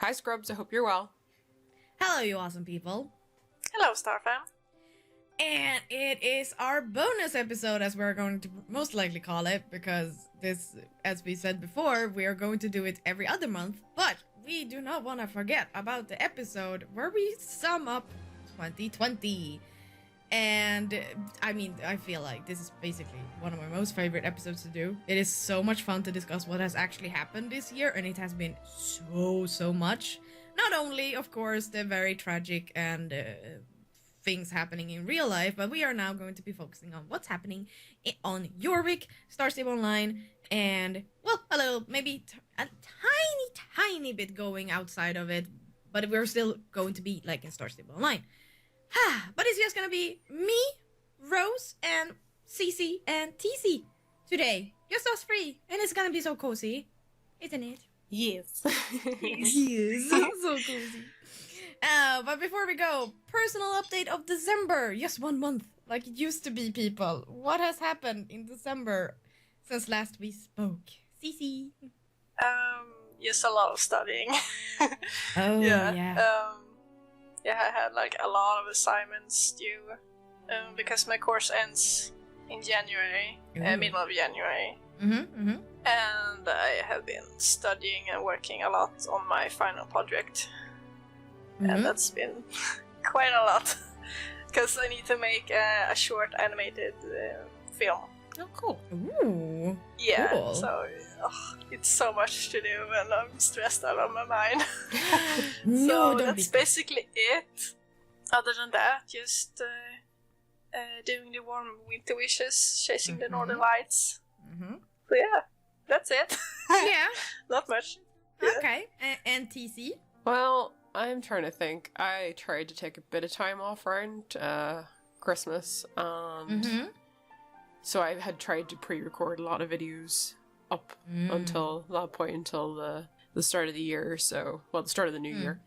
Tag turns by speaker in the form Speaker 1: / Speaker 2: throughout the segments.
Speaker 1: Hi, Scrubs. I hope you're well.
Speaker 2: Hello, you awesome people.
Speaker 3: Hello, Starfam.
Speaker 2: And it is our bonus episode, as we're going to most likely call it, because this, as we said before, we are going to do it every other month. But we do not want to forget about the episode where we sum up 2020. And I mean, I feel like this is basically one of my most favorite episodes to do. It is so much fun to discuss what has actually happened this year, and it has been so much. Not only, of course, the very tragic and things happening in real life, but we are now going to be focusing on what's happening on Jorvik, Star Stable Online, and, well, a little, maybe a tiny bit going outside of it, but we're still going to be, like, in Star Stable Online. But it's just gonna be me, Rose, and Cici and TC today. Just us three. And it's gonna be so cozy. Isn't it?
Speaker 1: Yes.
Speaker 2: Yes. So cozy. But before we go, personal update of December. Just 1 month. Like it used to be, people. What has happened in December since last we spoke? Cici.
Speaker 3: Just a lot of studying.
Speaker 2: Oh, yeah.
Speaker 3: Yeah, I had like a lot of assignments due because my course ends in January, middle of January. And I have been studying and working a lot on my final project. And that's been quite a lot because I need to make a short animated film.
Speaker 2: Oh, cool. Ooh.
Speaker 3: Yeah,
Speaker 2: cool.
Speaker 3: So it's so much to do and I'm stressed out of my mind.
Speaker 2: No,
Speaker 3: so that's basically it. Other than that, just doing the warm winter wishes, chasing the northern lights. So yeah, that's it.
Speaker 2: Yeah.
Speaker 3: Not much. Yeah.
Speaker 2: Okay. And TC?
Speaker 1: Well, I'm trying to think. I tried to take a bit of time off around Christmas, and so I had tried to pre-record a lot of videos up until that point, until the start of the year, so, well, the start of the new year.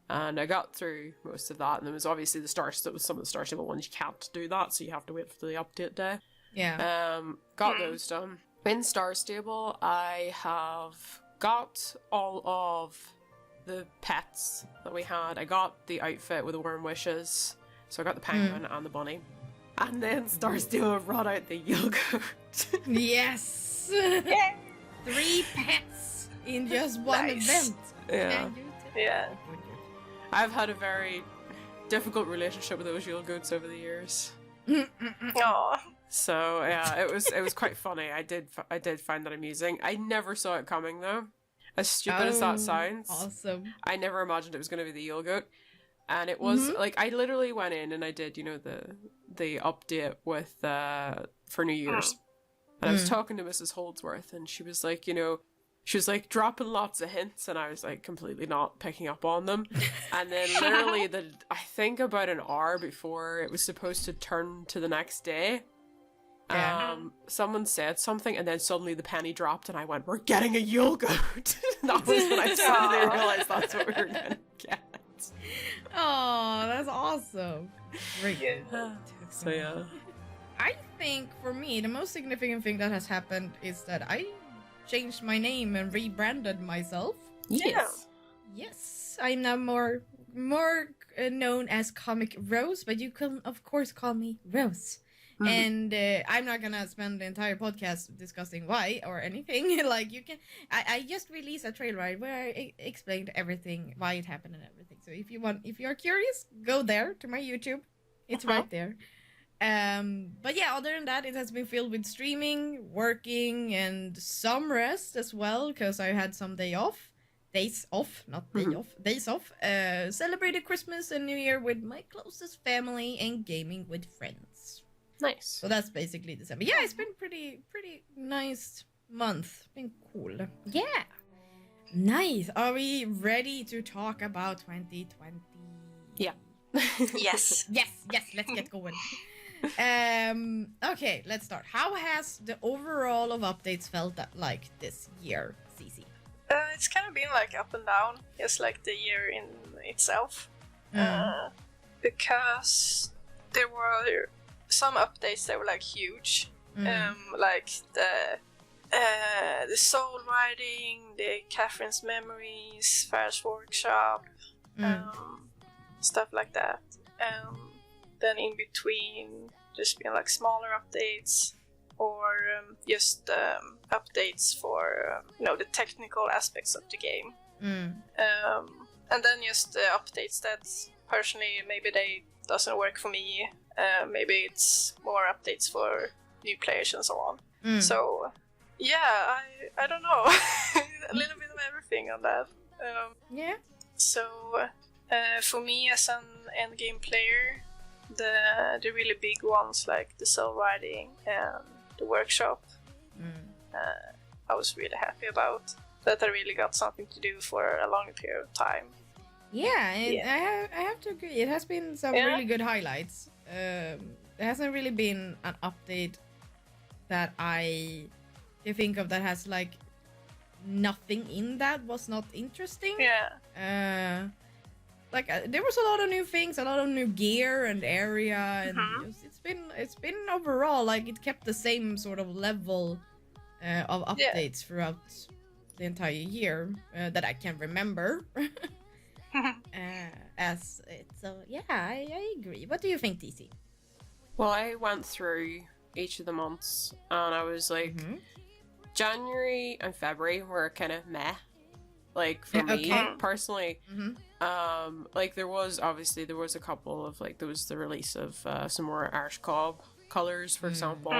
Speaker 1: And I got through most of that, and there was obviously some of the Star Stable ones you can't do that, so you have to wait for the update day.
Speaker 2: Yeah.
Speaker 1: Got those done. In Star Stable, I have got all of the pets that we had. I got the outfit with the warm wishes, so I got the penguin and the bunny. And then Star Stable brought out the yogurt.
Speaker 2: Yes!
Speaker 3: Yeah.
Speaker 2: 3 pets in just one event.
Speaker 1: Yeah.
Speaker 3: Yeah.
Speaker 1: I've had a very difficult relationship with those yule goats over the years.
Speaker 3: Aww.
Speaker 1: So yeah, it was quite funny. I did find that amusing. I never saw it coming though. As stupid as that sounds.
Speaker 2: Awesome.
Speaker 1: I never imagined it was going to be the yule goat. And it was like I literally went in and I did, the update with for New Year's. And I was talking to Mrs. Holdsworth and she was like, she was like dropping lots of hints and I was like completely not picking up on them. And then literally I think about an hour before it was supposed to turn to the next day, someone said something and then suddenly the penny dropped and I went, "We're getting a Yule goat." That was when I suddenly realized that's what we were gonna get.
Speaker 2: Oh, that's awesome. Great.
Speaker 1: So yeah.
Speaker 2: I think for me the most significant thing that has happened is that I changed my name and rebranded myself.
Speaker 1: Yes.
Speaker 2: Yes, I'm now more known as Comic Rose, but you can of course call me Rose. And I'm not gonna spend the entire podcast discussing why or anything. Like you can, I just released a trailer where I explained everything, why it happened and everything. So if you're curious, go there to my YouTube. It's right there. But yeah, other than that, it has been filled with streaming, working, and some rest as well, because I had some days off, celebrated Christmas and New Year with my closest family and gaming with friends.
Speaker 1: Nice.
Speaker 2: So that's basically December. Yeah, it's been pretty nice month. Been cool. Yeah. Nice. Are we ready to talk about 2020?
Speaker 1: Yeah.
Speaker 3: Yes.
Speaker 2: Yes, let's get going. Okay, let's start. How has the overall of updates felt like this year, Cici?
Speaker 3: It's kind of been like up and down, just like the year in itself. Because there were some updates that were like huge, like the the Soul Riding, the Catherine's Memories, Far's Workshop, stuff like that. Then in between, there's been like smaller updates or just updates for the technical aspects of the game. And then just updates that personally maybe they doesn't work for me. Maybe it's more updates for new players and so on. So yeah, I don't know. A little bit of everything on that. So for me as an endgame player, the really big ones like the Soul Riding and the Workshop, I was really happy about. That I really got something to do for a long period of time.
Speaker 2: I have to agree. It has been some really good highlights. There hasn't really been an update that I can think of that has like nothing in that was not interesting. There was a lot of new things, a lot of new gear and area, and it's been overall like it kept the same sort of level of updates throughout the entire year that I can remember. I agree. What do you think, DC?
Speaker 1: Well, I went through each of the months and I was like, January and February were kind of meh. Like for me personally, like there was a couple of like there was the release of some more Irish Cob colors, for example.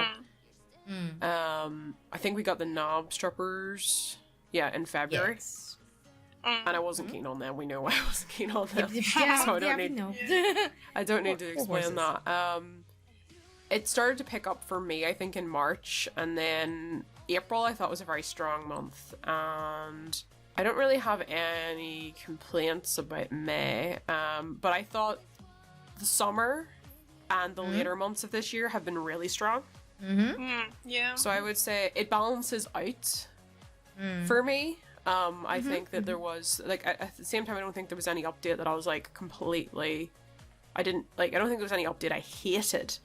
Speaker 1: I think we got the knob strippers, in February.
Speaker 2: Yes.
Speaker 1: And I wasn't keen on them. We know why I wasn't keen on them.
Speaker 2: So
Speaker 1: I don't need to explain that. It started to pick up for me, I think, in March, and then April I thought was a very strong month, and I don't really have any complaints about May, but I thought the summer and the later months of this year have been really strong. So I would say it balances out for me. I think that there was, like, at the same time, I don't think there was any update that I was, like, completely... I don't think there was any update I hated.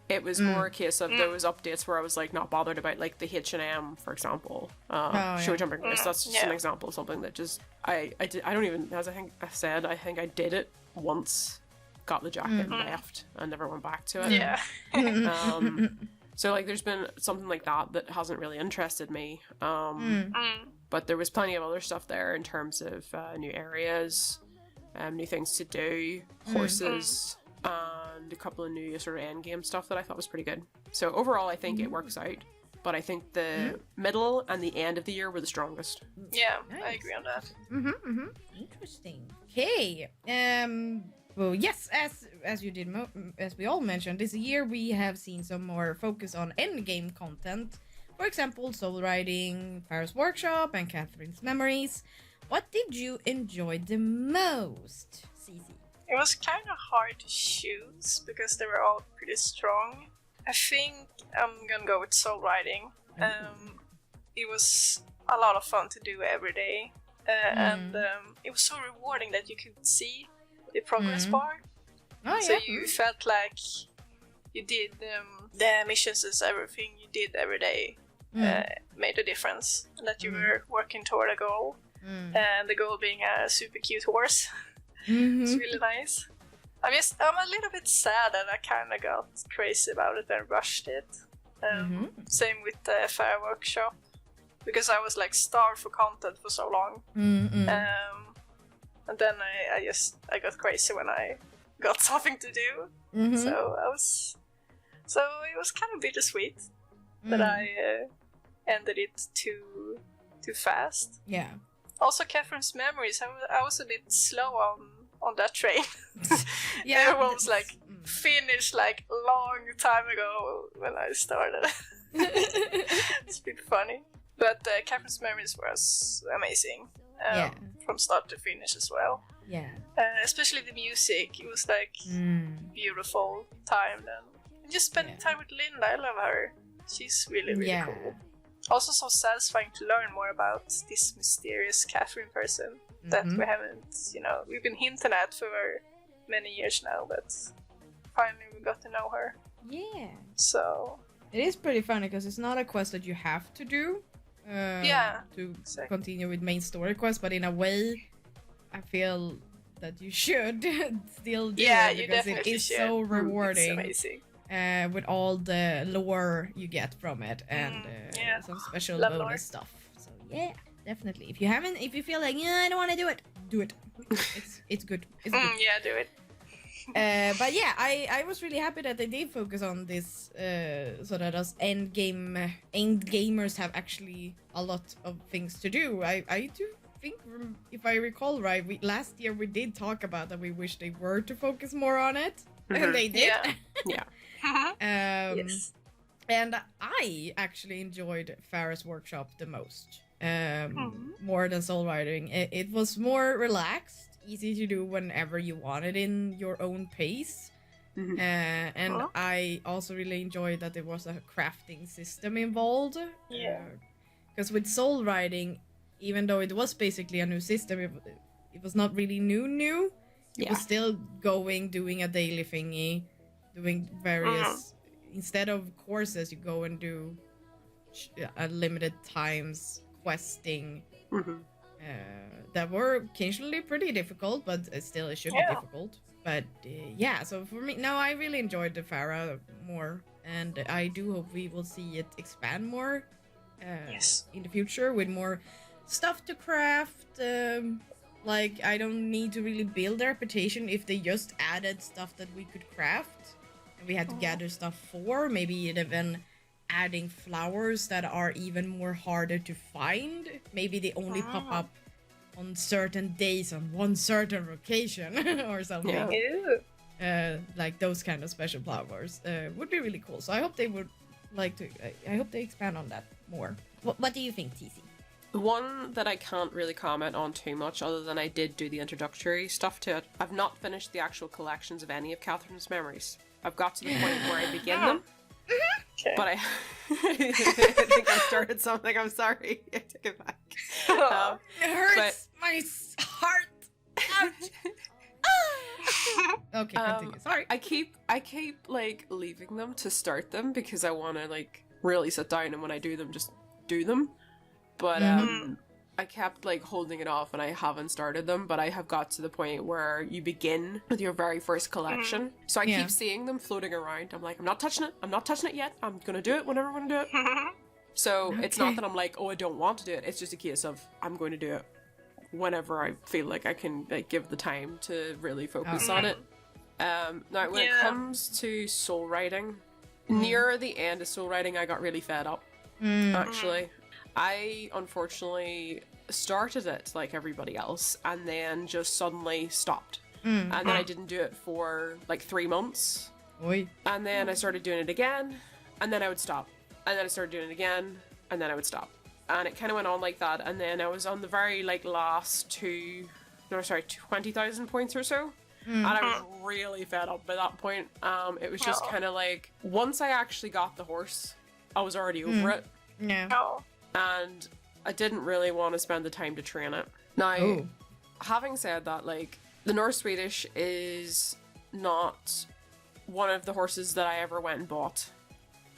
Speaker 1: It was more a case of there was updates where I was, like, not bothered about, like, the H&M, for example. Show Jumping Race, that's just an example of something that just... I don't even, as I think I said, I think I did it once, got the jacket and left, and never went back to it. So, like, there's been something like that hasn't really interested me. But there was plenty of other stuff there in terms of new areas, new things to do, horses, and a couple of new sort of endgame stuff that I thought was pretty good. So overall, I think it works out. But I think the middle and the end of the year were the strongest.
Speaker 3: Yeah, nice. I agree on that.
Speaker 2: Interesting. Okay. Well, yes, as you did, as we all mentioned, this year we have seen some more focus on endgame content. For example, Soul Riding, Far's Workshop, and Catherine's Memories. What did you enjoy the most, Cici?
Speaker 3: It was kind of hard to choose because they were all pretty strong. I think I'm gonna go with Soul Riding. It was a lot of fun to do every day, and it was so rewarding that you could see the progress bar. So you felt like you did the missions and everything you did every day made a difference, and that you were working toward a goal. And the goal being a super cute horse. It's really nice. I'm a little bit sad that I kind of got crazy about it and rushed it. Same with the Fair Workshop, because I was like starved for content for so long. And then I got crazy when I got something to do. So it was kind of bittersweet that I ended it too fast.
Speaker 2: Yeah.
Speaker 3: Also, Catherine's Memories, I was a bit slow on that train.
Speaker 2: Yeah,
Speaker 3: everyone was like finished like a long time ago when I started. It's a bit funny, but Catherine's Memories was amazing from start to finish as well.
Speaker 2: Yeah,
Speaker 3: especially the music. It was like beautiful time then. And just spending time with Linda, I love her. She's really cool. Also so satisfying to learn more about this mysterious Catherine person that we haven't, we've been hinting at for many years now, but finally we got to know her.
Speaker 2: Yeah.
Speaker 3: So...
Speaker 2: It is pretty funny because it's not a quest that you have to do. to continue with main story quests, but in a way, I feel that you should still do it because it is so rewarding.
Speaker 3: It's amazing.
Speaker 2: With all the lore you get from it and some special bonus stuff. So yeah, definitely. If you feel like I don't want to do it. It's good. It's good.
Speaker 3: Yeah, do it.
Speaker 2: But yeah, I was really happy that they did focus on this, so that us end gamers have actually a lot of things to do. I do think, if I recall right, last year we did talk about that we wish they were to focus more on it, and they did.
Speaker 1: Yeah.
Speaker 2: Yes. And I actually enjoyed Farah's workshop the most, more than soul riding. It was more relaxed, easy to do whenever you want it in your own pace. And I also really enjoyed that there was a crafting system involved. Because with soul riding, even though it was basically a new system, it was not really new. It was still doing a daily thingy, doing various instead of courses, you go and do limited times questing that were occasionally pretty difficult, but still it should be difficult. But so for me, no, I really enjoyed the Farah more, and I do hope we will see it expand more in the future with more stuff to craft. Like, I don't need to really build a reputation if they just added stuff that we could craft and we had to gather stuff for. Maybe even adding flowers that are even more harder to find. Maybe they only pop up on certain days on one certain location or something. Like those kind of special flowers would be really cool. So I hope they would like to. I hope they expand on that more. What do you think, TC?
Speaker 1: One that I can't really comment on too much, other than I did do the introductory stuff to it. I've not finished the actual collections of any of Catherine's memories. I've got to the point where I begin them, but I think I started something. I'm sorry. I take it back.
Speaker 2: It hurts my heart. Ouch. Okay, continue. Sorry.
Speaker 1: I keep like leaving them to start them because I want to like really sit down, and when I do them, just do them. But I kept like holding it off and I haven't started them, but I have got to the point where you begin with your very first collection. So I keep seeing them floating around. I'm like, I'm not touching it yet. I'm gonna do it whenever I want to do it. So it's not that I'm like, oh, I don't want to do it. It's just a case of I'm going to do it whenever I feel like I can like give the time to really focus on it. Now when it comes to soul riding, near the end of soul riding I got really fed up, actually. I unfortunately started it like everybody else and then just suddenly stopped. And then I didn't do it for like 3 months. And then I started doing it again, and then I would stop. And then I started doing it again, and then I would stop. And it kind of went on like that, and then I was on the very like last 20,000 points or so. And I was really fed up by that point. It was just kind of like, once I actually got the horse, I was already over it. And I didn't really want to spend the time to train it. Now, having said that, like, the North Swedish is not one of the horses that I ever went and bought.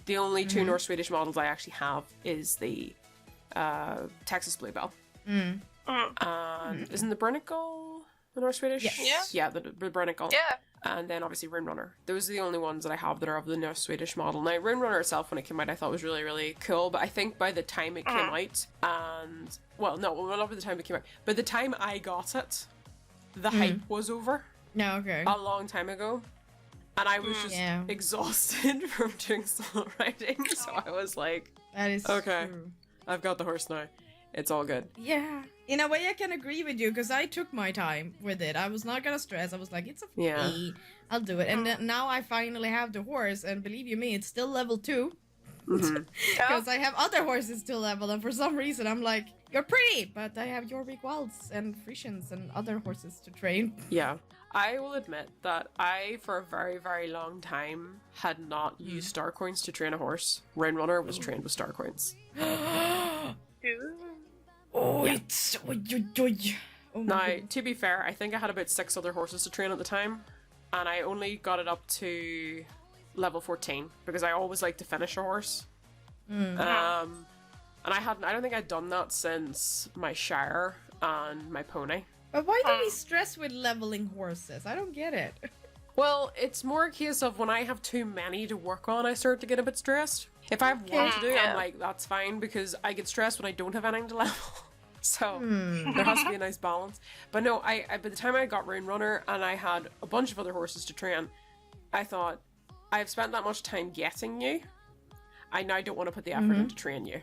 Speaker 1: The only two North Swedish models I actually have is the Texas Bluebell. And isn't the Brunnicle the North Swedish?
Speaker 2: Yes.
Speaker 1: Yeah, the Brunnicle.
Speaker 3: Yeah.
Speaker 1: And then obviously Rune Runner. Those are the only ones that I have that are of the North Swedish model. Now, Rune Runner itself, when it came out, I thought was really, really cool. But I think by the time it came out, and not by the time it came out, by the time I got it, the hype was over.
Speaker 2: No, okay.
Speaker 1: A long time ago. And I was just exhausted from doing solo riding. So I was like,
Speaker 2: that is
Speaker 1: okay,
Speaker 2: true.
Speaker 1: I've got the horse now. It's all good.
Speaker 2: Yeah. In a way, I can agree with you, because I took my time with it. I was not gonna stress. I was like, it's okay. I'll do it. And then now I finally have the horse, and believe you me, it's still level 2. Because I have other horses to level, and for some reason I'm like, you're pretty, but I have Jorvik Wilds and Frisians and other horses to train.
Speaker 1: Yeah. I will admit that I, for a very, very long time, had not used star coins to train a horse. Rune Runner was trained with star coins.
Speaker 2: It's...
Speaker 1: Now, to be fair, I think I had about 6 other horses to train at the time, and I only got it up to level 14, because I always like to finish a horse. And I don't think I'd done that since my Shire and my pony.
Speaker 2: But why do we stress with leveling horses? I don't get it.
Speaker 1: Well, it's more a case of when I have too many to work on, I start to get a bit stressed. If I have one to do, I'm like, that's fine, because I get stressed when I don't have anything to level. So there has to be a nice balance. But no, I by the time I got Rune Runner and I had a bunch of other horses to train, I thought, I've spent that much time getting you, I now don't want to put the effort in to train you.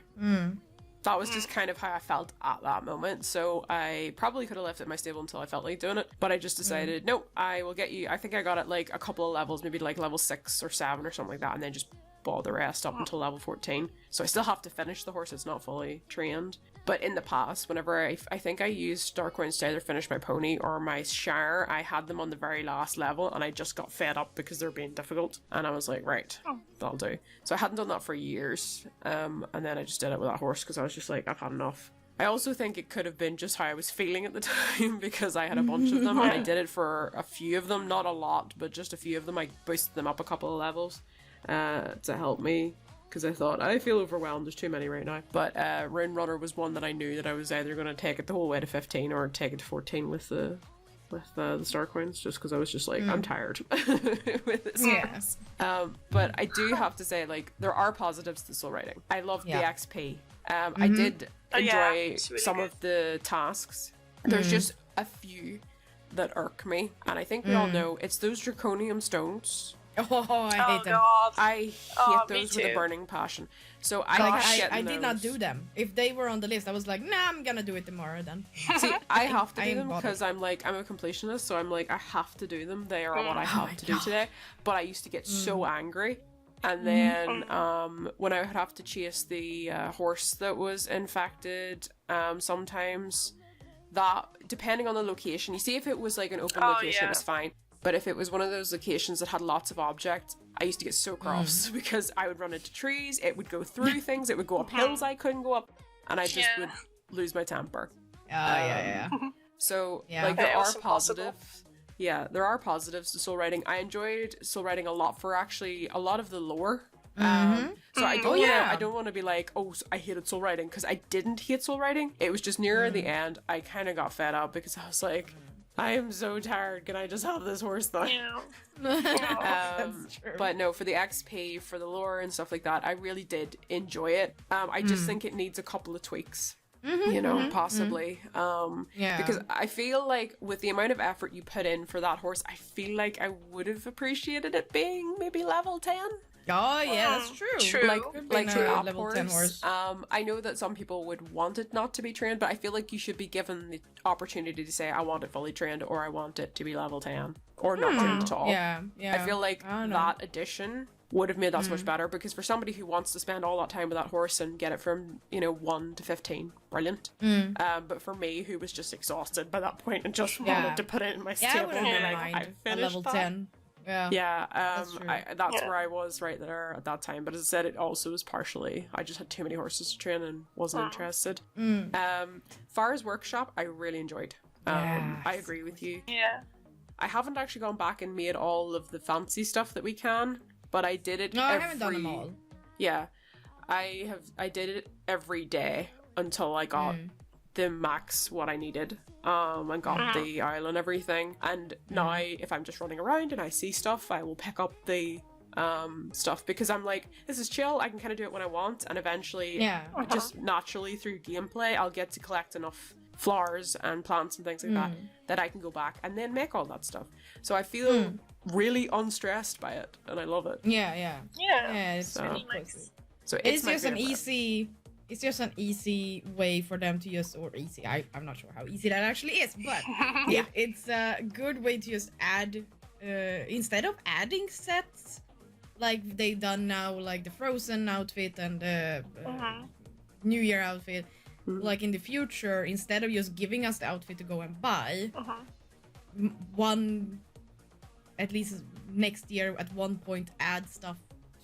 Speaker 1: That was just kind of how I felt at that moment. So I probably could have left it in my stable until I felt like doing it. But I just decided, no, I will get you. I think I got it like a couple of levels, maybe like level 6 or 7 or something like that. And then just ball the rest up until level 14. So I still have to finish the horse. It's not fully trained. But in the past, whenever I think I used Dark Coins to either finish my pony or my Shire, I had them on the very last level and I just got fed up because they're being difficult. And I was like, right, that'll do. So I hadn't done that for years. And then I just did it with that horse because I was just like, I've had enough. I also think it could have been just how I was feeling at the time because I had a bunch of them and I did it for a few of them, not a lot, but just a few of them. I boosted them up a couple of levels to help me. Because I thought, I feel overwhelmed, there's too many right now. But Rune Runner was one that I knew that I was either going to take it the whole way to 15 or take it to 14 with the Star Coins, just because I was just like, I'm tired with this.
Speaker 2: Yes.
Speaker 1: But I do have to say, like, there are positives to soul writing. I loved the XP. I did enjoy some of the tasks. There's just a few that irk me. And I think we all know, it's those draconium stones.
Speaker 2: Oh, I hate them.
Speaker 3: God.
Speaker 1: I hate those with a burning passion. So I
Speaker 2: did not do them. If they were on the list, I was like, nah, I'm gonna do it tomorrow then.
Speaker 1: See, I have to do them because I'm a completionist, so I'm like, I have to do them. They are what I have to do today. But I used to get so angry. And then when I would have to chase the horse that was infected, sometimes that, depending on the location, you see, if it was like an open location, it was fine. But if it was one of those locations that had lots of objects, I used to get so cross because I would run into trees, it would go through things, it would go up hills I couldn't go up, and I just would lose my temper. So, like, there are positives. Yeah, there are positives to soul writing. I enjoyed soul writing a lot for actually a lot of the lore. So I don't want to be like, oh, I hated soul writing, because I didn't hate soul writing. It was just nearer the end, I kind of got fed up because I was like, I am so tired. Can I just have this horse though?
Speaker 3: Yeah.
Speaker 2: That's true.
Speaker 1: But no, for the XP, for the lore and stuff like that, I really did enjoy it. I just think it needs a couple of tweaks. Possibly. Because I feel like with the amount of effort you put in for that horse, I feel like I would have appreciated it being maybe level 10.
Speaker 2: Oh yeah, that's true.
Speaker 1: Like the up
Speaker 2: level 10 horse.
Speaker 1: I know that some people would want it not to be trained, but I feel like you should be given the opportunity to say, I want it fully trained, or I want it to be level 10, or not trained at all.
Speaker 2: Yeah.
Speaker 1: I feel like that addition would have made that so much better, because for somebody who wants to spend all that time with that horse and get it from 1 to 15, brilliant. But for me, who was just exhausted by that point and just wanted to put it in my stable, I finished
Speaker 2: level 10.
Speaker 1: That's where I was right there at that time. But as I said, it also was partially I just had too many horses to train and wasn't interested. Far's workshop I really enjoyed. I agree with you.
Speaker 3: Yeah.
Speaker 1: I haven't actually gone back and made all of the fancy stuff that we can, but I did it.
Speaker 2: I haven't done them all.
Speaker 1: Yeah, I did it every day until I got the max what I needed. And got the oil and everything. And now, if I'm just running around and I see stuff, I will pick up the stuff, because I'm like, this is chill. I can kind of do it when I want, and eventually, just naturally through gameplay, I'll get to collect enough flowers and plants and things like that I can go back and then make all that stuff. So I feel really unstressed by it, and I love it.
Speaker 2: Yeah. It's really nice.
Speaker 1: So
Speaker 2: it's just an easy. It's just an easy way for them to just, or easy, I'm not sure how easy that actually is, but it's a good way to just add, instead of adding sets, like they've done now, like the Frozen outfit and the New Year outfit, like in the future, instead of just giving us the outfit to go and buy, at least next year at one point, add stuff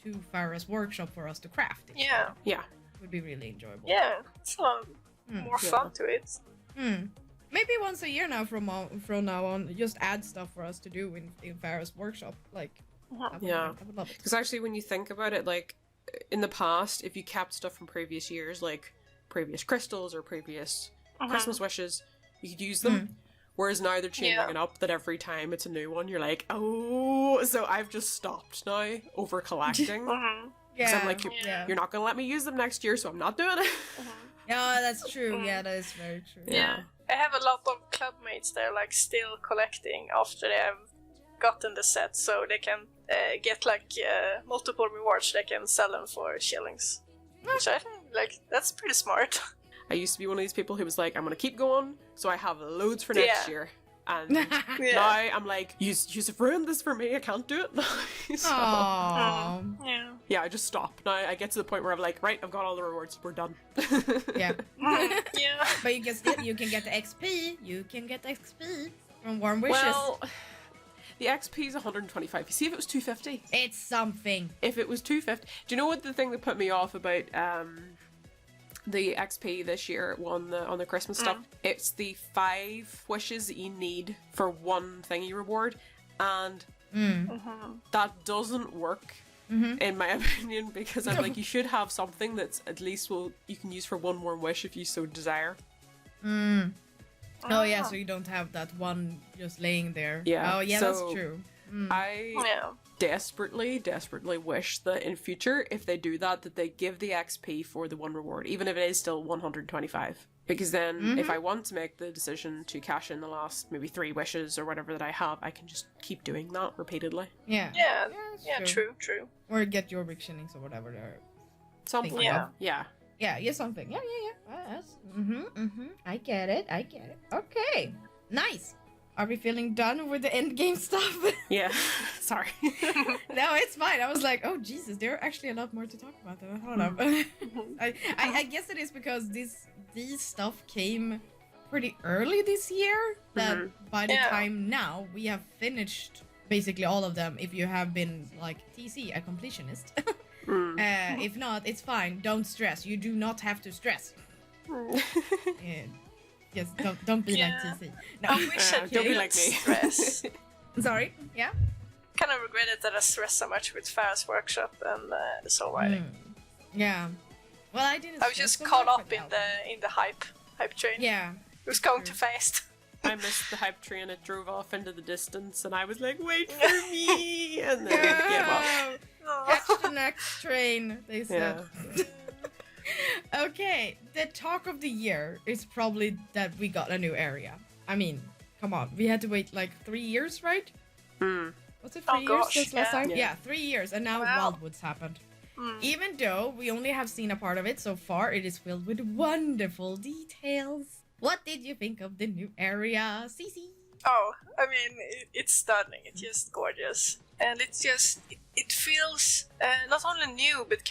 Speaker 2: to Farah's workshop for us to craft it.
Speaker 1: Yeah.
Speaker 2: Would be really enjoyable.
Speaker 3: Yeah, it's more fun to it.
Speaker 2: Maybe once a year now from now on, just add stuff for us to do in Farah's workshop. Like, I would love it.
Speaker 1: Because actually, when you think about it, like in the past, if you kept stuff from previous years, like previous crystals or previous Christmas wishes, you could use them. Whereas now they're changing it up that every time it's a new one, you're like, oh, so I've just stopped now over collecting. Because I'm like, you're not going to let me use them next year, so I'm not doing it.
Speaker 2: Yeah, that's true. Yeah, that is very true.
Speaker 3: Yeah. I have a lot of clubmates that are like still collecting after they have gotten the set, so they can get like multiple rewards. They can sell them for shillings. Which I think, like, that's pretty smart.
Speaker 1: I used to be one of these people who was like, I'm going to keep going, so I have loads for next year. And now I'm like, you've ruined this for me, I can't do it now. So, yeah, I just stop. Now I get to the point where I'm like, right, I've got all the rewards, we're done.
Speaker 2: Yeah.
Speaker 3: Yeah.
Speaker 2: But you can get the XP. You can get XP from Warm Wishes.
Speaker 1: Well, the XP is 125. You see, if it was 250.
Speaker 2: It's something.
Speaker 1: If it was 250. Do you know what the thing that put me off about the XP this year on the Christmas stuff? It's the 5 wishes that you need for one thingy reward, and that doesn't work in my opinion, because I'm like, you should have something that's at least you can use for one more wish if you so desire.
Speaker 2: Oh yeah, so you don't have that one just laying there.
Speaker 1: Yeah.
Speaker 2: Oh yeah,
Speaker 1: so
Speaker 2: that's true.
Speaker 1: I desperately wish that in future, if they do that they give the XP for the one reward, even if it is still 125. Because then, if I want to make the decision to cash in the last maybe 3 wishes or whatever that I have, I can just keep doing that repeatedly.
Speaker 2: Yeah.
Speaker 3: True.
Speaker 2: Or get Jorvik shillings or whatever they're
Speaker 1: something.
Speaker 2: Yeah, something. Yeah. I get it. Okay, nice. Are we feeling done with the end game stuff?
Speaker 1: Yeah. Sorry.
Speaker 2: No, it's fine. I was like, oh Jesus, there are actually a lot more to talk about than I thought of. I guess it is because these stuff came pretty early this year, that by the time now we have finished basically all of them. If you have been like TC, a completionist. If not, it's fine. Don't stress. You do not have to stress. Yes, don't be like TC. No,
Speaker 3: I wish I
Speaker 1: don't be like me.
Speaker 3: Stress.
Speaker 2: Sorry. Yeah.
Speaker 3: Kind of regretted that I stressed so much with Farah's workshop and the soul writing.
Speaker 2: Yeah. Well, I didn't.
Speaker 3: I was just caught up in the hype train.
Speaker 2: Yeah.
Speaker 3: It was going too fast.
Speaker 1: I missed the hype train. It drove off into the distance, and I was like, "Wait for me!" And then I gave up.
Speaker 2: Catch the next train, they said. Yeah. Okay, the talk of the year is probably that we got a new area. I mean, come on, we had to wait like 3 years, right? Was it 3 years since last time? Yeah, 3 years, and now Wildwoods happened. Even though we only have seen a part of it so far, it is filled with wonderful details. What did you think of the new area, Cece?
Speaker 3: Oh, I mean, it's stunning. It's just gorgeous, and it feels not only new, but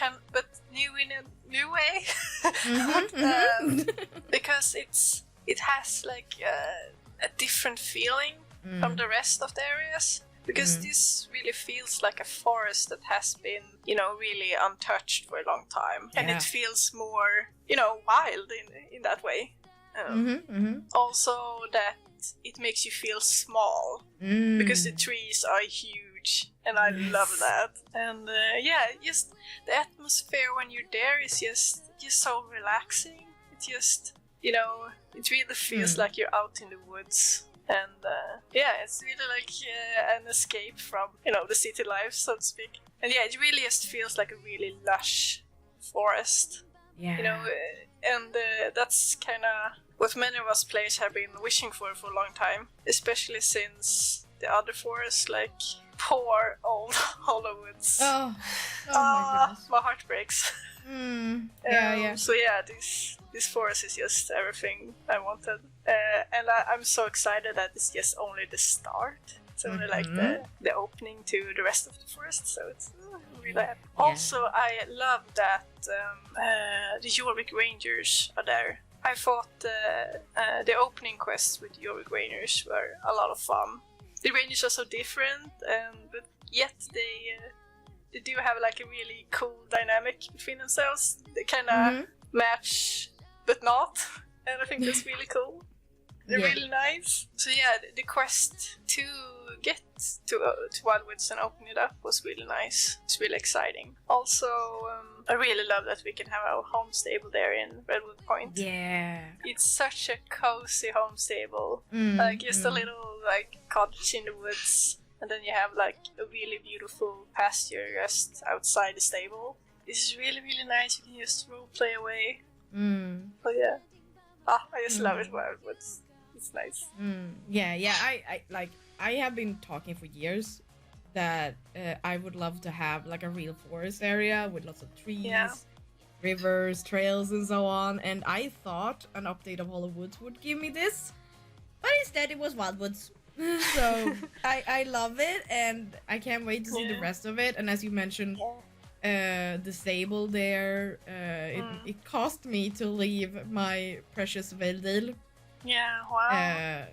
Speaker 3: new in a new way. Because it has like a different feeling from the rest of the areas. Because this really feels like a forest that has been, really untouched for a long time, and it feels more, wild in that way. Also, that it makes you feel small because the trees are huge, and I love that. And just the atmosphere when you're there is just so relaxing. It just, it really feels like you're out in the woods. And it's really like an escape from, the city life, so to speak. And it really just feels like a really lush forest. Yeah. And that's kind of what many of us players have been wishing for a long time, especially since the other forests, like poor old Hollowwoods.
Speaker 2: Oh my goodness.
Speaker 3: My heart breaks.
Speaker 2: Yeah.
Speaker 3: So this forest is just everything I wanted, and I'm so excited that it's just only the start. It's only like the opening to the rest of the forest, so it's really happy. Yeah. Also, I love that the Jorvik Rangers are there. I thought the opening quests with Jorvik Rangers were a lot of fun. The Rangers are so different, but yet they do have like a really cool dynamic between themselves. They kind of match, but not, and I think that's really cool. They're really nice. So yeah, the quest to get to Wildwoods and open it up was really nice. It's really exciting. Also, I really love that we can have our home stable there in Redwood Point.
Speaker 2: Yeah.
Speaker 3: It's such a cozy home stable. Like just a little like cottage in the woods, and then you have like a really beautiful pasture just outside the stable. It's really, really nice. You can just role play away. But yeah. I just love it, Wildwoods. It's nice.
Speaker 2: Yeah. I have been talking for years that I would love to have like a real forest area with lots of trees, rivers, trails, and so on. And I thought an update of Hollow Woods would give me this, but instead it was Wildwoods. So I love it, and I can't wait to see the rest of it. And as you mentioned, the stable there, it cost me to leave my precious Veldale.
Speaker 3: Yeah, wow.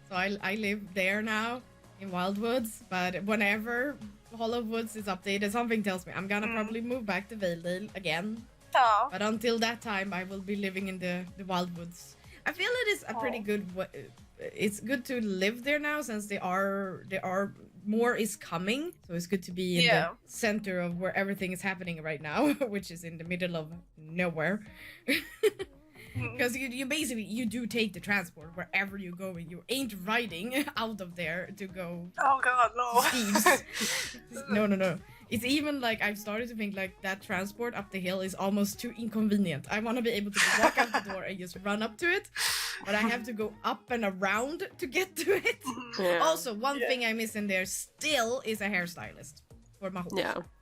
Speaker 2: So I live there now in Wildwoods, but whenever Hollow Woods is updated, something tells me I'm gonna probably move back to Veldale again.
Speaker 3: Oh.
Speaker 2: But until that time, I will be living in the Wildwoods. I feel it is a pretty good. It's good to live there now, since there are more is coming. So it's good to be in the center of where everything is happening right now, which is in the middle of nowhere. Because you basically you do take the transport wherever you're going. You ain't riding out of there to go.
Speaker 3: Oh God, no!
Speaker 2: Thieves. No. It's even like I've started to think like that transport up the hill is almost too inconvenient. I want to be able to walk out the door and just run up to it, but I have to go up and around to get to it. Yeah. Also, one thing I miss in there still is a hairstylist for my horse.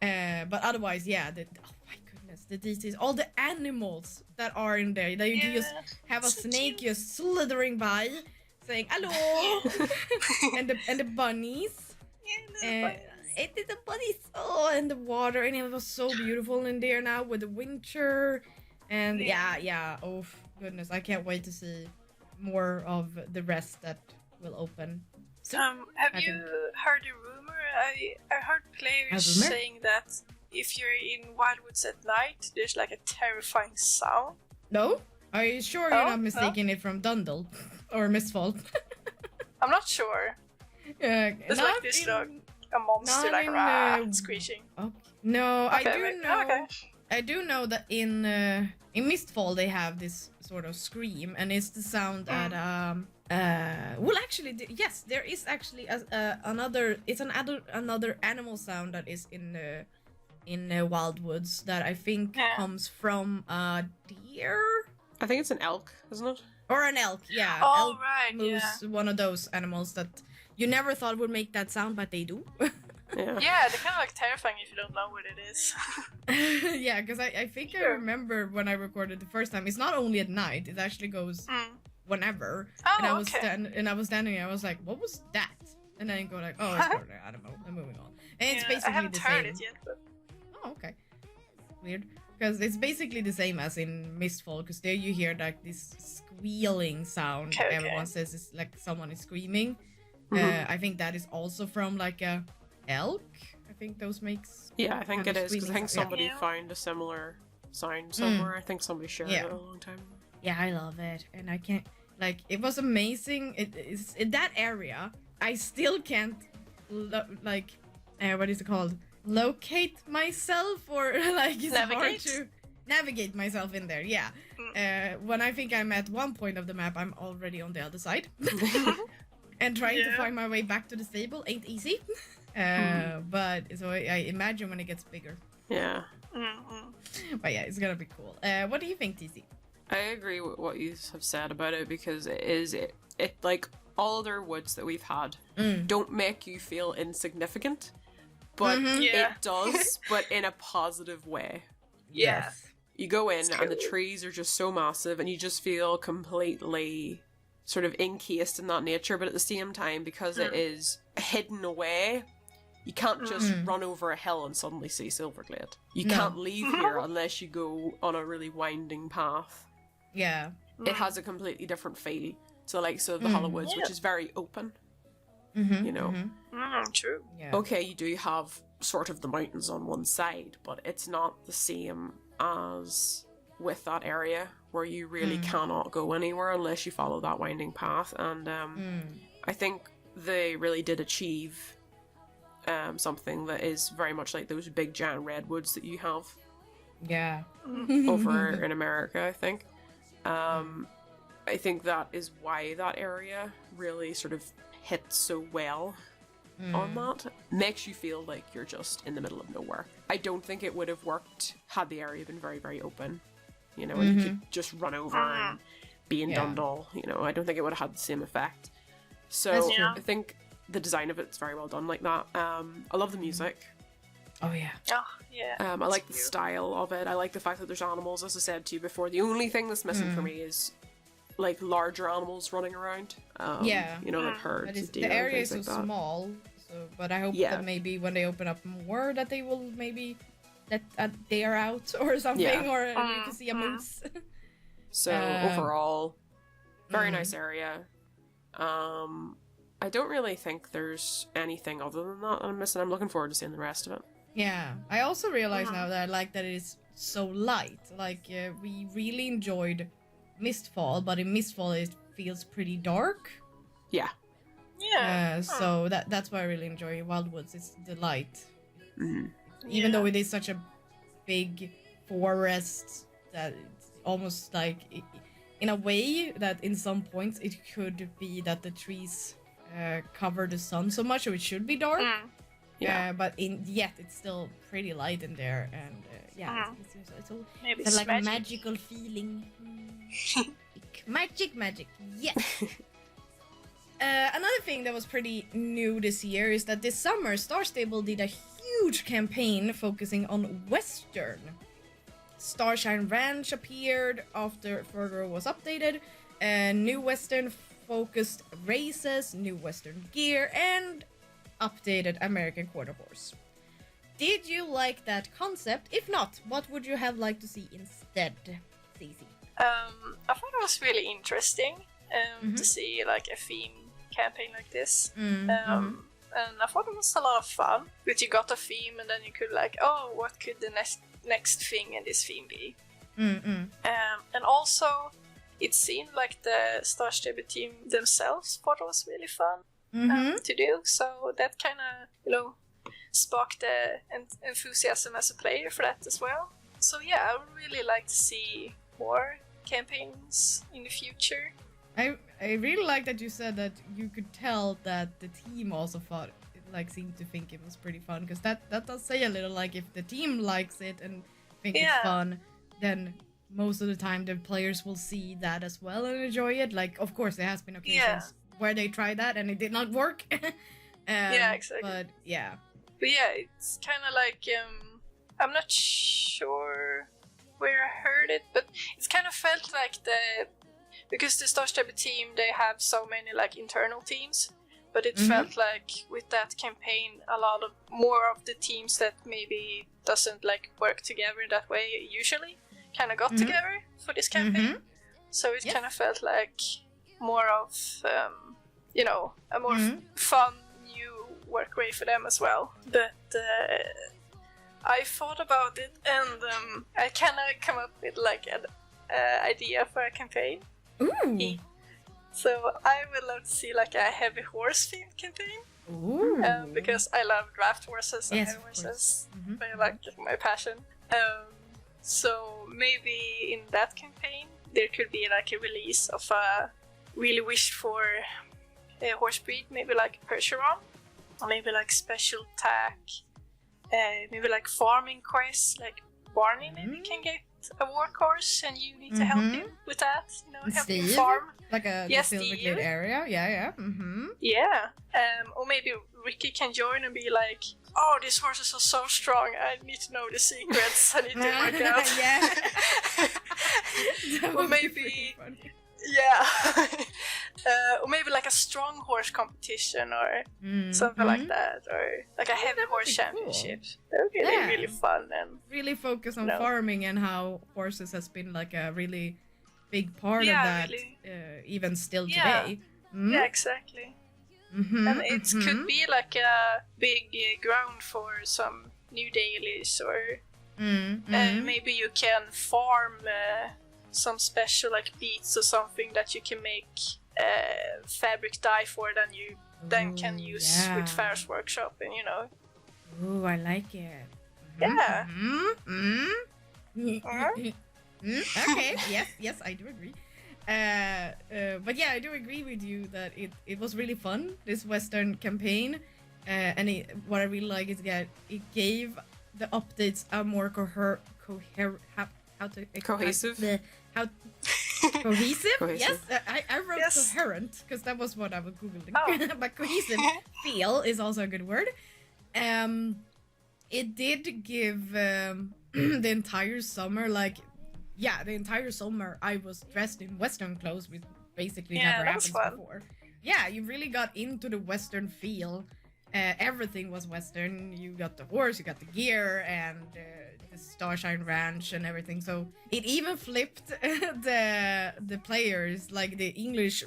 Speaker 2: Yeah. But otherwise, oh my goodness, the details, all the animals that are in there. That you just have a snake just slithering by, saying hello, and the bunnies. It did the bunnies, and the water, and it was so beautiful in there now with the winter, and oh goodness, I can't wait to see more of the rest that will open. So,
Speaker 3: have you heard a rumor? I heard players saying that if you're in Wildwoods at night, there's like a terrifying sound.
Speaker 2: No? Are you sure you're not mistaking it from Dundle or Mistfall?
Speaker 3: I'm not sure. There's like this a monster like screeching.
Speaker 2: Okay. No, okay, I do know. Okay. I do know that in Mistfall they have this sort of scream, and it's the sound that well, actually, yes, there is actually another. It's another animal sound that is in Wildwoods that I think comes from a deer.
Speaker 1: I think it's an elk, isn't it?
Speaker 2: Or an elk, yeah.
Speaker 3: Oh,
Speaker 2: elk
Speaker 3: right,
Speaker 2: moose, one of those animals that you never thought would make that sound, but they do.
Speaker 3: Yeah, they're kind of like terrifying if you don't know what it is.
Speaker 2: Yeah, because I think I remember when I recorded the first time, it's not only at night, it actually goes whenever.
Speaker 3: Oh,
Speaker 2: and I was standing there, I was like, what was that? And then I go like, oh, it's probably an animal, and moving on. And it's basically
Speaker 3: I haven't
Speaker 2: the
Speaker 3: heard
Speaker 2: same.
Speaker 3: it yet, but...
Speaker 2: Oh, okay. Weird. Because it's basically the same as in Mistfall, because there you hear like this squealing sound.
Speaker 3: Okay.
Speaker 2: Everyone says it's like someone is screaming. I think that is also from like a elk. I think those makes.
Speaker 1: Yeah, I think it is, because I think somebody found a similar sound somewhere. I think somebody shared it a long time ago.
Speaker 2: Yeah, I love it, and I can't like. It was amazing. It is in that area. I still can't like. What is it called? Locate myself, or like it's hard to navigate myself in there. Yeah. When I think I'm at one point of the map, I'm already on the other side. And trying to find my way back to the stable ain't easy. But so I imagine when it gets bigger.
Speaker 1: Yeah.
Speaker 2: But yeah, it's gonna be cool. What do you think, TC?
Speaker 1: I agree with what you have said about it, because it like all other woods that we've had don't make you feel insignificant, but it does, but in a positive way.
Speaker 2: Yes.
Speaker 1: You go in and the trees are just so massive, and you just feel completely sort of encased in that nature, but at the same time, because it is hidden away, you can't just run over a hill and suddenly see Silverglade. You can't leave here unless you go on a really winding path.
Speaker 2: Yeah.
Speaker 1: It has a completely different feel to like the Hollow Woods, which is very open. You know?
Speaker 3: True.
Speaker 2: Yeah.
Speaker 1: Okay, you do have sort of the mountains on one side, but it's not the same as with that area where you really cannot go anywhere unless you follow that winding path. And I think they really did achieve something that is very much like those big giant redwoods that you have over in America, I think. I think that is why that area really sort of hits so well on that. Makes you feel like you're just in the middle of nowhere. I don't think it would have worked had the area been very, very open. You know, and you could just run over and be in Dundle. You know, I don't think it would have had the same effect. So I think the design of it's very well done like that. I love the music.
Speaker 2: Oh yeah.
Speaker 3: Oh yeah.
Speaker 1: I like the style of it. I like the fact that there's animals, as I said to you before. The only thing that's missing for me is like larger animals running around. You know, like herds of deer.
Speaker 2: The area is
Speaker 1: and
Speaker 2: so
Speaker 1: things like that.
Speaker 2: small, but I hope that maybe when they open up more, that they will maybe let a deer out or something, or you can see a moose.
Speaker 1: So overall, very nice area. I don't really think there's anything other than that I'm missing. I'm looking forward to seeing the rest of it.
Speaker 2: Yeah, I also realize now that I like that it is so light. Like, we really enjoyed Mistfall, but in Mistfall it feels pretty dark.
Speaker 1: Yeah.
Speaker 3: Yeah.
Speaker 2: So that's why I really enjoy Wildwoods. It's the light. Even though it is such a big forest that it's almost like, in a way, that in some points it could be that the trees cover the sun so much, so it should be dark. But yet it's still pretty light in there, and it's like a magical feeling. Magic, yes. Another thing that was pretty new this year is that this summer Star Stable did a huge campaign focusing on Western. Starshine Ranch appeared after Further was updated, and new Western focused races, new Western gear, and updated American Quarter Horse. Did you like that concept? If not, what would you have liked to see instead, Cece?
Speaker 3: I thought it was really interesting to see like a theme campaign like this. And I thought it was a lot of fun. But you got a theme and then you could like, oh, what could the next thing in this theme be? And also, it seemed like the Star Stable team themselves thought it was really fun to do. So that kind of, you know, sparked the enthusiasm as a player for that as well. So yeah, I would really like to see more campaigns in the future.
Speaker 2: I really like that you said that you could tell that the team also thought, like, seemed to think it was pretty fun, because that does say a little, like, if the team likes it and think it's fun, then most of the time the players will see that as well and enjoy it. Like, of course, there has been occasions where they tried that and it did not work.
Speaker 3: Yeah, exactly.
Speaker 2: But yeah,
Speaker 3: it's kind of like I'm not sure where I heard it, but it's kind of felt like because the Star Stable team, they have so many like internal teams, but it felt like with that campaign, a lot of more of the teams that maybe doesn't like work together that way usually kind of got together for this campaign. So it kind of felt like more of you know, a more fun new work way for them as well. But I thought about it, and I kind of come up with like an idea for a campaign.
Speaker 2: Ooh.
Speaker 3: So I would love to see like a heavy horse themed campaign.
Speaker 2: Ooh.
Speaker 3: Because I love draft horses and heavy horses. They're like my passion. So maybe in that campaign there could be like a release of a really wished for horse breed, maybe like Percheron, or maybe like special attack, maybe like farming quests, like Barney maybe can get a workhorse and you need to help him with that, you know, help him farm.
Speaker 2: Like a Silverglade area, yeah.
Speaker 3: Yeah, or maybe Ricky can join and be like, oh, these horses are so strong, I need to know the secrets, I need to work out. Or maybe, or maybe like a strong horse competition or something like that, or like a heavy horse championship. That would be really fun and
Speaker 2: really focus on farming and how horses has been like a really big part of that, really. Even still today.
Speaker 3: Yeah, exactly. And it could be like a big ground for some new dailies or maybe you can farm some special like beads or something that you can make fabric dye for, then you can use with Far's workshop, and you know.
Speaker 2: Ooh, I like it.
Speaker 3: Yeah.
Speaker 2: Okay. Yes, I do agree. But yeah, I do agree with you that it was really fun, this Western campaign. And what I really like is that it gave the updates a more cohesive.
Speaker 1: Cohesive?
Speaker 2: Cohesive? Yes, I wrote coherent because that was what I was googling.
Speaker 3: Oh.
Speaker 2: But cohesive feel is also a good word. It did give the entire summer, the entire summer I was dressed in Western clothes, which basically never happens before. Yeah, you really got into the Western feel. Everything was Western. You got the horse, you got the gear, and the Starshine Ranch and everything. So it even flipped the players, like the English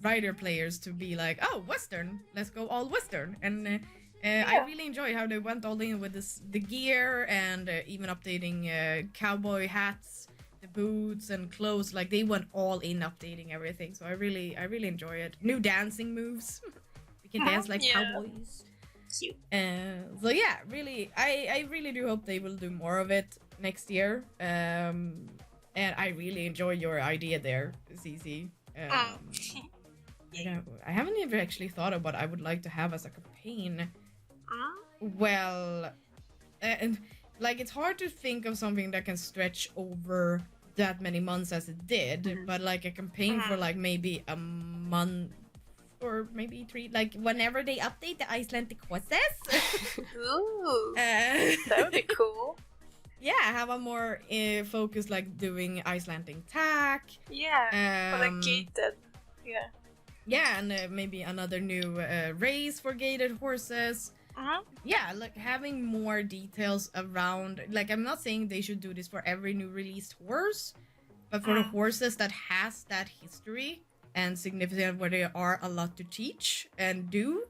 Speaker 2: writer players, to be like, oh, Western, let's go all Western. And I really enjoyed how they went all in with the gear, and even updating cowboy hats, the boots and clothes. Like they went all in updating everything. So I really enjoy it. New dancing moves. We can dance like cowboys.
Speaker 3: Cute.
Speaker 2: So yeah, really, I really do hope they will do more of it next year. And I really enjoy your idea there, Cici. I haven't even actually thought of what I would like to have as a campaign. Well, and like it's hard to think of something that can stretch over that many months as it did, but like a campaign for like maybe a month. Or maybe 3, like whenever they update the Icelandic horses.
Speaker 3: Ooh, that would be cool.
Speaker 2: Yeah, have a more focus, like doing Icelandic tack.
Speaker 3: Yeah, or like gated. Yeah.
Speaker 2: Yeah, and maybe another new race for gated horses. Yeah, like having more details around. Like I'm not saying they should do this for every new released horse, but for the horses that has that history and significant, where there are a lot to teach and do.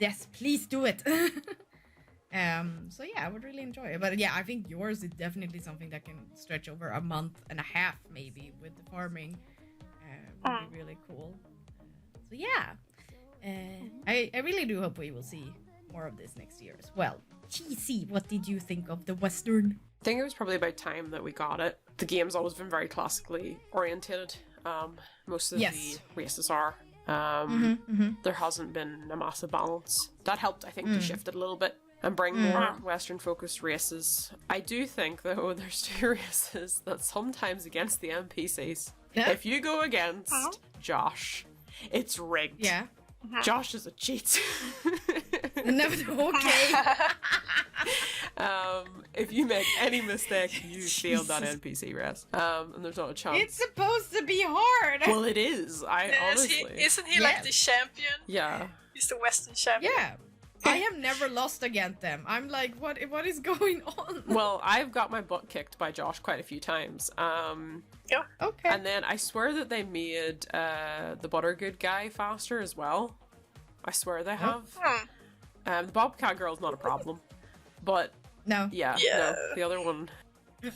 Speaker 2: Yes, please do it. So yeah, I would really enjoy it. But yeah, I think yours is definitely something that can stretch over a month and a half, maybe, with the farming. Would be really cool. So yeah, I really do hope we will see more of this next year as well. GC, what did you think of the Western?
Speaker 1: I think it was probably about time that we got it. The game's always been very classically orientated. Most of the races are. There hasn't been a massive balance. That helped, I think, to shift it a little bit and bring more Western-focused races. I do think, though, there's 2 races that sometimes against the NPCs. If you go against Josh, it's rigged.
Speaker 2: Yeah.
Speaker 1: Josh is a cheat.
Speaker 2: No, okay.
Speaker 1: If you make any mistake, you failed that NPC race. And there's not a chance.
Speaker 2: It's supposed to be hard.
Speaker 1: Well, it is. Honestly.
Speaker 3: Isn't he like the champion?
Speaker 1: Yeah.
Speaker 3: He's the Western champion.
Speaker 2: Yeah. I have never lost against them. I'm like, what is going on?
Speaker 1: Well, I've got my butt kicked by Josh quite a few times.
Speaker 3: Yeah.
Speaker 2: Okay.
Speaker 1: And then I swear that they made the Buttergood guy faster as well. I swear they have. The Bobcat girl's not a problem. But
Speaker 2: no.
Speaker 1: Yeah. No, the other one,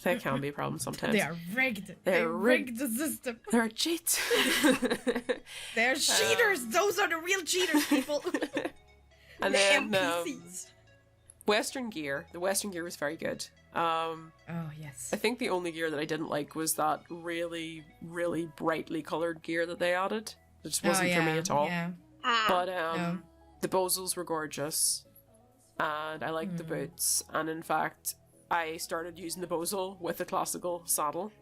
Speaker 1: they can be a problem sometimes.
Speaker 2: They are rigged.
Speaker 1: They're
Speaker 2: rigged the system.
Speaker 1: They're cheats.
Speaker 2: They're cheaters. Those are the real cheaters, people.
Speaker 1: And then
Speaker 2: NPCs.
Speaker 1: Western gear. The Western gear was very good.
Speaker 2: Oh yes.
Speaker 1: I think the only gear that I didn't like was that really, really brightly coloured gear that they added. It just wasn't for me at all.
Speaker 2: Yeah.
Speaker 1: But the bozels were gorgeous. And I liked the boots. And in fact, I started using the bozel with a classical saddle.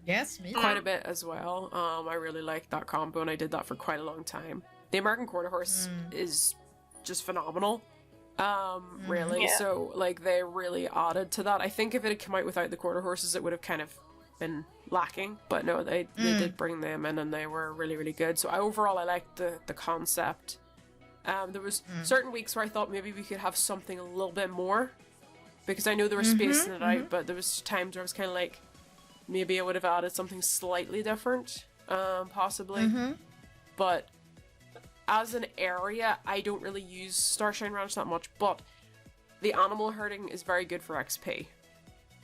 Speaker 2: Yes, me
Speaker 1: Quite a bit as well. I really liked that combo, and I did that for quite a long time. The American Quarter Horse is just phenomenal. Really.
Speaker 3: Yeah.
Speaker 1: So, like, they really added to that. I think if it had come out without the quarter horses, it would have kind of been lacking. But no, they did bring them in, and they were really, really good. So overall, I liked the concept. There was certain weeks where I thought maybe we could have something a little bit more, because I know they were spacing it out, but there was times where I was kind of like, maybe I would have added something slightly different, possibly. But as an area, I don't really use Starshine Ranch that much, but the animal herding is very good for XP.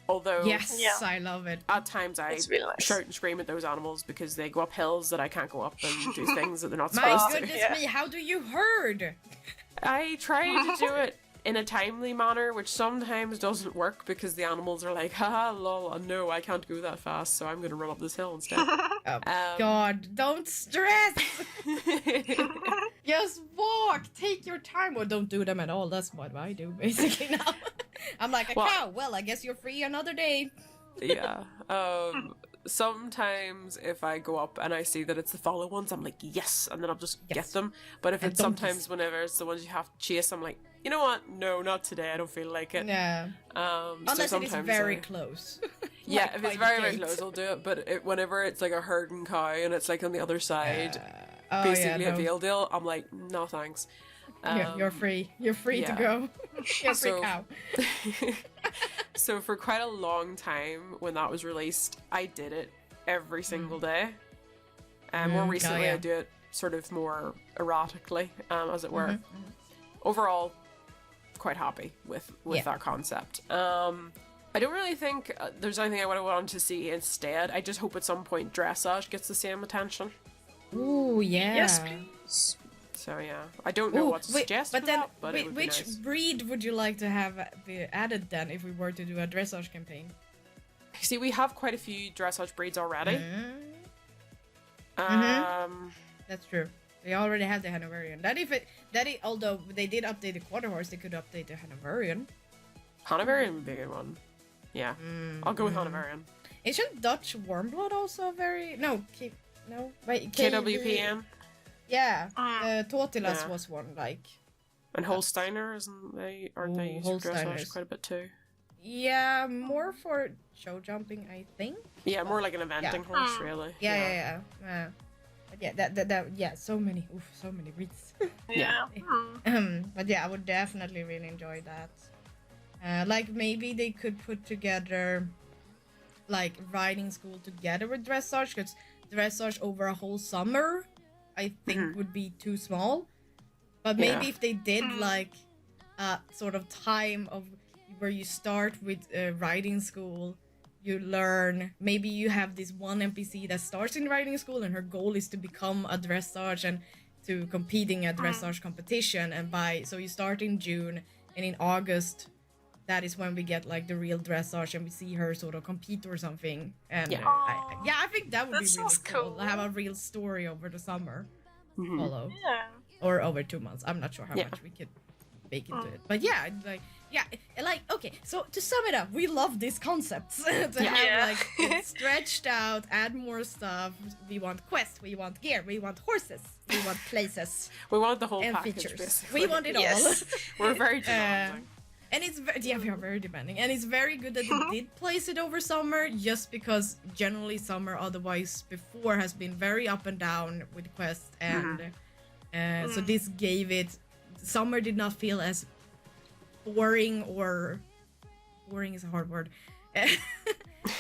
Speaker 1: Although,
Speaker 2: yes, I love it.
Speaker 1: At times I
Speaker 3: really nice.
Speaker 1: shout and scream at those animals because they go up hills that I can't go up and do things that they're not
Speaker 2: My
Speaker 1: supposed
Speaker 2: goodness me, how do you herd?
Speaker 1: I try to do it in a timely manner, which sometimes doesn't work because the animals are like, haha, lol, no, I can't go that fast, so I'm going to run up this hill instead.
Speaker 2: Oh, God, don't stress! Just walk, take your time, or don't do them at all. That's what I do, basically, now. I'm like a cow. Well, I guess you're free another day.
Speaker 1: Yeah. Sometimes if I go up and I see that it's the follow ones, I'm like, yes, and then I'll just get them. But if it's sometimes whenever it's the ones you have to chase, I'm like, you know what? No, not today. I don't feel like it.
Speaker 2: Yeah. Unless
Speaker 1: so
Speaker 2: it is very close.
Speaker 1: Yeah, if it's very, very close, I'll do it. But whenever it's like a herding cow and it's like on the other side, basically a veal deal, I'm like, no thanks.
Speaker 2: You're free. You're free to go. You're a free cow.
Speaker 1: So for quite a long time when that was released, I did it every single day. And more recently, I do it sort of more erratically, as it were. Overall, quite happy with that concept. I don't really think there's anything I would have wanted to see instead. I just hope at some point dressage gets the same attention.
Speaker 2: Ooh, yeah.
Speaker 3: Yes, please.
Speaker 1: So yeah, I don't know what to suggest
Speaker 2: but
Speaker 1: for
Speaker 2: then,
Speaker 1: that, but it would be nice.
Speaker 2: Which breed would you like to have be added then if we were to do a dressage campaign?
Speaker 1: See, we have quite a few dressage breeds already.
Speaker 2: That's true. They already have the Hanoverian. Although they did update the quarter horse, they could update the Hanoverian.
Speaker 1: Hanoverian would be a good one. Yeah, I'll go with Hanoverian.
Speaker 2: Isn't Dutch Warmblood also very...
Speaker 1: KWPN?
Speaker 2: Yeah, Totilas was one, like...
Speaker 1: And Holsteiner, aren't they used for dressage quite a bit too?
Speaker 2: Yeah, more for show jumping, I think.
Speaker 1: Yeah, more like an eventing horse, really.
Speaker 2: Yeah. But yeah, so many breeds.
Speaker 3: Yeah.
Speaker 2: But yeah, I would definitely really enjoy that. Like maybe they could put together, like riding school together with dressage, because dressage over a whole summer, I think would be too small. But maybe if they did like a sort of time of where you start with riding school, you learn, maybe you have this one NPC that starts in riding school and her goal is to become a dressage and to competing at dressage competition, and so you start in June, and in August that is when we get like the real dressage and we see her sort of compete or something. And I think that would be really cool. Have a real story over the summer follow. Or over 2 months. I'm not sure how much we could bake into it. But okay, so to sum it up, we love these concepts. Have like it stretched out, add more stuff. We want quests, we want gear, we want horses, we want places.
Speaker 1: We want the whole
Speaker 2: and
Speaker 1: package,
Speaker 2: features.
Speaker 1: basically.
Speaker 2: We want it all.
Speaker 1: We're very demanding.
Speaker 2: And it's we are very demanding, and it's very good that they did place it over summer, just because generally summer otherwise before has been very up and down with quests, and so this gave it. Summer did not feel as boring is a hard word.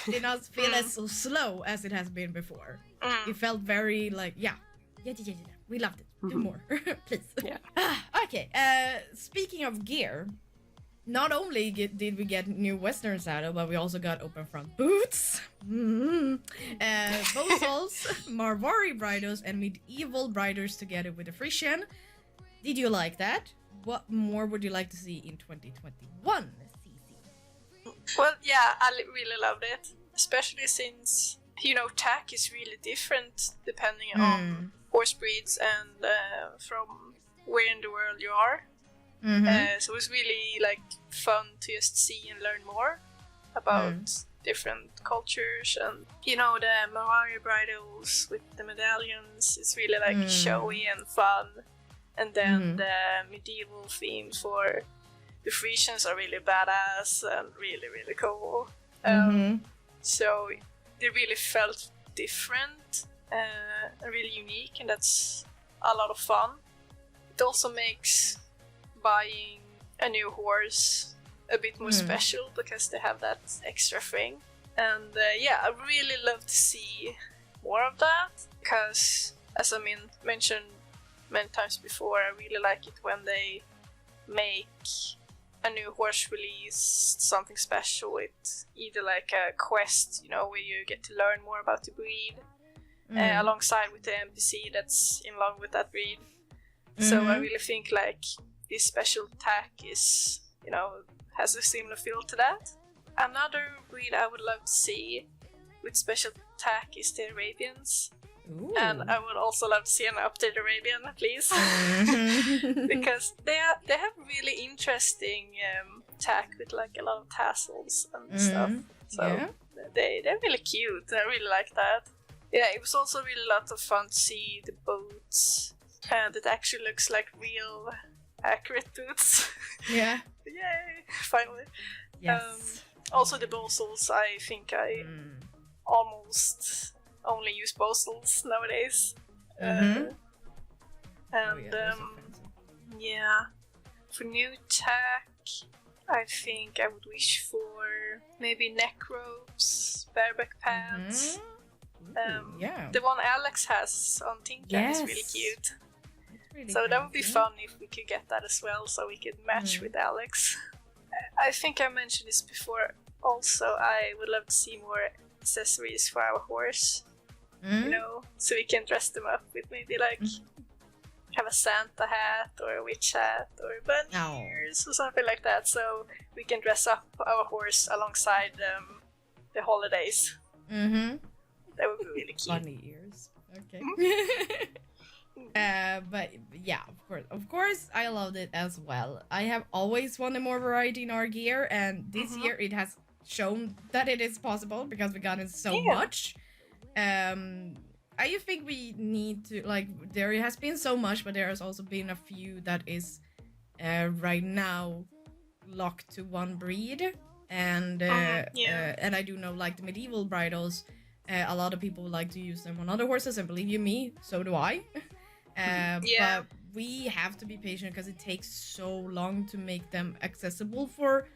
Speaker 2: Did not feel as so slow as it has been before. It felt very like we loved it. Do more, please. Okay. Speaking of gear. Not only did we get new Western saddle, but we also got open front boots, Bosols, Marvari bridles, and medieval bridles together with the Frisian. Did you like that? What more would you like to see in 2021, Cece?
Speaker 3: Well, yeah, I really loved it, especially since, tack is really different depending on horse breeds and from where in the world you are. So it was really fun to just see and learn more about different cultures, and the Marvari bridles with the medallions is really showy and fun, and then the medieval themes for the Frisians are really badass and really, really cool. So they really felt different and really unique, and that's a lot of fun. It also makes buying a new horse a bit more special because they have that extra thing. And I really love to see more of that, because as I mentioned many times before, I really like it when they make a new horse release, something special with either like a quest, where you get to learn more about the breed, alongside with the NPC that's in love with that breed. So I really think like this special attack is, has a similar feel to that. Another breed I would love to see with special attack is the Arabians.
Speaker 2: Ooh.
Speaker 3: And I would also love to see an updated Arabian, please. Because they have really interesting attack with like a lot of tassels and stuff. So they're really cute. I really like that. Yeah, it was also really a lot of fun to see the boots. That actually looks like real accurate boots.
Speaker 2: Yeah.
Speaker 3: Yay! Finally.
Speaker 2: Yes.
Speaker 3: Also the bosals, I think I almost only use bosals nowadays. For new tech, I think I would wish for maybe neck ropes, bareback pants. The one Alex has on Tinker is really cute.
Speaker 2: Really
Speaker 3: so that would be fun if we could get that as well, so we could match with Alex. I think I mentioned this before. Also, I would love to see more accessories for our horse. So we can dress them up with maybe like have a Santa hat or a witch hat or bunny ears or something like that. So we can dress up our horse alongside the holidays. That would be really cute.
Speaker 2: Bunny ears. Okay. But yeah, of course, I loved it as well. I have always wanted more variety in our gear, and this year it has shown that it is possible because we got in so much. I think we need to, like, there has been so much, but there has also been a few that is right now locked to one breed, and I do know, like, the medieval bridles, a lot of people like to use them on other horses, and believe you me, so do I. But we have to be patient because it takes so long to make them accessible for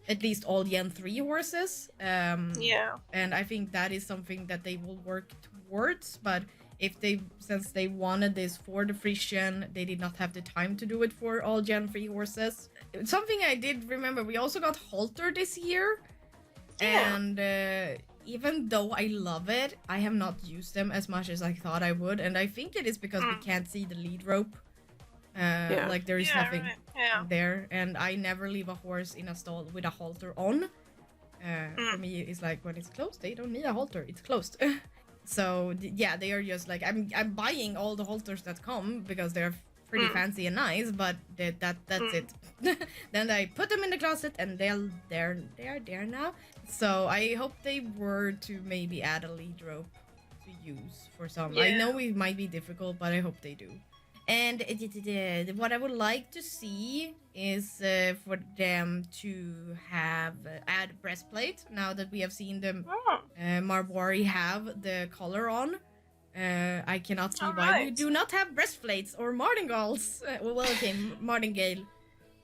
Speaker 2: at least all Gen 3 horses. And I think that is something that they will work towards, but since they wanted this for the Frisian, they did not have the time to do it for all Gen 3 horses. Something I did remember, we also got halter this year, and even though I love it, I have not used them as much as I thought I would, and I think it is because we can't see the lead rope. Like there is nothing there, and I never leave a horse in a stall with a halter on. For me, it's like when it's closed, they don't need a halter; it's closed. So they are just like I'm buying all the halters that come because they're pretty fancy and nice, but that's it. Then I put them in the closet, and they are there now. So I hope they were to maybe add a lead rope to use for some. I know it might be difficult, but I hope they do. And what I would like to see is for them to add breastplate. Now that we have seen them, Marbury have the collar on. I cannot see why we do not have breastplates or martingales. Okay, martingale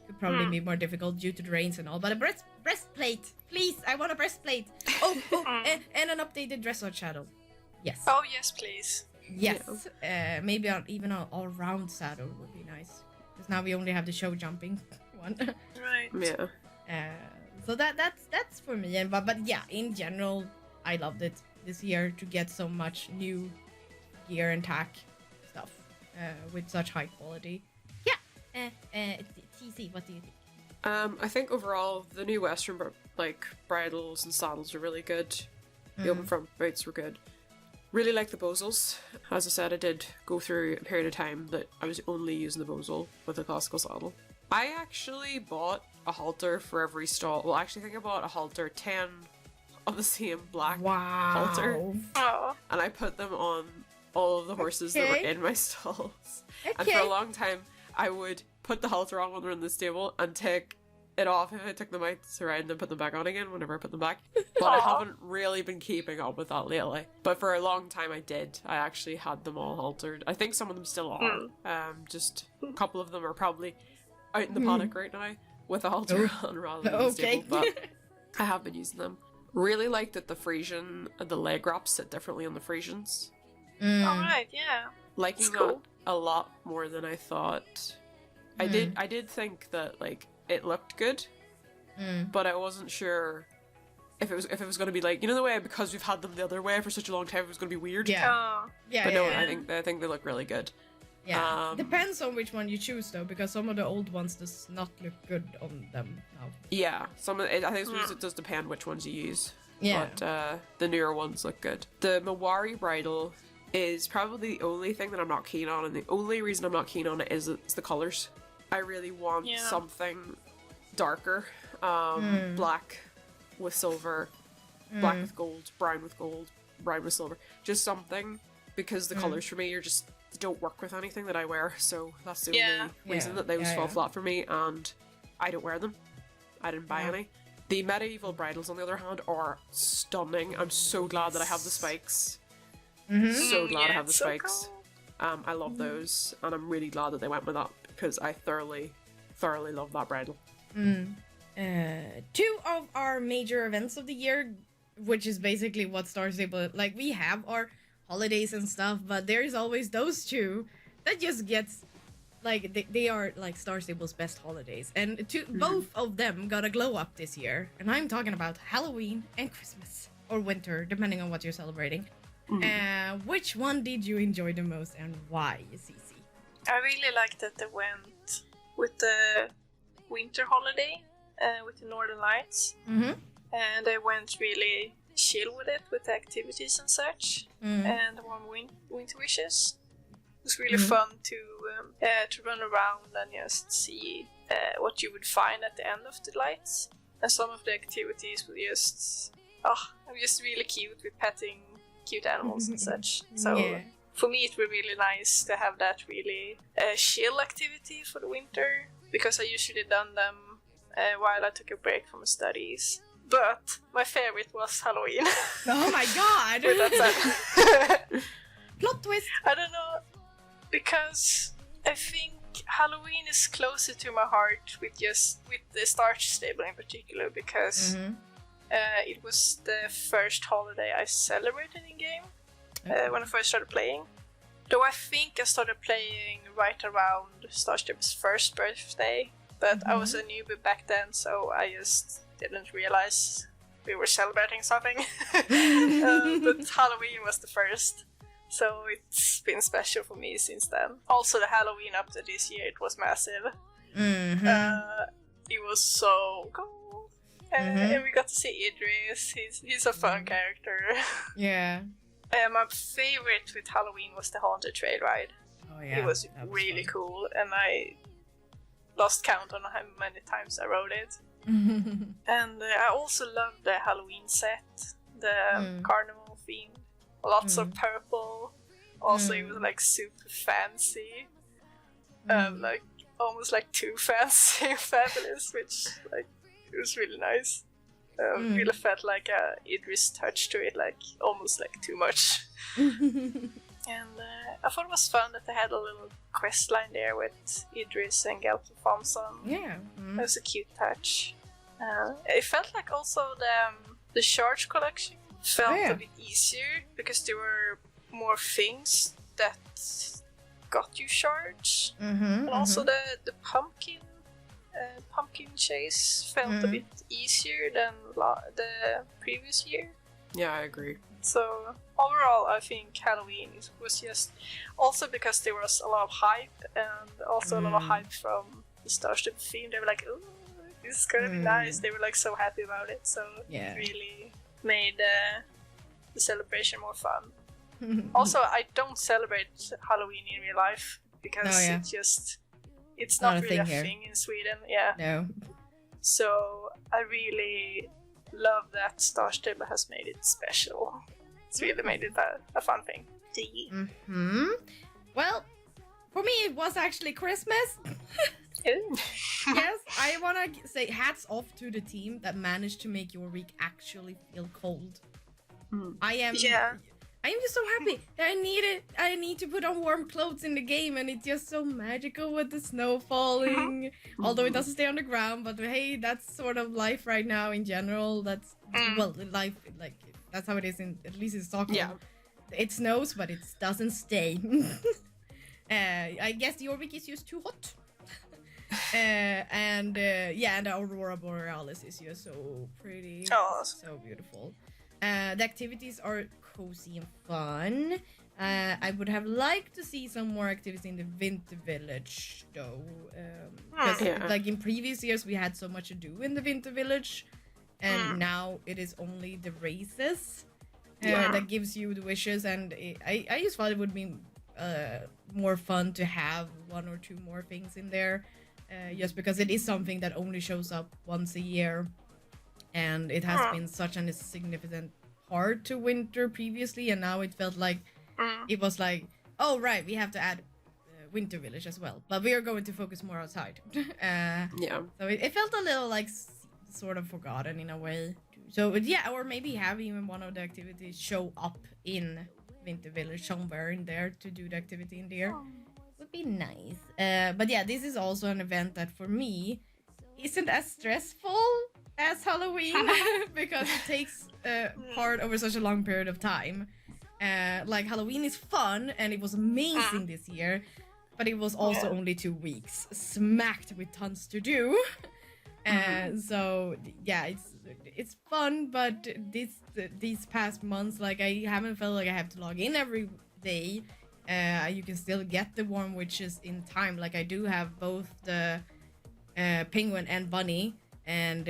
Speaker 2: could probably be more difficult due to the rains and all, but a breastplate, please! I want a breastplate. And an updated dressage saddle. Yes.
Speaker 3: Oh yes, please.
Speaker 2: Yes. Maybe even an all-round saddle would be nice. Because now we only have the show jumping one.
Speaker 3: Right.
Speaker 1: Yeah.
Speaker 2: So that's for me. But yeah, in general, I loved it this year to get so much new gear and tack stuff with such high quality. Yeah. TC, what do you think?
Speaker 1: I think overall the new Western bridles and saddles are really good. The open front boots were good. Really like the bozels. As I said, I did go through a period of time that I was only using the bozal with a classical saddle. I actually bought a halter for every stall. Well, actually, I think I bought a halter 10 of the same black halter.
Speaker 3: Oh.
Speaker 1: And I put them on all of the horses that were in my stalls. And for a long time, I would put the halter on when they're in the stable and take it off if I took them out to ride and then put them back on again whenever I put them back. But I haven't really been keeping up with that lately. But for a long time I did. I actually had them all haltered. I think some of them still are. Just a couple of them are probably out in the paddock right now with a halter on rather than the stable. But I have been using them. Really like that the Frisian, the leg wraps sit differently on the Frisians.
Speaker 3: Alright, yeah.
Speaker 1: Liking that a lot more than I thought. I did think that, like, it looked good, but I wasn't sure if it was going to be like, you know, the way, because we've had them the other way for such a long time, it was going to be weird.
Speaker 2: Yeah.
Speaker 1: But no, I think they look really good.
Speaker 2: Yeah. Depends on which one you choose though, because some of the old ones does not look good on them now.
Speaker 1: Yeah, I think it does depend which ones you use.
Speaker 2: Yeah.
Speaker 1: But the newer ones look good. The Mawari bridle is probably the only thing that I'm not keen on, and the only reason I'm not keen on it is it's the colours. I really want something darker. Black with silver, black with gold, brown with silver. Just something, because the colours for me don't work with anything that I wear, so that's the only reason that those fall flat for me, and I don't wear them. I didn't buy any. The medieval bridles, on the other hand, are stunning. I'm so glad that I have the spikes. So glad I have the spikes. Cool. I love those, and I'm really glad that they went with that, because I thoroughly love that bridle.
Speaker 2: Two of our major events of the year, which is basically what Star Stable, like, we have our holidays and stuff, but there's always those two that just gets, like, they are like Star Stable's best holidays, and both of them got a glow up this year, and I'm talking about Halloween and Christmas, or winter, depending on what you're celebrating. Which one did you enjoy the most, and why, Cici?
Speaker 3: I really liked that they went with the winter holiday, with the Northern Lights, and they went really chill with it, with the activities and such, and the warm winter wishes. It was really fun to run around and just see what you would find at the end of the lights. And some of the activities were just really cute, with petting cute animals and such. So for me it was really nice to have that really chill activity for the winter, because I usually done them while I took a break from studies. But my favorite was Halloween.
Speaker 2: Oh my god! Plot twist!
Speaker 3: I don't know, because I think Halloween is closer to my heart with the Star Stable in particular, because it was the first holiday I celebrated in game when I first started playing. Though I think I started playing right around Star Stable's first birthday, but I was a newbie back then, so I just didn't realize we were celebrating something. But Halloween was the first, so it's been special for me since then. Also, the Halloween update this year, it was massive. It was so cool. And we got to see Idris. He's a fun character.
Speaker 2: Yeah.
Speaker 3: My favorite with Halloween was the Haunted Trail ride.
Speaker 2: Oh yeah.
Speaker 3: It was really cool, and I lost count on how many times I rode it. And I also loved the Halloween set, the carnival theme, lots of purple. Also, it was like super fancy, like almost like too fancy, fabulous, which like it was really nice. Really felt like a Idris touch to it, like almost like too much. And I thought it was fun that they had a little quest line there with Idris and Galton Thompson.
Speaker 2: Yeah,
Speaker 3: it was a cute touch. It felt like also the charge collection felt a bit easier, because there were more things that got you charge. And also the pumpkin chase felt a bit easier than the previous year.
Speaker 1: Yeah, I agree.
Speaker 3: So overall, I think Halloween was just also because there was a lot of hype, and also a lot of hype from the Star Stable theme. They were like, "Oh, this is gonna be nice." They were like so happy about it, so it really made the celebration more fun. Also, I don't celebrate Halloween in real life, because it's not really a thing in Sweden. Yeah.
Speaker 2: No.
Speaker 3: So I really love that Star Stable has made it special. It's really made it a fun thing.
Speaker 2: Well, for me it was actually Christmas. Yes, I want to say hats off to the team that managed to make your week actually feel cold. I am just so happy that I need to put on warm clothes in the game, and it's just so magical with the snow falling. Although it doesn't stay on the ground, but hey, that's sort of life right now in general. That's life, like that's how it is at least in Stockholm. Yeah. It snows, but it doesn't stay. I guess your week is just too hot. And the Aurora Borealis is just so pretty.
Speaker 3: Oh,
Speaker 2: so beautiful. The activities are cozy and fun. I would have liked to see some more activities in the Winter Village, though. Like in previous years, we had so much to do in the Winter Village, and now it is only the races that gives you the wishes. And I just thought it would be more fun to have one or two more things in there, just because it is something that only shows up once a year, and it has been such a significant part to winter previously, and now it felt like it was like, oh right, we have to add Winter Village as well, but we are going to focus more outside. So it felt a little like sort of forgotten in a way. So or maybe have even one of the activities show up in Winter Village somewhere in there to do the activity in there. Would be nice. But yeah, this is also an event that for me isn't as stressful as Halloween because it takes part over such a long period of time. Like Halloween is fun and it was amazing this year, but it was also only 2 weeks, smacked with tons to do. So yeah, it's fun, but these past months, like I haven't felt like I have to log in every day. You can still get the Warm Witches in time. Like I do have both the penguin and bunny, and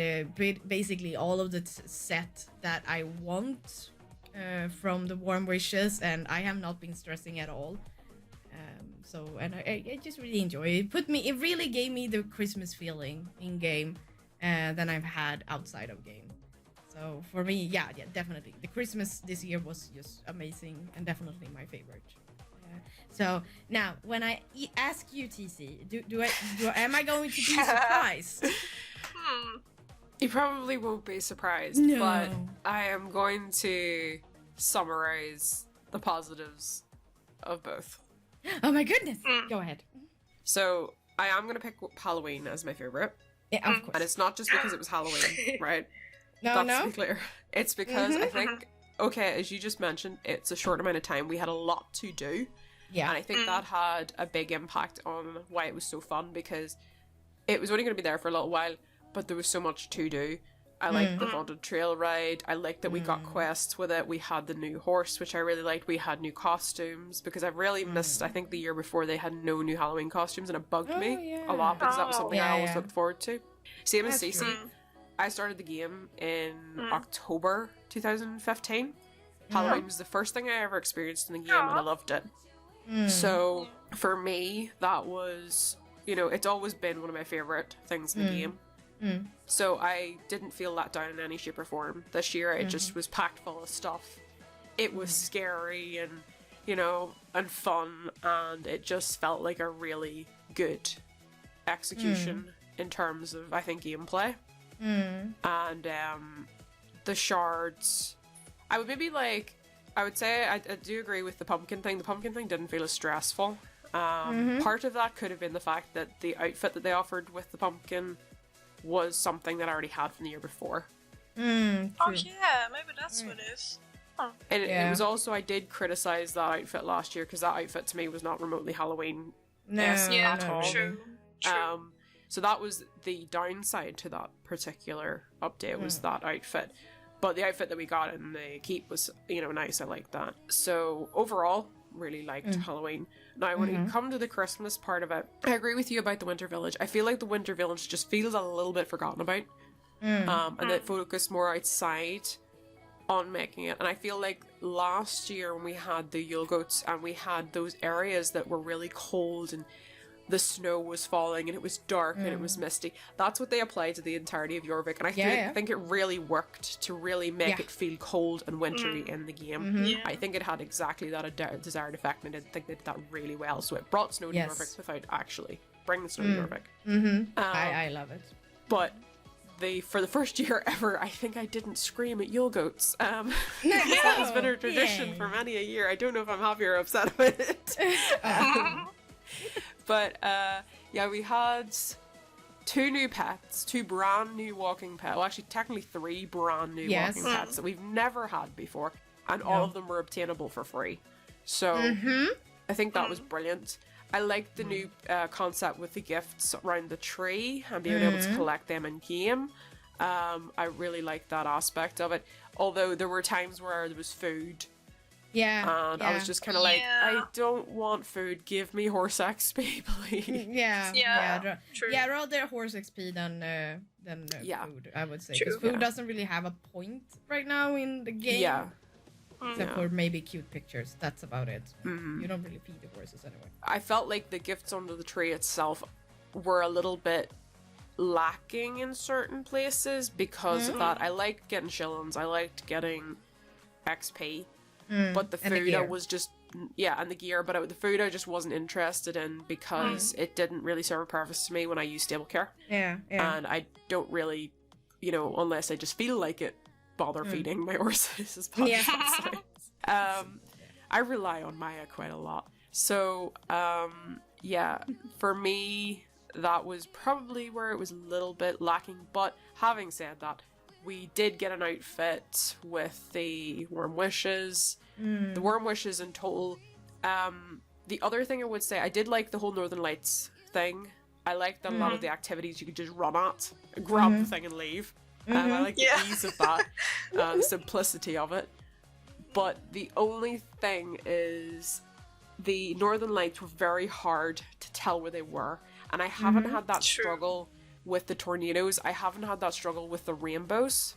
Speaker 2: basically all of the set that I want from the Warm Wishes, and I have not been stressing at all. And I just really enjoy it. It really gave me the Christmas feeling in game than I've had outside of game. So for me, yeah, definitely. The Christmas this year was just amazing and definitely my favorite. So now, when I ask you, TC, am I going to be surprised?
Speaker 1: You probably won't be surprised, but I am going to summarize the positives of both.
Speaker 2: Oh my goodness! Go ahead.
Speaker 1: So I am going to pick Halloween as my favorite.
Speaker 2: Yeah, of course.
Speaker 1: And it's not just because it was Halloween, right?
Speaker 2: No.
Speaker 1: To be clear. It's because I think, as you just mentioned, it's a short amount of time. We had a lot to do. Yeah. And I think that had a big impact on why it was so fun, because it was only going to be there for a little while, but there was so much to do. I liked the haunted trail ride. I liked that we got quests with it. We had the new horse, which I really liked. We had new costumes, because I've really missed, I think the year before they had no new Halloween costumes, and it bugged me a lot, because that was something I always looked forward to. Same as Cece. I started the game in October 2015. Halloween was the first thing I ever experienced in the game, and I loved it. So for me, that was, it's always been one of my favorite things in the game. So I didn't feel let down in any shape or form. This year it just was packed full of stuff. It was scary and, and fun, and it just felt like a really good execution in terms of, I think, gameplay. And the shards, I would say I do agree with the pumpkin thing. The pumpkin thing didn't feel as stressful. Part of that could have been the fact that the outfit that they offered with the pumpkin was something that I already had from the year before.
Speaker 3: Oh yeah, maybe that's what it is.
Speaker 1: And it was also, I did criticize that outfit last year, because that outfit to me was not remotely Halloween at all.
Speaker 3: True.
Speaker 1: So that was the downside to that particular update, was that outfit. But the outfit that we got in the keep was, nice. I liked that. So overall, really liked Halloween. Now, when you come to the Christmas part of it, I agree with you about the Winter Village. I feel like the Winter Village just feels a little bit forgotten about. And it focused more outside on making it. And I feel like last year when we had the Yule Goats and we had those areas that were really cold and the snow was falling and it was dark and it was misty, that's what they applied to the entirety of Jorvik, and I think it really worked to really make it feel cold and wintry in the game. I think it had exactly that desired effect, and I did think they did that really well. So it brought snow to Jorvik without actually bringing snow to Jorvik.
Speaker 2: I love it.
Speaker 1: But for the first year ever, I think I didn't scream at Yule Goats. That has been a tradition for many a year. I don't know if I'm happy or upset about it. But we had 2 new pets, 2 brand new walking pets. Well, actually, technically 3 brand new walking pets that we've never had before, and all of them were obtainable for free. So I think that was brilliant. I like the new concept with the gifts around the tree and being able to collect them in game. I really like that aspect of it. Although there were times where there was food.
Speaker 2: Yeah.
Speaker 1: And I was just kind of like, I don't want food. Give me horse XP, please.
Speaker 2: True. Yeah, rather horse XP than food, I would say. Because food doesn't really have a point right now in the game.
Speaker 1: Yeah.
Speaker 2: Except for maybe cute pictures. That's about it. You don't really feed the horses anyway.
Speaker 1: I felt like the gifts under the tree itself were a little bit lacking in certain places because of that. I liked getting shillings. I liked getting XP. But the food I was just... Yeah, and the gear. But the food I just wasn't interested in because it didn't really serve a purpose to me when I used stable care.
Speaker 2: Yeah.
Speaker 1: And I don't really, unless I just feel like it, bother feeding my horses as much as I rely on Maya quite a lot. So, for me, that was probably where it was a little bit lacking. But having said that, we did get an outfit with the Warm Wishes. The Warm Wishes in total. The other thing I would say, I did like the whole Northern Lights thing. I liked that a lot of the activities you could just run at, grab the thing and leave. I like the ease of that, the simplicity of it. But the only thing is the Northern Lights were very hard to tell where they were. And I haven't had that struggle with the tornadoes. I haven't had that struggle with the rainbows.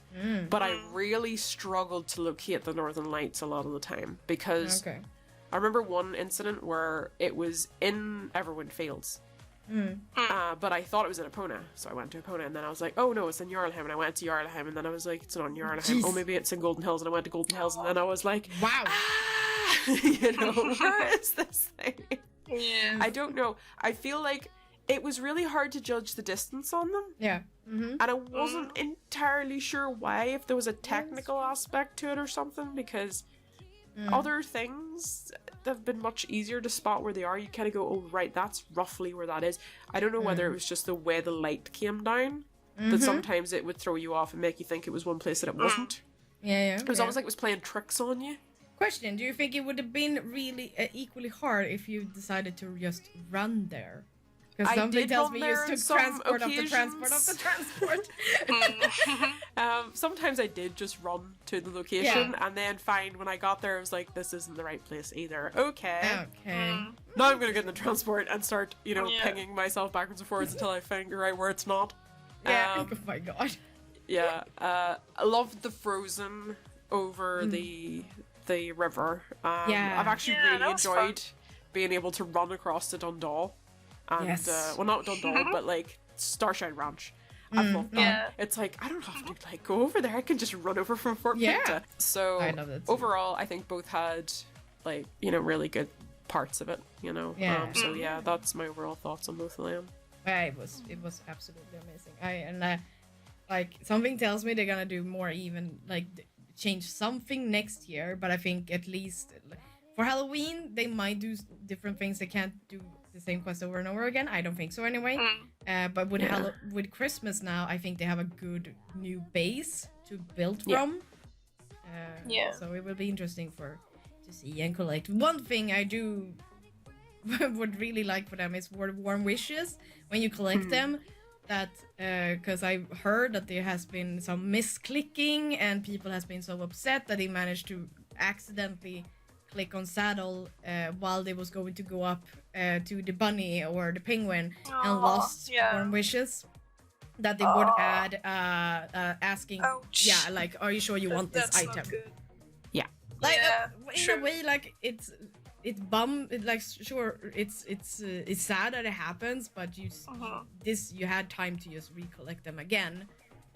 Speaker 1: But I really struggled to locate the Northern Lights a lot of the time. Because I remember one incident where it was in Everwind Fields. But I thought it was in Epona, so I went to Epona, and then I was like, oh no, it's in Jarlheim, and I went to Jarlheim, and then I was like, it's not in Jarlheim. Oh, maybe it's in Golden Hills, and I went to Golden Hills, and then I was like,
Speaker 2: wow,
Speaker 1: where is this thing?
Speaker 3: Yeah.
Speaker 1: I don't know. I feel like it was really hard to judge the distance on them.
Speaker 2: Yeah.
Speaker 1: And I wasn't entirely sure why, if there was a technical aspect to it or something, because other things have been much easier to spot where they are. You kind of go, oh, right, that's roughly where that is. I don't know whether it was just the way the light came down, that sometimes it would throw you off and make you think it was one place that it wasn't.
Speaker 2: Yeah.
Speaker 1: It was almost like it was playing tricks on you.
Speaker 2: Question, do you think it would have been really equally hard if you decided to just run there? Because something tells me you took transport of the transport.
Speaker 1: Sometimes I did just run to the location and then find when I got there, I was like, this isn't the right place either. Okay. Now I'm going to get in the transport and start, pinging myself backwards and forwards until I figure out where it's not.
Speaker 2: Oh my god.
Speaker 1: Yeah. I loved the frozen over the river. I've actually really enjoyed being able to run across to Dundal. And, well, not Dundal, but, like, Starshine Ranch. I love that. Yeah. It's like, I don't have to, like, go over there. I can just run over from Fort Pinta. So,
Speaker 2: I love that too.
Speaker 1: Overall, I think both had, like, really good parts of it, So, yeah, that's my overall thoughts on both of them.
Speaker 2: Yeah, it was absolutely amazing. Like, something tells me they're gonna do more even, like, change something next year, but I think at least for Halloween, they might do different things. They can't do the same quest over and over again. I don't think so anyway. But with Christmas now, I think they have a good new base to build from. So it will be interesting to see and collect. One thing I do would really like for them is warm wishes when you collect them. That because I've heard that there has been some misclicking and people has been so upset that they managed to accidentally click on saddle while they was going to go up to the bunny or the penguin and lost warm wishes, that they would add asking like, are you sure you want this item?
Speaker 3: Not good.
Speaker 2: Like in a way, like it's sure it's sad that it happens, but you had time to just recollect them again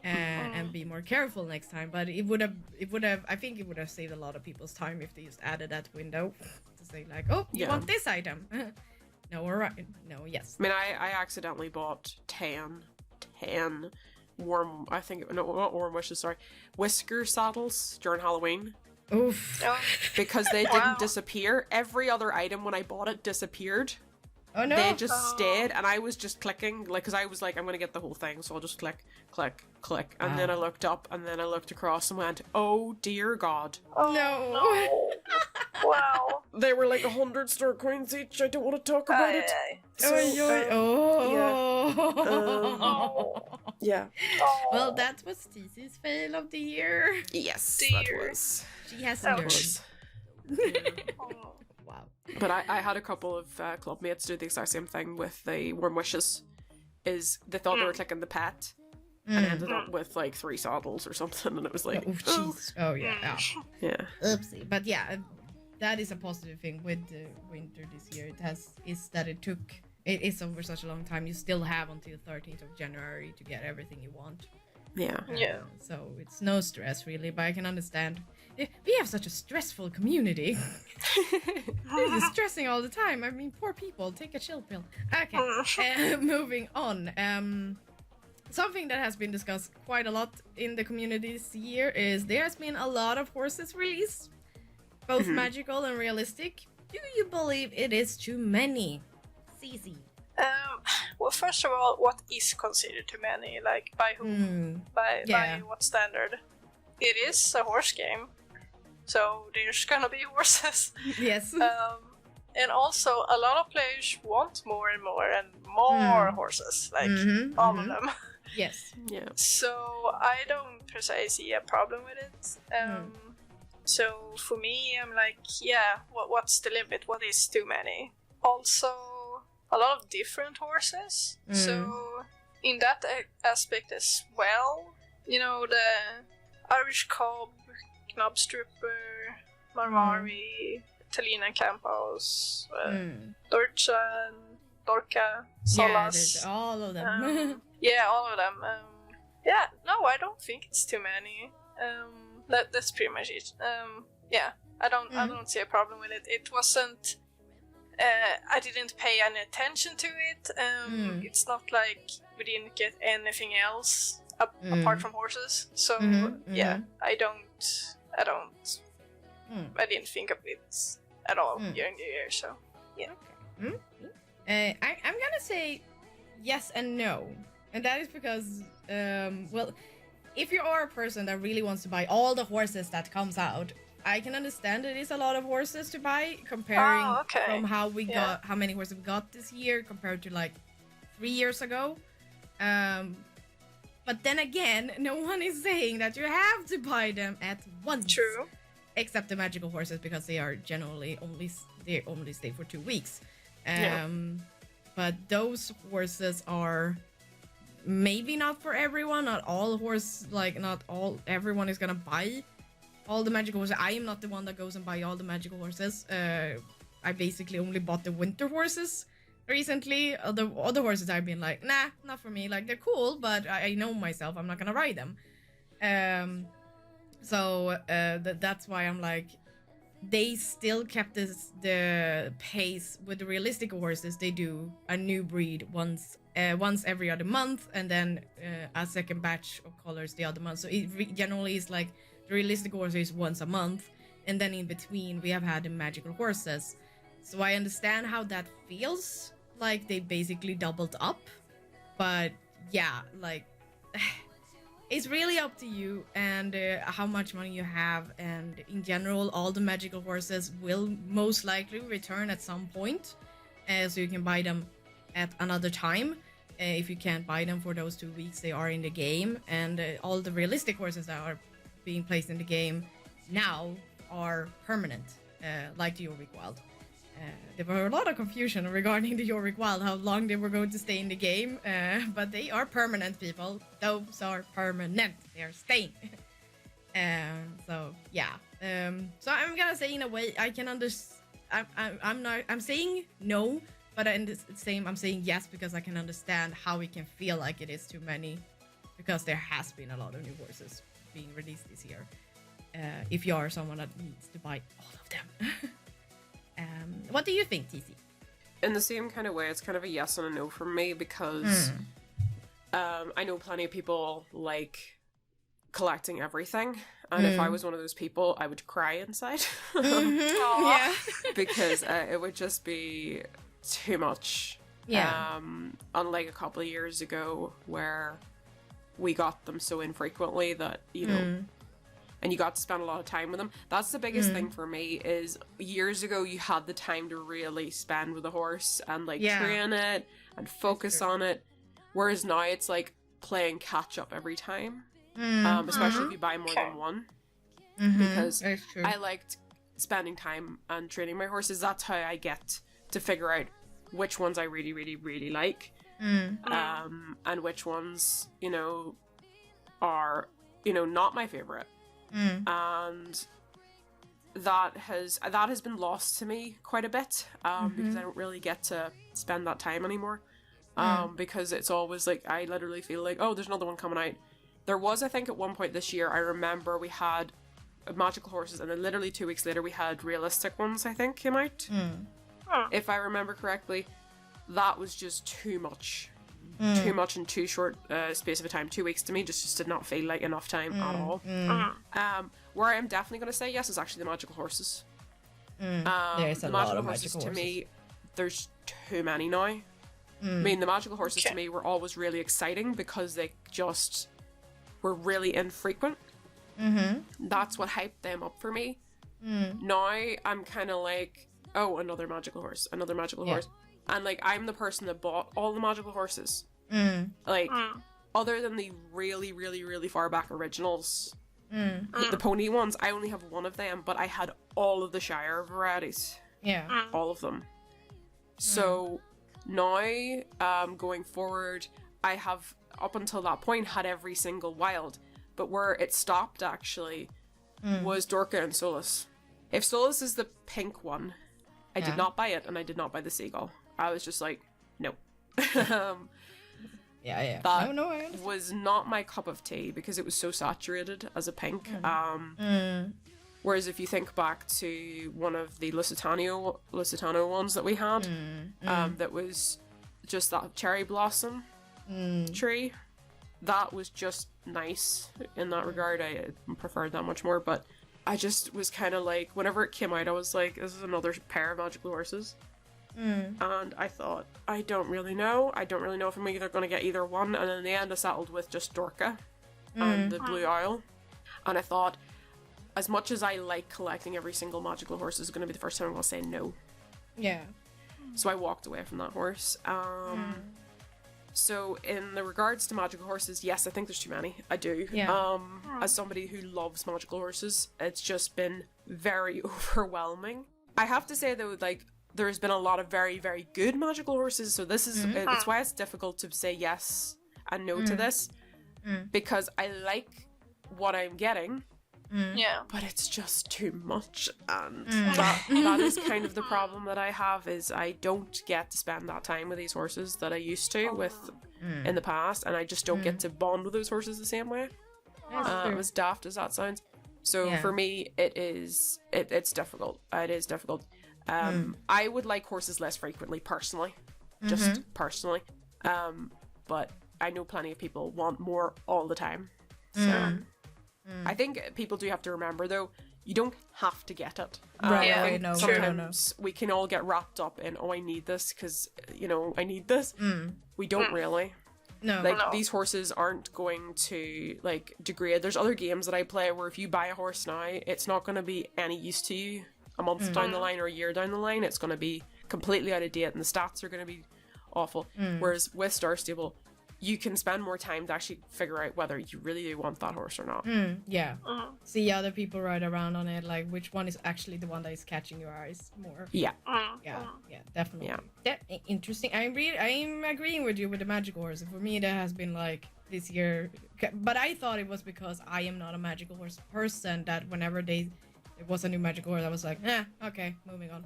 Speaker 2: and be more careful next time. But it would have I think it would have saved a lot of people's time if they just added that window to say like, oh, you want this item. No, yes.
Speaker 1: I mean, I accidentally bought 10 warm, I think, no, not warm wishes, sorry, whisker saddles during Halloween.
Speaker 2: Oof.
Speaker 1: Because they didn't disappear. Every other item when I bought it disappeared.
Speaker 2: Oh no.
Speaker 1: They just stayed, and I was just clicking, like, because I was like, I'm going to get the whole thing, so I'll just click. And then I looked up, and then I looked across and went, oh dear God.
Speaker 3: Oh, no. Wow.
Speaker 1: They were like 100 store coins each. I don't want to talk about it.
Speaker 2: So,
Speaker 1: Yeah.
Speaker 2: Well, that was TC's fail of the year.
Speaker 1: Yes, that was.
Speaker 2: She has learned. Wow.
Speaker 1: But I had a couple of club mates do the exact same thing with the warm wishes. Is they thought they were clicking the pet and ended up with like 3 saddles or something, and it was like,
Speaker 2: oh yeah.
Speaker 1: Oopsie.
Speaker 2: But yeah, that is a positive thing with the winter this year. It is over such a long time. You still have until 13th of January to get everything you want.
Speaker 1: Yeah.
Speaker 2: So it's no stress really, but I can understand. We have such a stressful community. It's stressing all the time. I mean, poor people. Take a chill pill. Okay. Moving on. Something that has been discussed quite a lot in the community this year is there has been a lot of horses released, both magical and realistic. Do you believe it is too many? Cece.
Speaker 3: Well, first of all, what is considered too many? Like, by whom? By what standard? It is a horse game, so there's gonna be horses.
Speaker 2: Yes.
Speaker 3: And also, a lot of players want more and more horses, like all of them.
Speaker 2: Yes.
Speaker 1: Yeah.
Speaker 3: So I don't per se see a problem with it. So for me, I'm like, what's the limit? What is too many? Also, a lot of different horses. So in that aspect as well, you know, the Irish Cob, Knobstripper, Marmari, Talina Campos, Dorchan, Dorka, Solas.
Speaker 2: Yeah, all of them.
Speaker 3: All of them. No, I don't think it's too many. That's pretty much it. I don't see a problem with it. It wasn't. I didn't pay any attention to it. It's not like we didn't get anything else apart from horses. So I didn't think of it at all during the year. So
Speaker 2: I'm gonna say yes and no, and that is because if you are a person that really wants to buy all the horses that comes out, I can understand it is a lot of horses to buy comparing from how many horses we got this year compared to like 3 years ago. But then again, no one is saying that you have to buy them at once.
Speaker 3: True.
Speaker 2: Except the magical horses, because they are generally only stay for 2 weeks. But those horses are maybe not for everyone. Not everyone is gonna buy all the magical horses. I am not the one that goes and buy all the magical horses. I basically only bought the winter horses recently. The other horses I've been like, nah, not for me. Like, they're cool, but I know myself, I'm not gonna ride them. That's why I'm like, they still kept the pace with the realistic horses. They do a new breed once every other month, and then a second batch of colors the other month. So it generally is like the realistic horses once a month, and then in between we have had the magical horses. So I understand how that feels, like they basically doubled up. But yeah, like it's really up to you and how much money you have, and in general all the magical horses will most likely return at some point, so you can buy them at another time if you can't buy them for those 2 weeks they are in the game. And all the realistic horses that are being placed in the game now are permanent, like the Jorvik Wild. There were a lot of confusion regarding the Jorvik Wild, how long they were going to stay in the game, but they are permanent, people. Those are permanent. They are staying. So yeah. So I'm gonna say, in a way, I can understand. I'm saying no, but in the same, I'm saying yes, because I can understand how it can feel like it is too many, because there has been a lot of new horses being released this year. If you are someone that needs to buy all of them. What do you think, TC?
Speaker 1: In the same kind of way, it's kind of a yes and a no for me, because I know plenty of people like collecting everything, and if I was one of those people, I would cry inside.
Speaker 2: Yeah.
Speaker 1: Because it would just be too much.
Speaker 2: Yeah.
Speaker 1: Unlike a couple of years ago where we got them so infrequently that, you know, and you got to spend a lot of time with them. That's the biggest thing for me. Is years ago you had the time to really spend with a horse and like train it and focus on it, whereas now it's like playing catch up every time, especially if you buy more than one, because I liked spending time and training my horses. That's how I get to figure out which ones I really, really, really like, and which ones, you know, are, you know, not my favorite. And that has been lost to me quite a bit, because I don't really get to spend that time anymore, because it's always like, I literally feel like, oh, there's another one coming out. There was, I think, at one point this year, I remember we had magical horses, and then literally 2 weeks later we had realistic ones, I think, came out. If I remember correctly. That was just too much in too short space of a time. 2 weeks to me just did not feel like enough time at all. Where I am definitely going to say yes is actually the magical horses.
Speaker 2: There's a lot of magical horses.
Speaker 1: To me, there's too many now. I mean, the magical horses to me were always really exciting because they just were really infrequent. That's what hyped them up for me. Now I'm kind of like, oh, another magical horse. And like, I'm the person that bought all the magical horses. Like, other than the really, really, really far back originals, the pony ones, I only have one of them, but I had all of the Shire varieties. All of them. So now, going forward, I have, up until that point, had every single wild. But where it stopped, actually, was Dorka and Solus. If Solus is the pink one, I did not buy it, and I did not buy the seagull. I was just like, no. That was not my cup of tea because it was so saturated as a pink. Whereas if you think back to one of the Lusitano ones that we had, that was just that cherry blossom tree, that was just nice in that regard. I preferred that much more, but I just was kind of like, whenever it came out, I was like, this is another pair of magical horses. And I thought, I don't really know if I'm either going to get either one, and in the end I settled with just Dorka and the Blue Owl. And I thought, as much as I like collecting every single magical horse, this is going to be the first time I'm going to say no. So I walked away from that horse. So in the regards to magical horses, yes, I think there's too many. I do. As somebody who loves magical horses, it's just been very overwhelming. I have to say though, like, there's been a lot of very, very good magical horses, so this is it's why it's difficult to say yes and no to this, because I like what I'm getting, but it's just too much, and that is kind of the problem that I have, is I don't get to spend that time with these horses that I used to with in the past, and I just don't get to bond with those horses the same way. As daft as that sounds. So for me, it's difficult. It is difficult. I would like horses less frequently, personally. Just personally. But I know plenty of people want more all the time. So I think people do have to remember, though, you don't have to get it. Sometimes we can all get wrapped up in, oh, I need this because, you know, I need this. We don't really. These horses aren't going to, like, degrade. There's other games that I play where if you buy a horse now, it's not going to be any use to you a month down the line or a year down the line. It's going to be completely out of date and the stats are going to be awful. Whereas with Star Stable, you can spend more time to actually figure out whether you really do want that horse or not.
Speaker 2: See other people ride around on it, like which one is actually the one that is catching your eyes more. Definitely. Interesting. I'm agreeing with you with the magical horse. For me, that has been like this year, but I thought it was because I am not a magical horse person, that whenever it was a new magical horse, I was like, okay, moving on.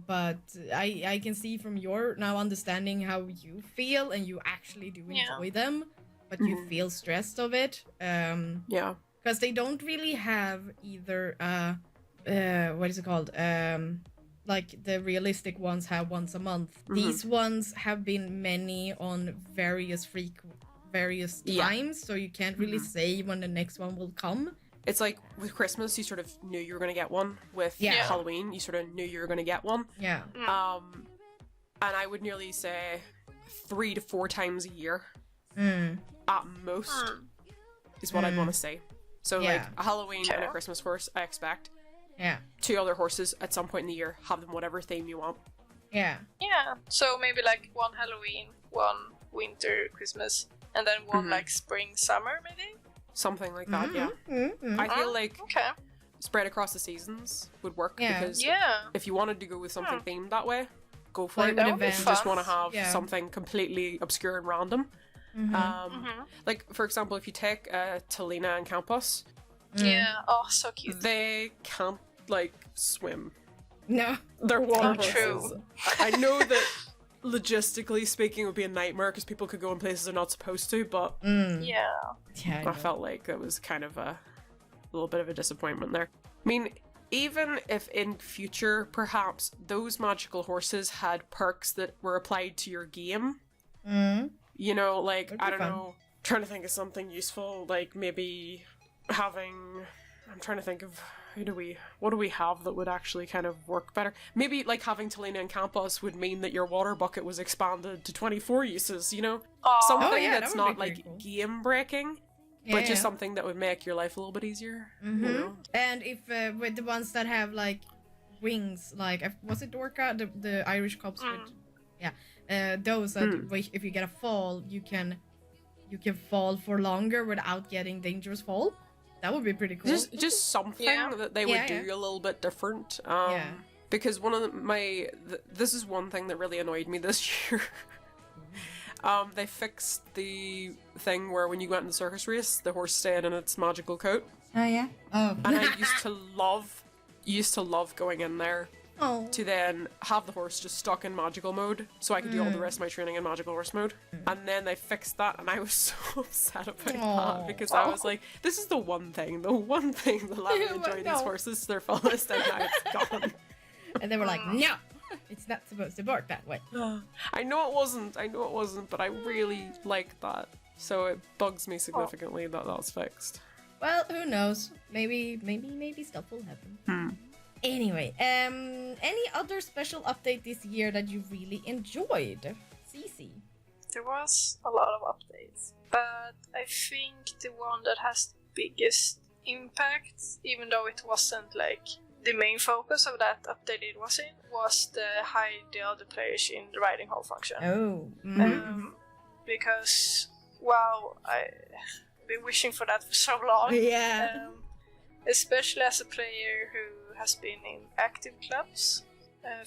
Speaker 2: But I can see from your now understanding how you feel, and you actually do enjoy them, but you feel stressed of it. Because they don't really have either, what is it called? Like the realistic ones have once a month. These ones have been many on various times, so you can't really say when the next one will come.
Speaker 1: It's like with Christmas, you sort of knew you were going to get one. With Halloween, you sort of knew you were going to get one. And I would nearly say 3 to 4 times a year at most is what I'd want to say. So like a Halloween and a Christmas horse, I expect.
Speaker 2: Yeah.
Speaker 1: 2 other horses at some point in the year, have them whatever theme you want.
Speaker 2: Yeah.
Speaker 3: Yeah. So maybe like 1 Halloween, 1 winter, Christmas, and then 1 like spring, summer, maybe?
Speaker 1: Something like that, yeah. I feel like spread across the seasons would work because if you wanted to go with something themed that way, go for it. If you just want to have something completely obscure and random. Like, for example, if you take Talina and Campos,
Speaker 3: so cute.
Speaker 1: They can't, like, swim.
Speaker 2: No.
Speaker 1: They're water horses.
Speaker 3: True.
Speaker 1: I know that logistically speaking it would be a nightmare because people could go in places they're not supposed to, but I felt like it was kind of a little bit of a disappointment there. I mean, even if in future perhaps those magical horses had perks that were applied to your game, you know, like, I don't know, trying to think of something useful, like maybe having, I'm trying to think of what do we have that would actually kind of work better? Maybe like having Talina and Campos would mean that your water bucket was expanded to 24 uses, you know? Something that's not like cool. Game breaking, but just something that would make your life a little bit easier. You know?
Speaker 2: And if with the ones that have like wings, like was it Dorka, the Irish cops with those that if you get a fall, you can fall for longer without getting dangerous fall. That would be pretty cool.
Speaker 1: Just something that they would do a little bit different. Because one of this is one thing that really annoyed me this year. They fixed the thing where when you went in the circus race, the horse stayed in its magical coat.
Speaker 2: Oh yeah. Oh.
Speaker 1: And I used to love going in there. To then have the horse just stuck in magical mode so I could do all the rest of my training in magical horse mode. And then they fixed that and I was so upset about that because I was like, this is the one thing that let me enjoy these horses to their fullest and now it's gone.
Speaker 2: And they were like, no, it's not supposed to work that way.
Speaker 1: I know it wasn't, but I really liked that. So it bugs me significantly that that's fixed.
Speaker 2: Well, who knows? Maybe stuff will happen. Anyway, any other special update this year that you really enjoyed? Cece?
Speaker 3: There was a lot of updates, but I think the one that has the biggest impact, even though it wasn't like the main focus of that update it was in, was the hide the other players in the riding hall function. Because, wow, I've been wishing for that for so long. Especially as a player who has been in active clubs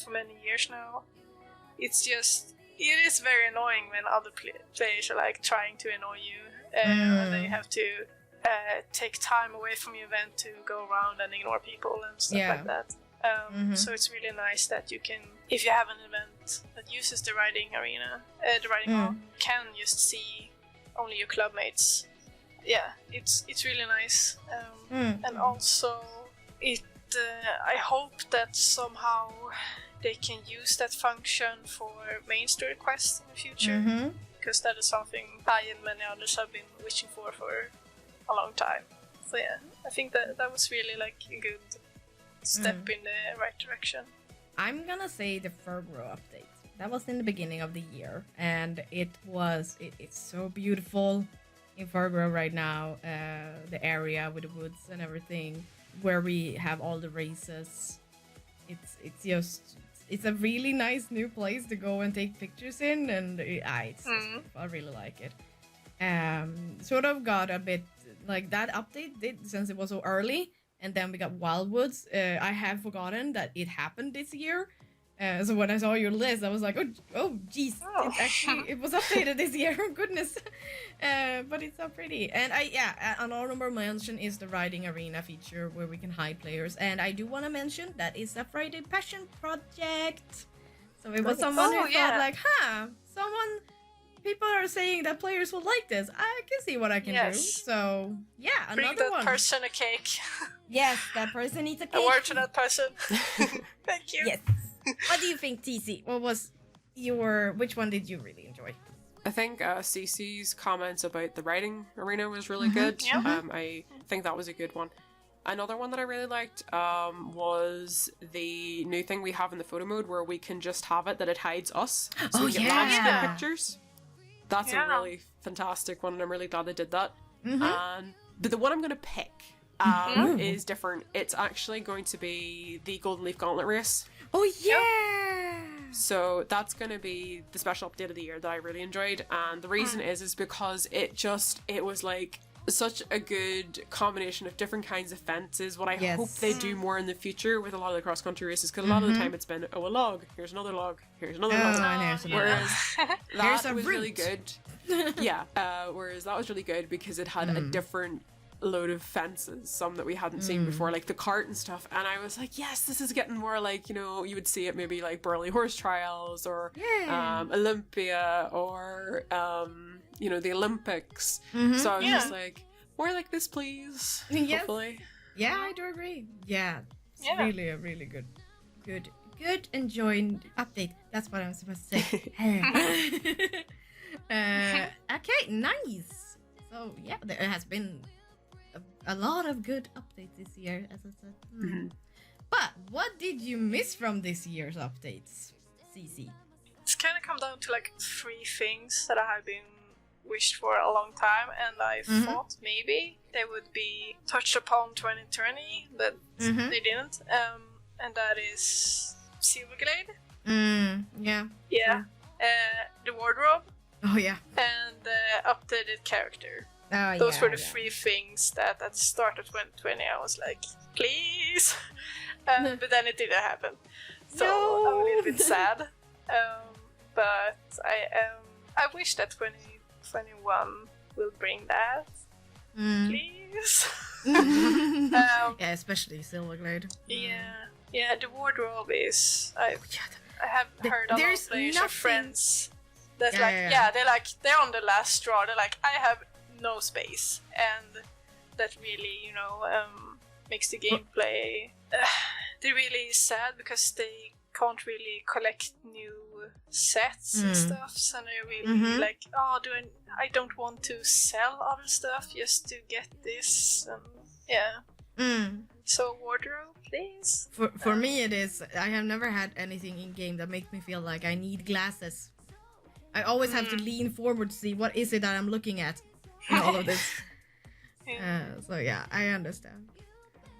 Speaker 3: for many years now. It is very annoying when other players are like trying to annoy you and they have to take time away from your event to go around and ignore people and stuff like that. So it's really nice that you can, if you have an event that uses the riding arena, the riding hall, can just see only your clubmates. Yeah, it's really nice. And also I hope that somehow they can use that function for main story quests in the future, because that is something I and many others have been wishing for a long time. So yeah, I think that was really like a good step in the right direction.
Speaker 2: I'm gonna say the Furgro update. That was in the beginning of the year, and it's so beautiful in Furgro right now. The area with the woods and everything, where we have all the races. It's a really nice new place to go and take pictures in, and I really like it. Sort of got a bit like that update did, since it was so early, and then we got Wildwoods. I have forgotten that it happened this year. So when I saw your list, I was like, oh, geez, it was updated this year. Oh, goodness. But it's so pretty. And an honorable mention is the riding arena feature where we can hide players. And I do want to mention that is a Friday passion project. So it was someone who thought like, people are saying that players will like this. I can see what I can do. So yeah,
Speaker 3: bring
Speaker 2: another one.
Speaker 3: Bring that person a cake.
Speaker 2: Yes, that person needs a cake.
Speaker 3: A word to that person. Thank you.
Speaker 2: Yes. What do you think, TC? Which one did you really enjoy?
Speaker 1: I think Cece's comments about the riding arena was really good. I think that was a good one. Another one that I really liked was the new thing we have in the photo mode where we can just have it that it hides us. So we get landscape pictures. That's a really fantastic one, and I'm really glad they did that. But the one I'm going to pick is different. It's actually going to be the Golden Leaf Gauntlet race.
Speaker 2: Oh yeah!
Speaker 1: So that's going to be the special update of the year that I really enjoyed, and the reason is because it was like such a good combination of different kinds of fences. What I hope they do more in the future with a lot of the cross-country races, because a lot of the time it's been, a log, here's another log, here's another log. Whereas that was really good. Whereas that was really good because it had a different load of fences, some that we hadn't seen before, like the cart and stuff, and I was like, yes, this is getting more like, you know, you would see it maybe like Burley Horse Trials or Olympia or you know, the Olympics. So I was just like, more like this, please. Hopefully.
Speaker 2: Yeah, I do agree. Yeah, it's really a really good enjoying update. That's what I'm supposed to say. Okay, nice. So yeah, there has been a lot of good updates this year, as I said. But what did you miss from this year's updates, CC?
Speaker 3: It's kind of come down to like 3 things that I have been wished for a long time, and I thought maybe they would be touched upon 2020, but they didn't. And that is Silverglade.
Speaker 2: Yeah.
Speaker 3: The wardrobe.
Speaker 2: Oh yeah.
Speaker 3: And the updated character.
Speaker 2: Oh,
Speaker 3: Those were the 3 things that at the start of 2020 I was like, please. But then it didn't happen. So I'm a little bit sad. But I wish that 2021 will bring that. Please.
Speaker 2: Yeah, especially Silverglade.
Speaker 3: Yeah, the wardrobe is... I have heard a lot of players or friends that's they're on the last straw. They're like, I have no space, and that really, you know, makes the gameplay they're really sad because they can't really collect new sets and stuff, so they're really like, oh, I don't want to sell other stuff just to get this, and so wardrobe, please.
Speaker 2: For me it is, I have never had anything in game that makes me feel like I need glasses. I always have to lean forward to see what is it that I'm looking at in all of this. So yeah, I understand.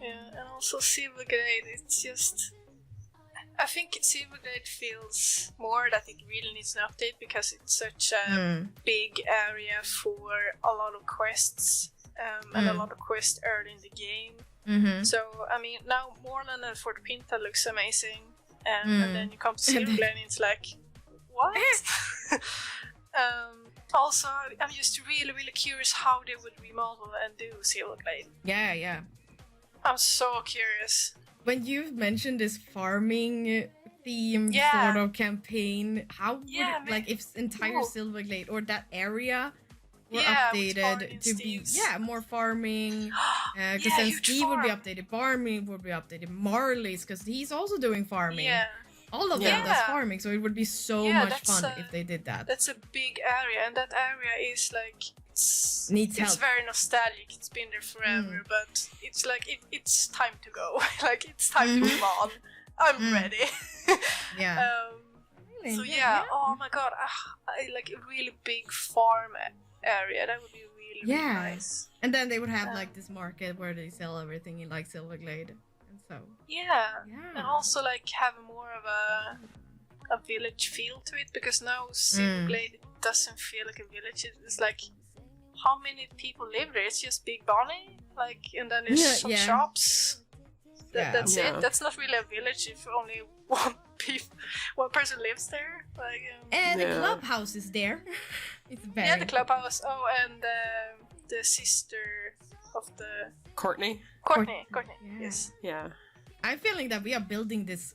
Speaker 3: Yeah, and also Silverglade, it's just... I think Silverglade feels more that it really needs an update because it's such a big area for a lot of quests, and a lot of quests early in the game. So, I mean, now Moreland and Fort Pinta looks amazing, and then you come to Silverglade and it's like, what? Also, I'm just really, really curious how they would remodel and do Silverglade.
Speaker 2: Yeah.
Speaker 3: I'm so curious.
Speaker 2: When you've mentioned this farming theme sort of campaign, how would it, like, if entire Silverglade or that area were updated to be more farming? Because then Steve would be updated, Barmy would be updated, Marley's, because he's also doing farming. All of them does farming, so it would be so much fun if they did that.
Speaker 3: That's a big area, and that area is like...
Speaker 2: Needs help.
Speaker 3: It's very nostalgic, it's been there forever, but it's like, it's time to go. Like, it's time to move on. I'm ready. So oh my god, I like a really big farm area, that would be really nice.
Speaker 2: And then they would have like this market where they sell everything in like Silverglade. So
Speaker 3: and also like have more of a village feel to it, because now Silverglade doesn't feel like a village. It's like, how many people live there? It's just Big Bonnie, like, and then there's some shops. That's it. That's not really a village if only one person lives there. Like,
Speaker 2: and the clubhouse is there. It's very
Speaker 3: the clubhouse. Oh, and the sister of the
Speaker 1: Courtney.
Speaker 3: Yes.
Speaker 1: Yeah.
Speaker 2: I'm feeling that we are building this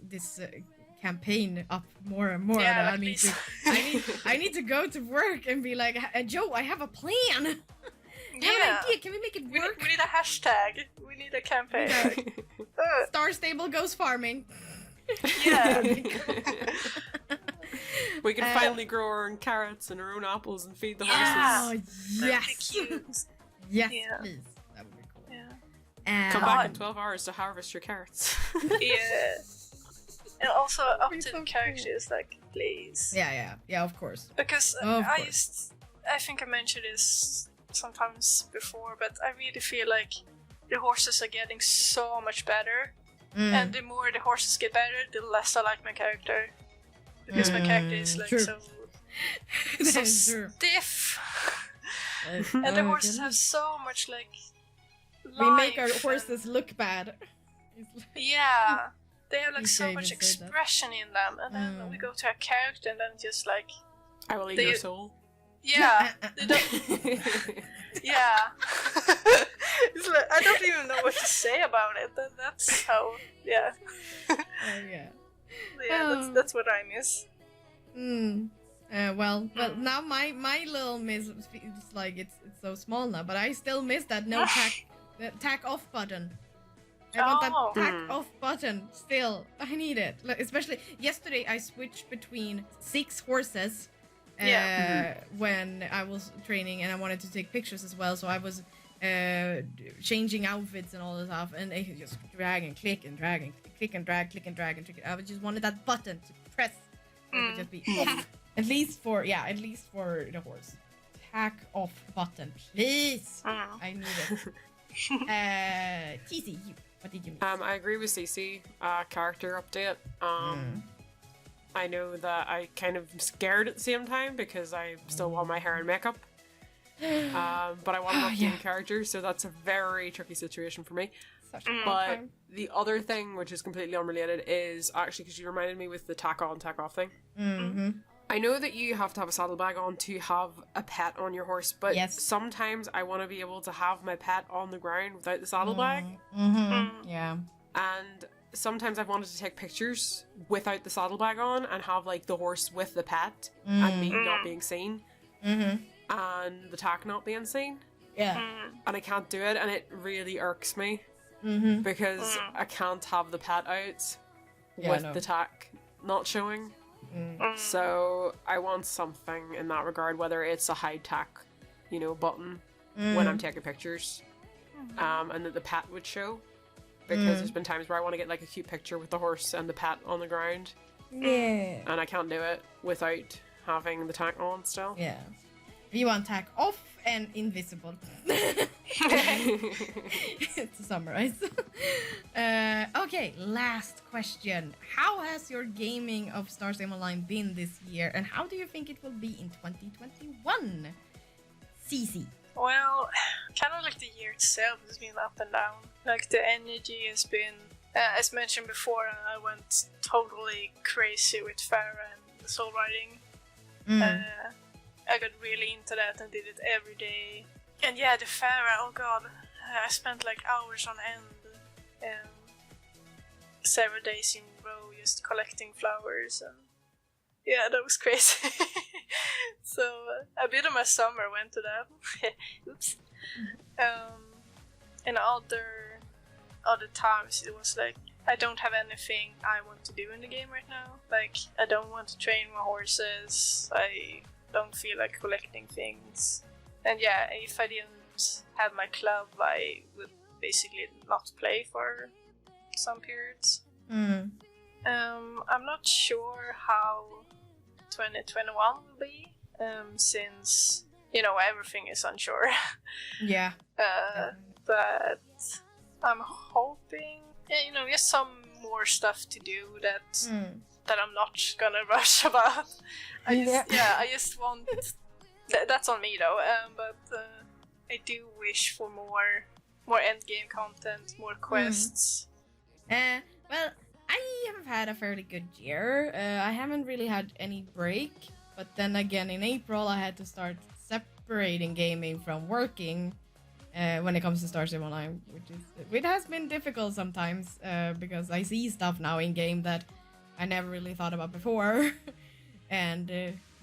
Speaker 2: campaign up more and more.
Speaker 3: Yeah,
Speaker 2: I need to go to work and be like, Joe, I have a plan. I have an idea. Can we make it work?
Speaker 3: We need a hashtag. We need a campaign.
Speaker 2: Star Stable goes farming.
Speaker 3: Yeah.
Speaker 1: We can finally grow our own carrots and our own apples and feed the horses.
Speaker 2: Oh, yes.
Speaker 3: Cute.
Speaker 2: Yes, please. That would be cool.
Speaker 3: Yeah.
Speaker 1: Come back in 12 hours to harvest your carrots.
Speaker 3: And also updated characters, like, please.
Speaker 2: Yeah, of course.
Speaker 3: Because I think I mentioned this sometimes before, but I really feel like the horses are getting so much better. And the more the horses get better, the less I like my character. Because my character is like so stiff. And the horses have so much like life.
Speaker 2: We make our horses look bad.
Speaker 3: Yeah. They have like so much expression in them. And then we go to a character and then just like...
Speaker 1: I will eat your soul.
Speaker 3: Yeah. They don't... Yeah. It's like, I don't even know what to say about it. That's how... Yeah. Yeah, that's what I miss.
Speaker 2: Well, now my little miss is like it's so small now, but I still miss that tack off button. I want that tack off button still. I need it. Like, especially yesterday, I switched between 6 horses when I was training, and I wanted to take pictures as well. So I was changing outfits and all this stuff, and I could just drag and click and drag and click and drag, click and drag and click. I just wanted that button to press. It would just be off. At least for the horse. Tack off button, please. I need it. TC, what did you miss?
Speaker 1: I agree with Cece. Character update. I know that I kind of scared at the same time because I still want my hair and makeup. But I want an updated character, so that's a very tricky situation for me. But the other thing, which is completely unrelated, is actually because you reminded me with the tack on, tack off thing. I know that you have to have a saddlebag on to have a pet on your horse, but sometimes I want to be able to have my pet on the ground without the saddlebag.
Speaker 2: Yeah.
Speaker 1: And sometimes I've wanted to take pictures without the saddlebag on and have like the horse with the pet and me not being seen and the tack not being seen.
Speaker 2: Yeah.
Speaker 1: And I can't do it, and it really irks me because I can't have the pet out with the tack not showing. So I want something in that regard, whether it's a hide tack, button when I'm taking pictures, and that the pet would show, because there's been times where I want to get like a cute picture with the horse and the pet on the ground, and I can't do it without having the tack on still.
Speaker 2: Yeah. You want tack off and invisible. To summarize. Okay, last question. How has your gaming of Star Stable Online been this year, and how do you think it will be in 2021? Cece.
Speaker 3: Well, kind of like the year itself has been up and down. Like the energy has been, as mentioned before, I went totally crazy with Farah and the soul riding. I got really into that and did it every day. And yeah, the Farah, oh god, I spent like hours on end, several days in a row just collecting flowers, and yeah, that was crazy. So a bit of my summer went to that. Oops. And other times it was like, I don't have anything I want to do in the game right now. Like, I don't want to train my horses, I don't feel like collecting things. And yeah, if I didn't have my club, I would basically not play for some periods. I'm not sure how 2021 will be, since, everything is unsure.
Speaker 2: Yeah.
Speaker 3: But I'm hoping, just some more stuff to do that I'm not gonna rush about. I just want... That's on me though, but I do wish for more endgame content, more quests.
Speaker 2: Well, I have had a fairly good year. I haven't really had any break, but then again in April I had to start separating gaming from working when it comes to Star Stable Online, which has been difficult sometimes because I see stuff now in game that I never really thought about before. And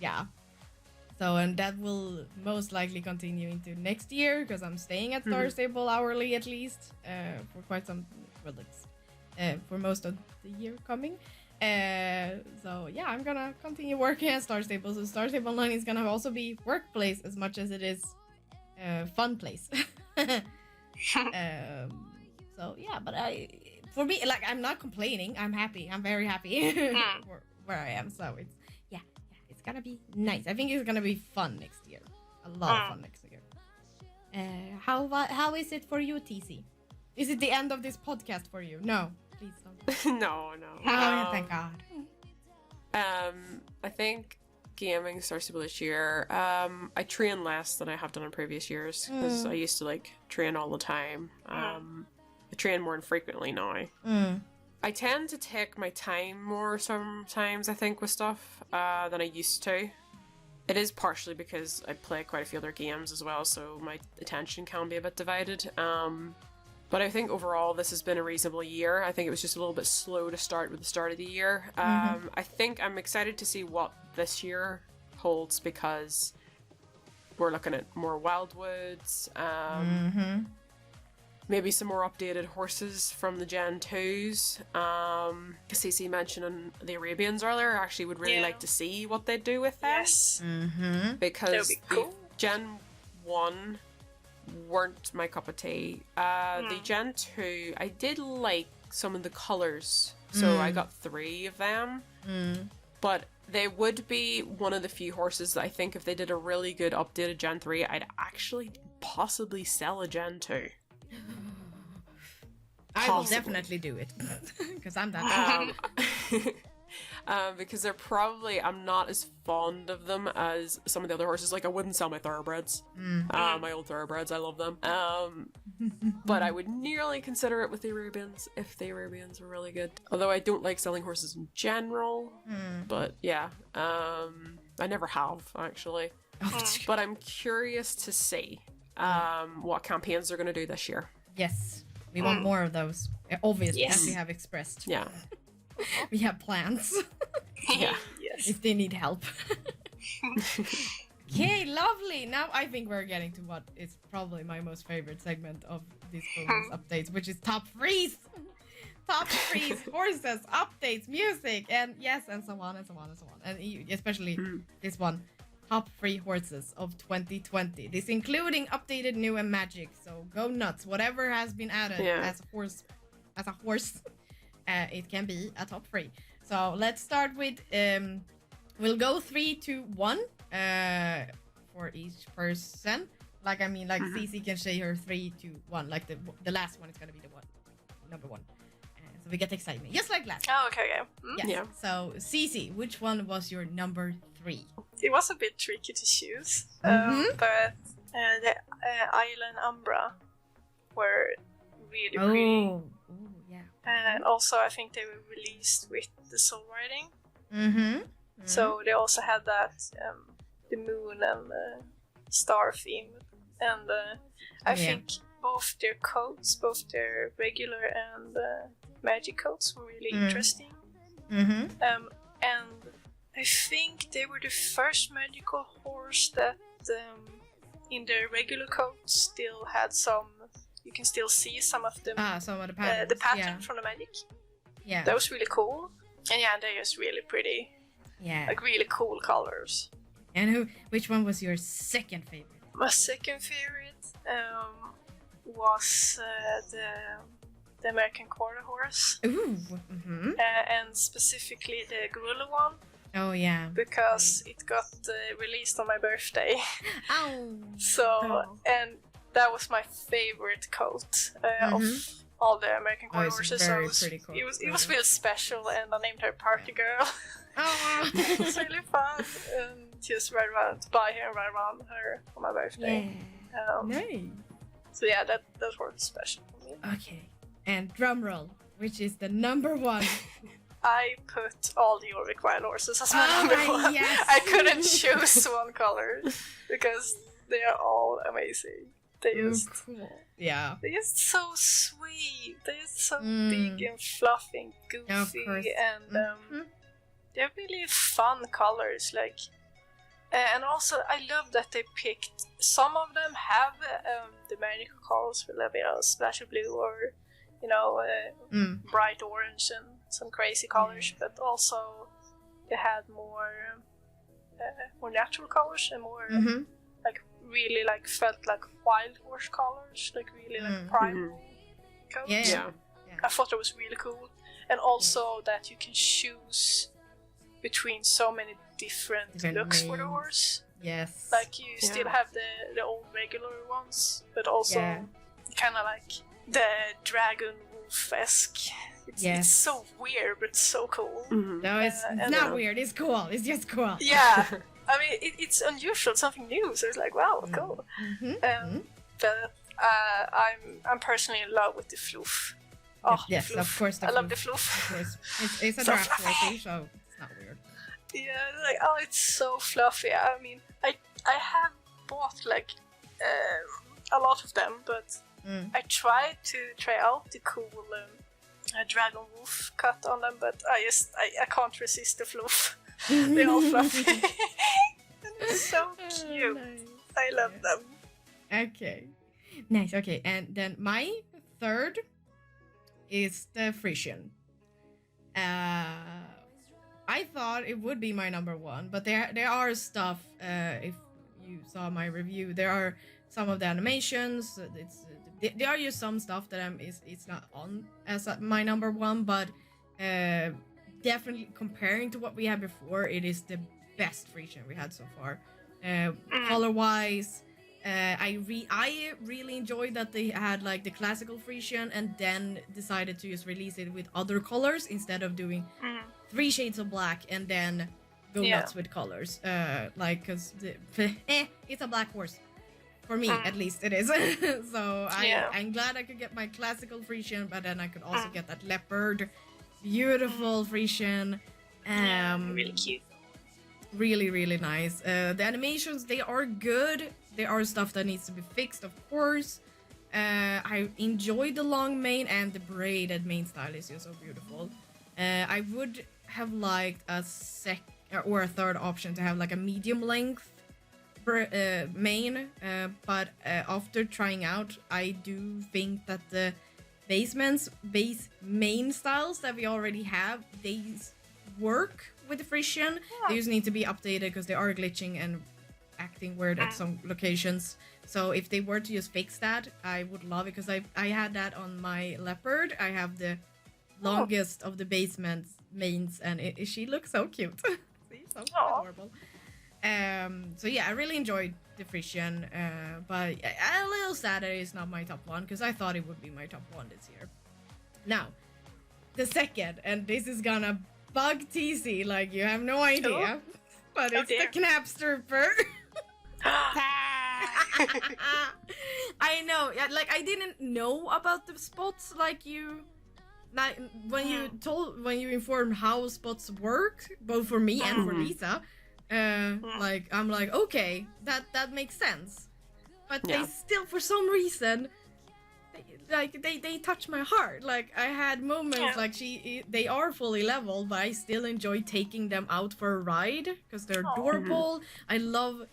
Speaker 2: yeah. So, and that will most likely continue into next year because I'm staying at Star Stable hourly at least for quite some, for most of the year coming. So yeah, I'm gonna continue working at Star Stable. So Star Stable Online is gonna also be workplace as much as it is fun place. So yeah, but for me, like, I'm not complaining. I'm happy. I'm very happy where I am. So it's gonna be nice. I think it's gonna be fun next year. A lot of fun next year. How is it for you, TC? Is it the end of this podcast for you? No, please don't.
Speaker 1: No.
Speaker 2: Oh, thank God.
Speaker 1: I think gaming starts to be this year. I train less than I have done in previous years because I used to like train all the time. I train more infrequently now. I tend to take my time more sometimes, I think, with stuff than I used to. It is partially because I play quite a few other games as well, so my attention can be a bit divided. But I think overall this has been a reasonable year. I think it was just a little bit slow to start with the start of the year. I think I'm excited to see what this year holds because we're looking at more Wildwoods, maybe some more updated horses from the Gen 2s. Cece mentioned the Arabians earlier. I actually would really like to see what they do with them.
Speaker 3: Yes.
Speaker 1: Because
Speaker 3: be cool.
Speaker 1: the Gen 1 weren't my cup of tea. The Gen 2, I did like some of the colours. So I got 3 of them. But they would be one of the few horses that I think if they did a really good updated Gen 3, I'd actually possibly sell a Gen 2.
Speaker 2: I will definitely do it because I'm that.
Speaker 1: Because they're probably, I'm not as fond of them as some of the other horses. Like I wouldn't sell my thoroughbreds, my old thoroughbreds. I love them. But I would nearly consider it with the Arabians if the Arabians were really good. Although I don't like selling horses in general. But yeah, I never have actually. But I'm curious to see what campaigns they're going to do this year.
Speaker 2: Yes. We want more of those, obviously, as we have expressed.
Speaker 1: Yeah.
Speaker 2: We have plans.
Speaker 1: Yeah.
Speaker 3: Yes.
Speaker 2: If they need help. Okay, lovely. Now I think we're getting to what is probably my most favorite segment of these bonus updates, which is top threes. Top threes, horses, updates, music, and yes, and so on and so on and so on. And especially this one. Top 3 horses of 2020. This including updated new and magic. So go nuts. Whatever has been added as a horse, it can be a top 3. So let's start with we'll go 3 to 1 for each person. Like Cece can say her 3 to 1. Like the last one is gonna be the number 1. So we get excitement, just like last.
Speaker 3: Oh, okay.
Speaker 2: Yes. Yeah. So Cece, which one was your number 3?
Speaker 3: It was a bit tricky to choose, but the Island Umbra were really pretty.
Speaker 2: Oh, yeah.
Speaker 3: And also, I think they were released with the soul riding. So they also had that the moon and star theme, and I think both their coats, both their regular and magic coats, were really interesting. And I think they were the first magical horse that in their regular coats still had some. You can still see some of them.
Speaker 2: Some of the patterns.
Speaker 3: The pattern from the magic.
Speaker 2: Yeah.
Speaker 3: That was really cool. And yeah, they're just really pretty.
Speaker 2: Yeah.
Speaker 3: Like really cool colors.
Speaker 2: And which one was your second favorite?
Speaker 3: My second favorite was the American Quarter Horse.
Speaker 2: Ooh.
Speaker 3: And specifically the gorilla one.
Speaker 2: Oh yeah.
Speaker 3: Because it got released on my birthday.
Speaker 2: Oh.
Speaker 3: And that was my favorite coat of all the American Quarter horses.
Speaker 2: Very pretty coat.
Speaker 3: It was really special, and I named her Party Girl.
Speaker 2: Oh.
Speaker 3: It was really fun, and just ride around, to buy her and ride around her on my birthday.
Speaker 2: Yeah. Nice.
Speaker 3: So yeah, that was special for me.
Speaker 2: Okay. And drum roll, which is the number 1?
Speaker 3: I put all the Jorvik wild horses as my number 1.
Speaker 2: Yes.
Speaker 3: I couldn't choose one color because they are all amazing. They just
Speaker 2: cool. Yeah.
Speaker 3: They're just so sweet. They're just so big and fluffy and goofy, and they're really fun colors. Like, and also I love that they picked. Some of them have the magical colors with a bit of splash of blue or bright orange and some crazy colors, but also they had more natural colors and more like really like felt like wild horse colors, like really like primal coats.
Speaker 2: Yeah.
Speaker 3: I thought it was really cool, and also that you can choose between so many different looks for the horse.
Speaker 2: Yes.
Speaker 3: Like you still have the old regular ones, but also kind of like the dragon wolf-esque. It's so weird, but so cool.
Speaker 2: No, it's not weird. It's cool. It's just cool.
Speaker 3: Yeah. I mean, it's unusual, something new. So it's like, wow, cool. But I'm personally in love with the floof. Oh,
Speaker 2: yes,
Speaker 3: the floof.
Speaker 2: Of course.
Speaker 3: I love the floof.
Speaker 2: Of course, it's a draft fluffy, so it's not weird.
Speaker 3: Yeah, like it's so fluffy. I mean, I have bought like a lot of them, but I tried to try out the cool dragon wolf cut on them, but I can't resist the floof. They're all fluffy. They're so cute. Nice. I love them.
Speaker 2: Okay. Nice, okay. And then my third is the Frisian. I thought it would be my number one, but there are stuff, if you saw my review, there are some of the animations, there are just some stuff that it's not on as my number one, but definitely comparing to what we had before, it is the best Frisian we had so far. Color-wise, I really enjoyed that they had like the classical Frisian and then decided to just release it with other colors instead of doing 3 shades of black and then go nuts with colors. Like, cause it's a black horse. For me, at least it is. So I'm glad I could get my classical Frisian, but then I could also get that leopard, beautiful Frisian.
Speaker 3: Really cute.
Speaker 2: Really, really nice. The animations, they are good. There are stuff that needs to be fixed, of course. I enjoyed the long mane, and the braided mane style is just so beautiful. I would have liked a third option to have like a medium length mane, but after trying out, I do think that the base mane styles that we already have, they work with the Frisian. They just need to be updated because they are glitching and acting weird at some locations. So if they were to just fix that, I would love it, because I had that on my leopard. I have the longest of the base manes, and she looks so cute. See, so adorable. So yeah, I really enjoyed the Frisian, but a little sad that it's not my top one, because I thought it would be my top one this year. Now, the second, and this is gonna bug TC like you have no idea, but it's the Knapstrooper. I know, yeah, like I didn't know about the spots like you. Like when you informed how spots work, both for me and for Lisa. Like I'm like, okay, that makes sense, but they still, for some reason, they touch my heart. Like I had moments like they are fully leveled, but I still enjoy taking them out for a ride because they're adorable. I love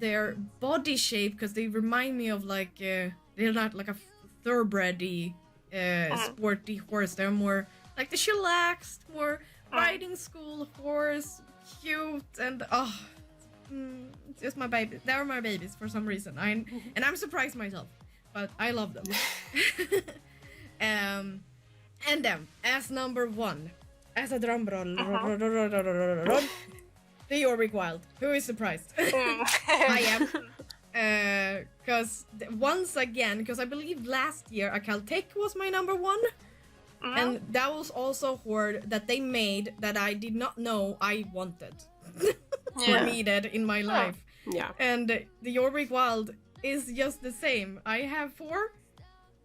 Speaker 2: their body shape because they remind me of like they're not like a thoroughbredy sporty horse. They're more like the chillaxed, more riding school horse. Cute and it's just my baby. They're my babies for some reason. And I'm surprised myself, but I love them. And then as number one, as a drum roll, the Jorvik Wild. Who is surprised? I am. Because once again, because I believe last year a Caltech was my number one. And that was also a horde that they made that I did not know I wanted or needed in my life.
Speaker 1: Yeah.
Speaker 2: And the Jorvik Wild is just the same. I have 4,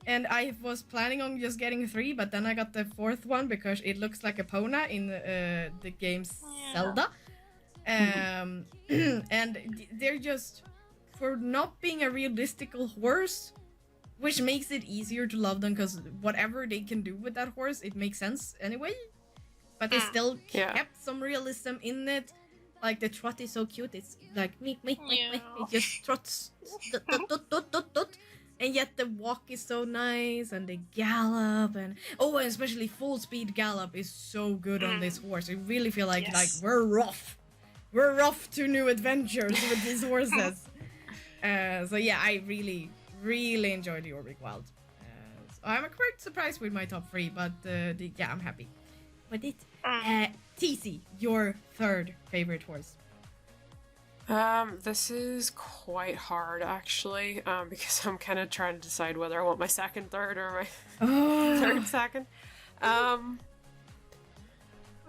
Speaker 2: and I was planning on just getting 3, but then I got the 4th one because it looks like a Pona in the game's Zelda. And they're just, for not being a realistical horse, which makes it easier to love them, because whatever they can do with that horse, it makes sense anyway. But they still kept some realism in it. Like the trot is so cute. It's like me. It just trots. And yet the walk is so nice, and the gallop, and especially full speed gallop is so good on this horse. I really feel like we're off to new adventures with these horses. So yeah, I really enjoyed the Jorvik Wild. So I'm quite surprised with my top 3, but I'm happy with it. TC, your third favorite horse?
Speaker 1: This is quite hard actually, because I'm kind of trying to decide whether I want my second third or my third second.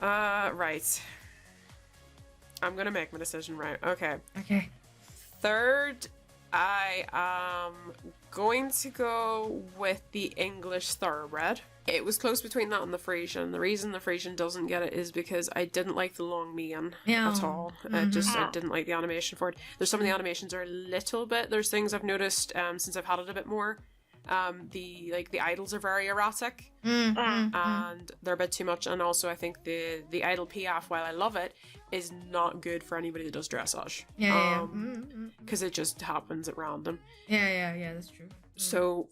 Speaker 1: Right. I'm gonna make my decision right. Okay.
Speaker 2: Okay.
Speaker 1: Third, I am going to go with the English Thoroughbred. It was close between that and the Frisian. The reason the Frisian doesn't get it is because I didn't like the long mane at all. I didn't like the animation for it. There's some of the animations are a little bit. There's things I've noticed since I've had it a bit more. The idles are very erratic, and they're a bit too much. And also, I think the idle piaffe, while I love it, is not good for anybody that does dressage. Because it just happens at random.
Speaker 2: Yeah, that's true.
Speaker 1: So,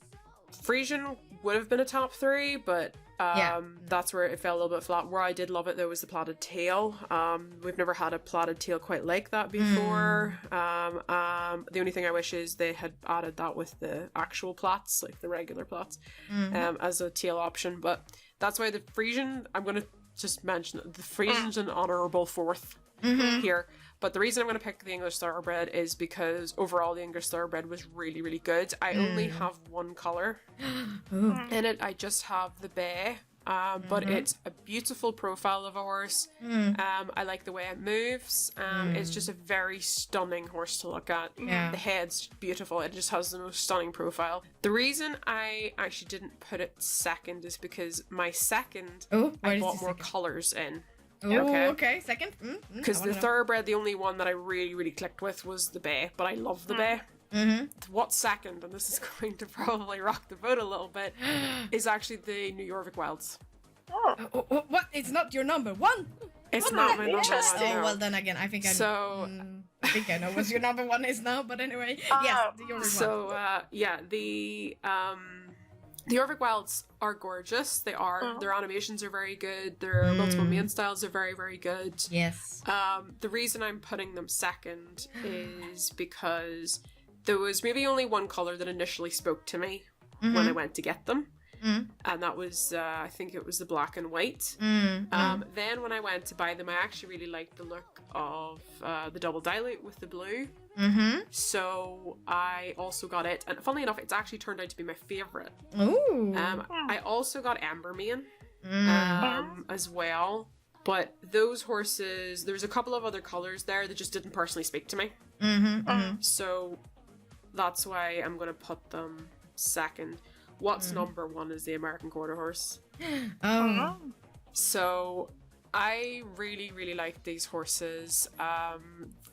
Speaker 1: Frisian would have been a top 3, but that's where it fell a little bit flat. Where I did love it though was the plaited tail. We've never had a plaited tail quite like that before. The only thing I wish is they had added that with the actual plaits, like the regular plaits, as a tail option. But that's why the Frisian, I'm going to just mention that the Frisian's an honourable 4th here. But the reason I'm going to pick the English Thoroughbred is because overall the English Thoroughbred was really, really good. I only have one colour in it. I just have the bay, but it's a beautiful profile of a horse. I like the way it moves. It's just a very stunning horse to look at. The head's beautiful. It just has the most stunning profile. The reason I actually didn't put it second is because my second, I bought more colours in.
Speaker 2: Oh, okay. Second?
Speaker 1: Because the Thoroughbred, the only one that I really, really clicked with was the bay, but I love the bay. What's second, and this is going to probably rock the boat a little bit, is actually the New Jorvik Wilds.
Speaker 2: What? It's not your number 1?
Speaker 1: It's not my number 1.
Speaker 2: Oh, well then again, I think I know what your number 1 is now, but anyway. Yes, the Jorvik Wilds.
Speaker 1: So, the Jorvik Wilds are gorgeous. They are. Their animations are very good. Their multiple mane styles are very, very good.
Speaker 2: Yes.
Speaker 1: The reason I'm putting them second is because there was maybe only one colour that initially spoke to me when I went to get them. And that was, I think it was the black and white. Then when I went to buy them, I actually really liked the look of the double dilute with the blue. So I also got it, and funnily enough, it's actually turned out to be my favourite. I also got Embermane as well, but those horses, there's a couple of other colours there that just didn't personally speak to me. So that's why I'm going to put them second. What's number 1 is the American Quarter Horse. So I really, really like these horses.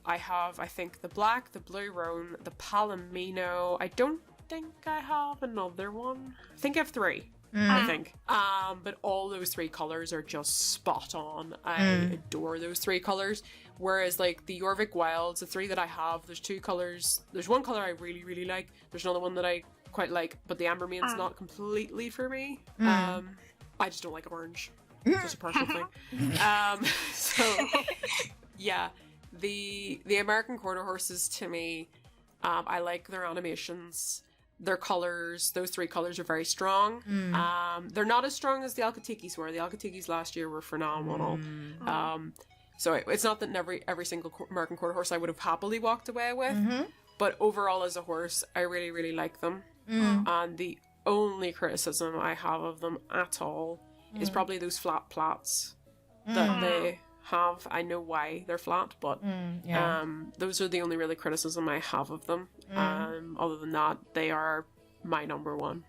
Speaker 1: I have, I think, the black, the blue roan, the palomino. I don't think I have another one. I think I have 3. I think. But all those 3 colours are just spot on. I adore those 3 colours. Whereas, like, the Jorvik Wilds, the 3 that I have, there's 2 colours. There's one colour I really, really like. There's another one that I quite like, but the Ambermane's not completely for me. I just don't like orange. It's just a personal thing. So, yeah. The American Quarter Horses, to me, I like their animations. Their colours, those 3 colours are very strong. They're not as strong as the Alcatikis were. The Alcatikis last year were phenomenal. So it's not that every single American Quarter Horse I would have happily walked away with, but overall as a horse, I really, really like them. And the only criticism I have of them at all is probably those flat plaits that they have. I know why they're flat, but those are the only really criticism I have of them. Other than that, they are my number 1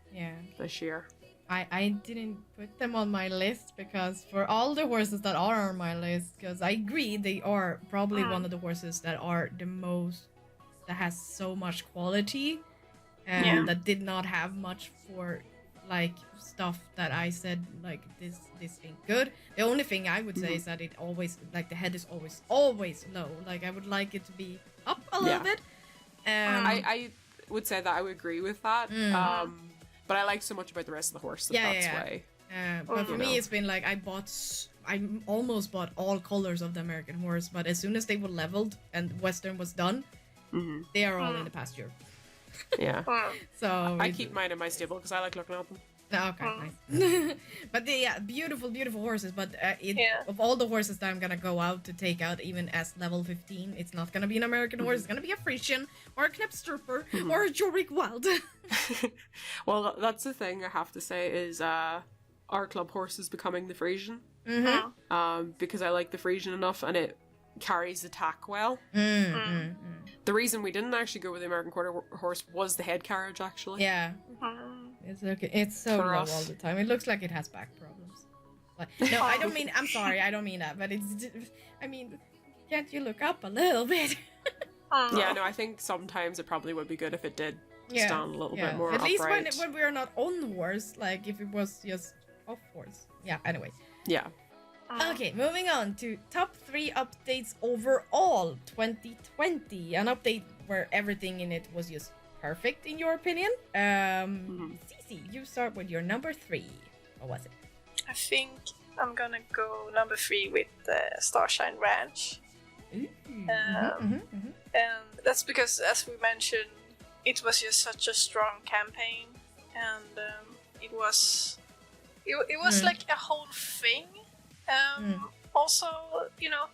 Speaker 1: this year.
Speaker 2: I didn't put them on my list because for all the horses that are on my list, because I agree they are probably one of the horses that are the most, that has so much quality and that did not have much for like stuff that I said like this ain't good. The only thing I would say is that it always, like, the head is always low. Like, I would like it to be up a little bit.
Speaker 1: I would say that I would agree with that. But I like so much about the rest of the horse that's why.
Speaker 2: But for me, it's been like I almost bought all colors of the American horse, but as soon as they were leveled and Western was done, they are all in the pasture.
Speaker 1: Yeah.
Speaker 2: So
Speaker 1: I keep mine in my stable because I like looking at them.
Speaker 2: Oh, okay, nice. But yeah, beautiful, beautiful horses. But of all the horses that I'm gonna go out to take out, even as level 15, it's not gonna be an American horse. It's gonna be a Frisian or a Knepstrupper or a Jorvik Wild.
Speaker 1: Well, that's the thing I have to say is our club horse is becoming the Frisian. Because I like the Frisian enough, and it carries attack well. The reason we didn't actually go with the American quarter horse was the head carriage, actually.
Speaker 2: Yeah. It's okay. It's so low all the time. It looks like it has back problems. Like, no, I don't mean. I'm sorry, I don't mean that. But it's. I mean, can't you look up a little bit?
Speaker 1: Yeah, no, I think sometimes it probably would be good if it did stand a little bit more
Speaker 2: At
Speaker 1: upright.
Speaker 2: least when we are not on horse, like if it was just off horse. Yeah. Anyway.
Speaker 1: Yeah.
Speaker 2: Okay, moving on to top 3 updates overall 2020. An update where everything in it was just perfect, in your opinion. Cici, you start with your number 3. What was it?
Speaker 3: I think I'm gonna go number 3 with Starshine Ranch. And that's because, as we mentioned, it was just such a strong campaign, and it was like a whole thing. Also, you know,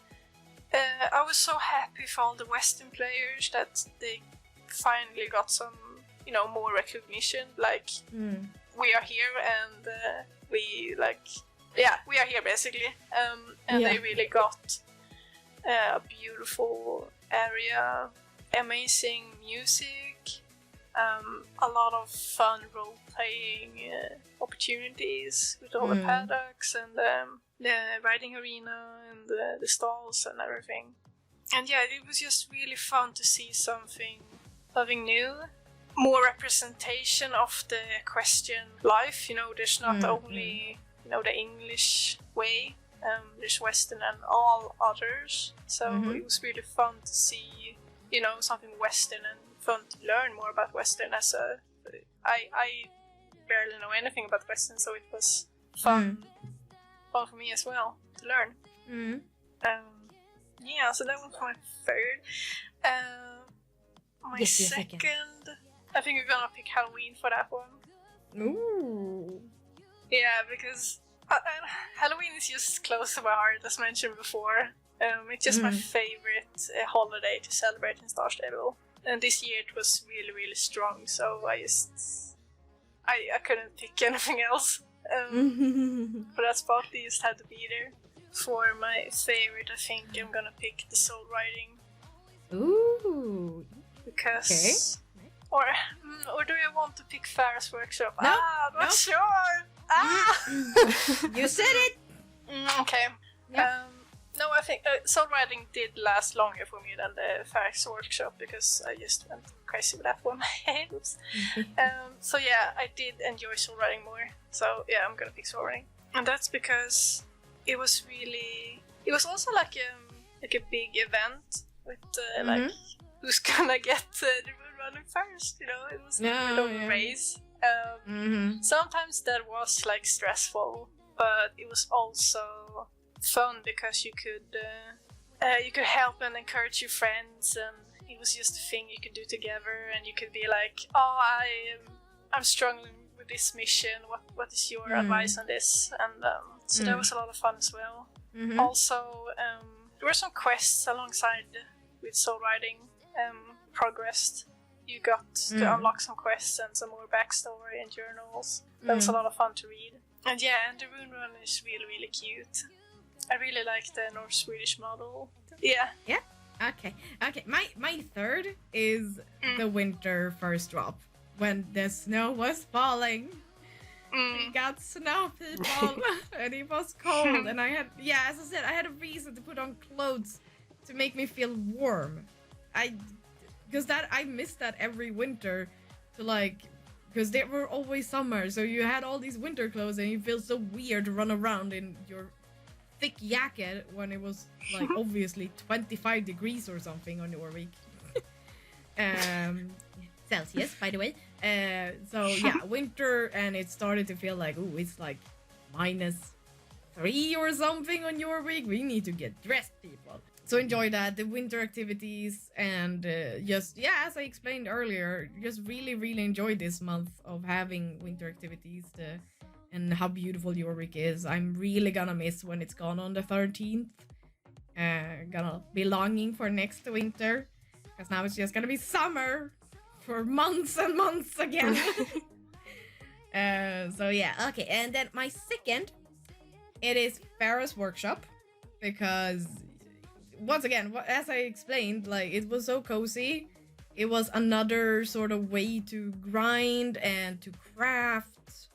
Speaker 3: I was so happy for all the Western players that they finally got some, you know, more recognition. Like, we are here, and we are here basically. And they really got a beautiful area, amazing music, a lot of fun role-playing opportunities with all the paddocks and the riding arena and the stalls and everything. And yeah, it was just really fun to see something new. More representation of the equestrian life. You know, there's not only, you know, the English way. There's Western and all others. So it was really fun to see, you know, something Western, and fun to learn more about Western as a... I barely know anything about Western, so it was fun for me as well to learn. Yeah, so that was my third. My second, I think we're gonna pick Halloween for that one.
Speaker 2: Ooh.
Speaker 3: Yeah, because Halloween is just close to my heart, as mentioned before. It's just my favorite holiday to celebrate in Star Stable. And this year it was really, really strong, so I couldn't pick anything else. For that spot, they just had to be there. For my favorite, I think I'm gonna pick the Soul Riding.
Speaker 2: Ooh.
Speaker 3: Because... Or do I want to pick Farah's Workshop?
Speaker 2: No,
Speaker 3: I'm not sure!
Speaker 2: You said it!
Speaker 3: Okay.
Speaker 2: Yeah.
Speaker 3: No, I think Soul Riding did last longer for me than the Farah's Workshop, because I just went crazy with that one. Oops. So yeah, I did enjoy Soul Riding more. So yeah, I'm gonna pick Soul Riding. And that's because it was also like a big event with like who's gonna get the moon running first, you know? It was a little race. Sometimes that was like stressful, but it was also fun because you could help and encourage your friends, and it was just a thing you could do together, and you could be like, oh, I'm struggling with this mission, what is your advice on this? And so that was a lot of fun as well. Also, there were some quests alongside with Soul Riding progressed. You got to unlock some quests and some more backstory and journals. That was a lot of fun to read. And yeah, and the Rune Run is really, really cute. I really like the North Swedish model. Yeah.
Speaker 2: Yeah. Okay. My third is the winter first drop, when the snow was falling. We got snow, people, and it was cold, and I had, as I said, I had a reason to put on clothes to make me feel warm. Because I missed that every winter, because there were always summer, so you had all these winter clothes, and you feel so weird to run around in your thick jacket when it was like obviously 25 degrees or something on your week. Celsius, by the way. So yeah, winter, and it started to feel like, ooh, it's like -3 or something on your week. We need to get dressed, people. So enjoy that, the winter activities, and just, as I explained earlier, just really, really enjoy this month of having winter activities and how beautiful Jorvik is. I'm really gonna miss when it's gone on the 13th. Gonna be longing for next winter, because now it's just gonna be summer for months and months again. So yeah, okay, and then my second, it is Farah's workshop, because once again, as I explained, like, it was so cozy. It was another sort of way to grind and to craft.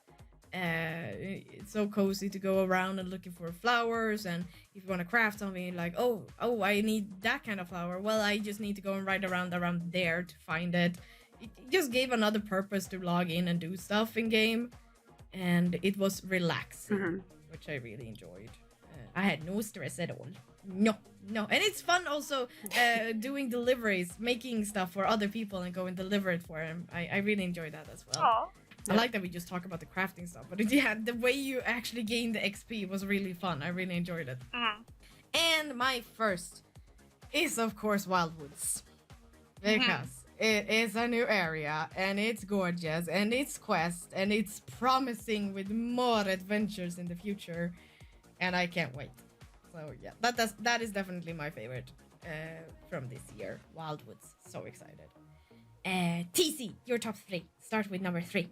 Speaker 2: It's so cozy to go around and looking for flowers, and if you want to craft something, like, oh, I need that kind of flower. Well, I just need to go and ride around there to find it. It just gave another purpose to log in and do stuff in game, and it was relaxing, which I really enjoyed. I had no stress at all. No, and it's fun also doing deliveries, making stuff for other people and go and deliver it for them. I really enjoy that as well.
Speaker 3: Aww.
Speaker 2: I like that we just talk about the crafting stuff, but the way you actually gain the XP was really fun. I really enjoyed it. And my first is, of course, Wildwoods, because it is a new area, and it's gorgeous, and it's quest, and it's promising with more adventures in the future, and I can't wait. So yeah, that is definitely my favorite from this year. Wildwoods, so excited. TC, your top 3. Start with number 3.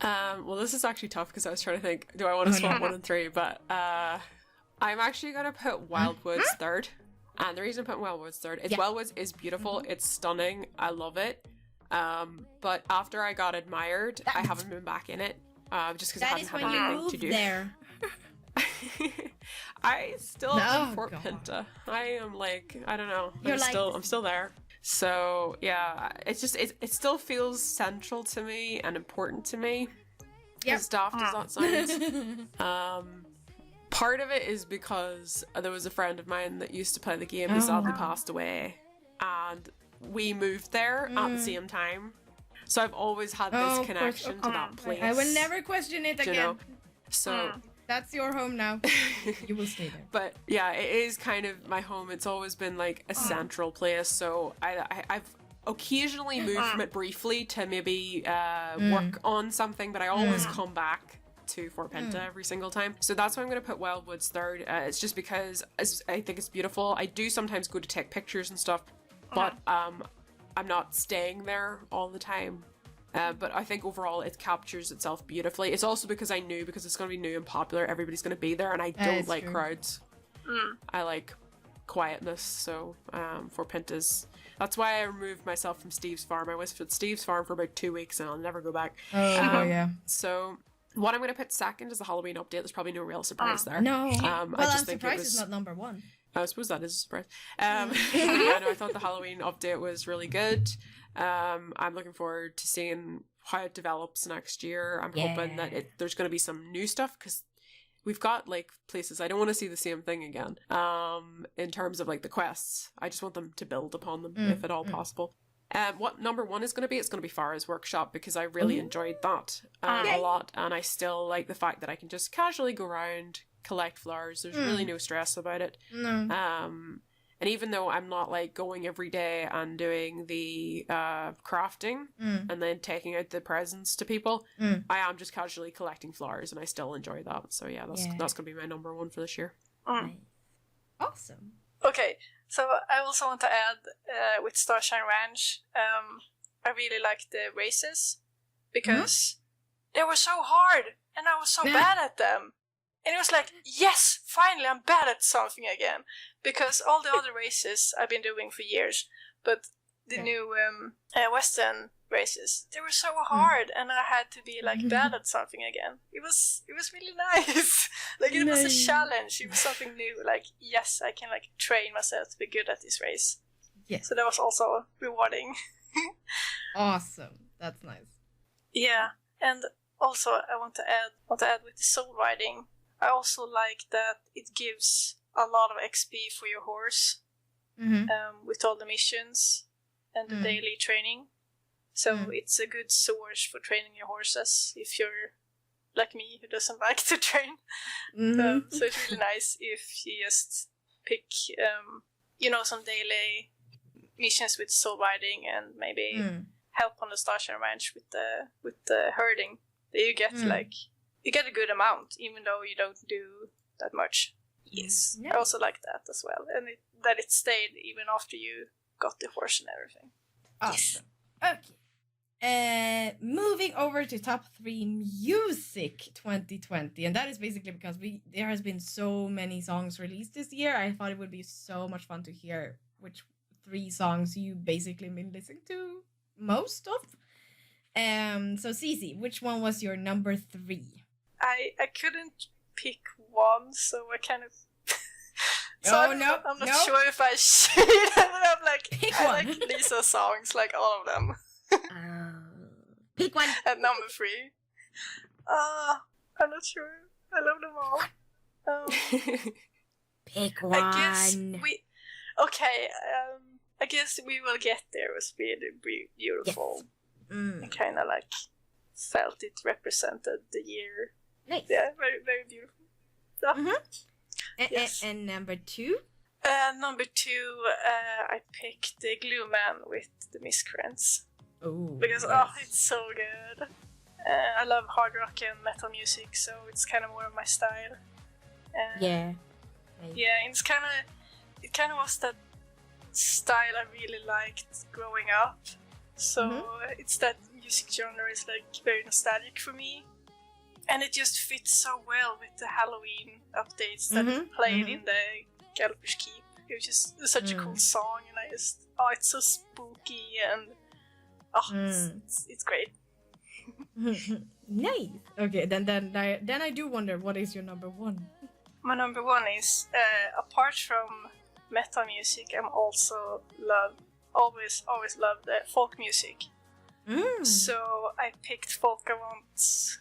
Speaker 1: Well, this is actually tough because I was trying to think, do I want to swap 1 and 3? But I'm actually going to put Wildwoods third. And the reason I'm putting Wildwoods third is Wildwoods is beautiful. It's stunning. I love it. But after I got admired, I haven't been back in it. Just because I haven't had anything to do.
Speaker 2: There.
Speaker 1: I still am in Fort Pinta. I am like, I don't know. I'm still there. So yeah, it's just it still feels central to me and important to me. As daft as that sounds. Part of it is because there was a friend of mine that used to play the game who sadly passed away, and we moved there at the same time. So I've always had this connection to that place.
Speaker 2: I will never question it again.
Speaker 1: You know? So
Speaker 2: that's your home now. You will stay there.
Speaker 1: But yeah, it is kind of my home. It's always been like a central place. So I've occasionally moved from it briefly to maybe work on something, but I always come back to Fort Pinta every single time. So that's why I'm going to put Wildwoods third. It's just because I think it's beautiful. I do sometimes go to take pictures and stuff, but I'm not staying there all the time. But I think overall it captures itself beautifully. It's also because because it's going to be new and popular, everybody's going to be there, and I don't like crowds. I like quietness, so Fort Pinta's... That's why I removed myself from Steve's Farm. I was at Steve's Farm for about 2 weeks and I'll never go back. So what I'm going to put second is the Halloween update. There's probably no real surprise there.
Speaker 2: No.
Speaker 1: I just think
Speaker 2: surprised it's not number 1.
Speaker 1: I suppose that is a surprise. I thought the Halloween update was really good. I'm looking forward to seeing how it develops next year. I'm hoping that there's going to be some new stuff, because we've got like places. I don't want to see the same thing again. In terms of like the quests, I just want them to build upon them if at all possible. What number 1 is going to be? It's going to be Farah's workshop, because I really enjoyed that a lot, and I still like the fact that I can just casually go around, collect flowers. There's really no stress about it. And even though I'm not like going every day and doing the crafting and then taking out the presents to people, I am just casually collecting flowers, and I still enjoy that. So yeah, that's going to be my number 1 for this year.
Speaker 2: Nice. Awesome.
Speaker 3: Okay, so I also want to add with Starshine Ranch, I really like the races, because they were so hard and I was so bad at them. And it was like, yes, finally I'm bad at something again. Because all the other races I've been doing for years, but the new Western races, they were so hard, and I had to be like bad at something again. It was really nice. Like, it was a challenge. It was something new. Like, yes, I can like train myself to be good at this race.
Speaker 2: Yes.
Speaker 3: So that was also rewarding.
Speaker 2: Awesome. That's nice.
Speaker 3: Yeah, and also I want to add with the soul riding. I also like that it gives a lot of XP for your horse with all the missions and the daily training. So it's a good source for training your horses if you're like me, who doesn't like to train. So it's really nice if you just pick some daily missions with soul riding and maybe help on the Starshine Ranch with the herding. That you get you get a good amount, even though you don't do that much. Yes, I also like that as well, and that it stayed even after you got the horse and everything.
Speaker 2: Awesome. Yes. Okay. Moving over to top 3 music 2020, and that is basically because there has been so many songs released this year. I thought it would be so much fun to hear which 3 songs you basically been listening to most of. So Cici, which one was your number 3?
Speaker 3: I couldn't pick one, so I kind of.
Speaker 2: I'm
Speaker 3: not sure if I should. I'm like,
Speaker 2: pick
Speaker 3: I
Speaker 2: one.
Speaker 3: like Lisa's songs, like all of them.
Speaker 2: Pick one.
Speaker 3: At number 3. I'm not sure. I love them all.
Speaker 2: Pick one.
Speaker 3: I guess I guess We Will Get There was really beautiful.
Speaker 2: Yes.
Speaker 3: I kind of like felt it represented the year.
Speaker 2: Nice.
Speaker 3: Yeah, very, very beautiful. Yeah.
Speaker 2: Yes. And number 2?
Speaker 3: Number 2, I picked the Glue Man with the Miscreants.
Speaker 2: Oh,
Speaker 3: because it's so good. I love hard rock and metal music, so it's kind of more of my style.
Speaker 2: Yeah.
Speaker 3: Yeah, and it kind of was that style I really liked growing up. So it's that music genre is like very nostalgic for me, and it just fits so well with the Halloween updates that played in the Galopers Keep. It was just such a cool song, and it's so spooky and it's great.
Speaker 2: Nice. Okay, then I do wonder, what is your number 1?
Speaker 3: My number 1 is apart from metal music, I'm also always loved the folk music. So I picked Folkavant's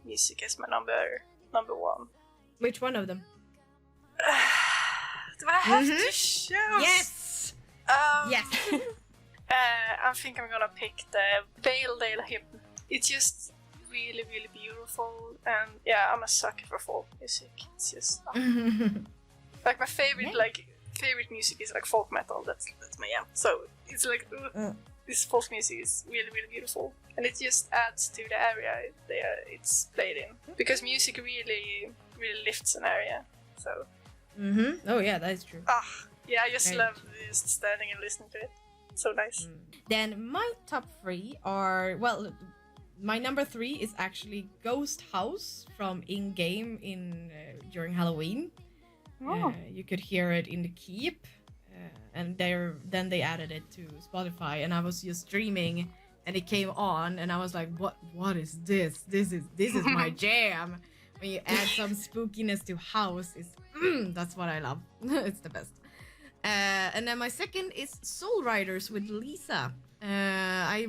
Speaker 3: music as my number 1.
Speaker 2: Which one of them?
Speaker 3: Do I have to choose?
Speaker 2: Yes. Yes.
Speaker 3: I think I'm gonna pick the Valedale Hymn. It's just really, really beautiful, and yeah, I'm a sucker for folk music. It's just like my favorite, favorite music is like folk metal. That's my jam. So it's like this folk music is really, really beautiful, and it just adds to the area it's played in, because music really, really lifts an area. So.
Speaker 2: Oh yeah, that is true.
Speaker 3: Yeah, I just love just standing and listening to it. So nice.
Speaker 2: Then my top 3 are, my number 3 is actually Ghost House from In-Game during Halloween. You could hear it in the Keep, and then they added it to Spotify, and I was just streaming, and it came on, and I was like, what is this? This is my jam. When you add some spookiness to house, that's what I love. It's the best. And then my second is Soul Riders with Lisa. I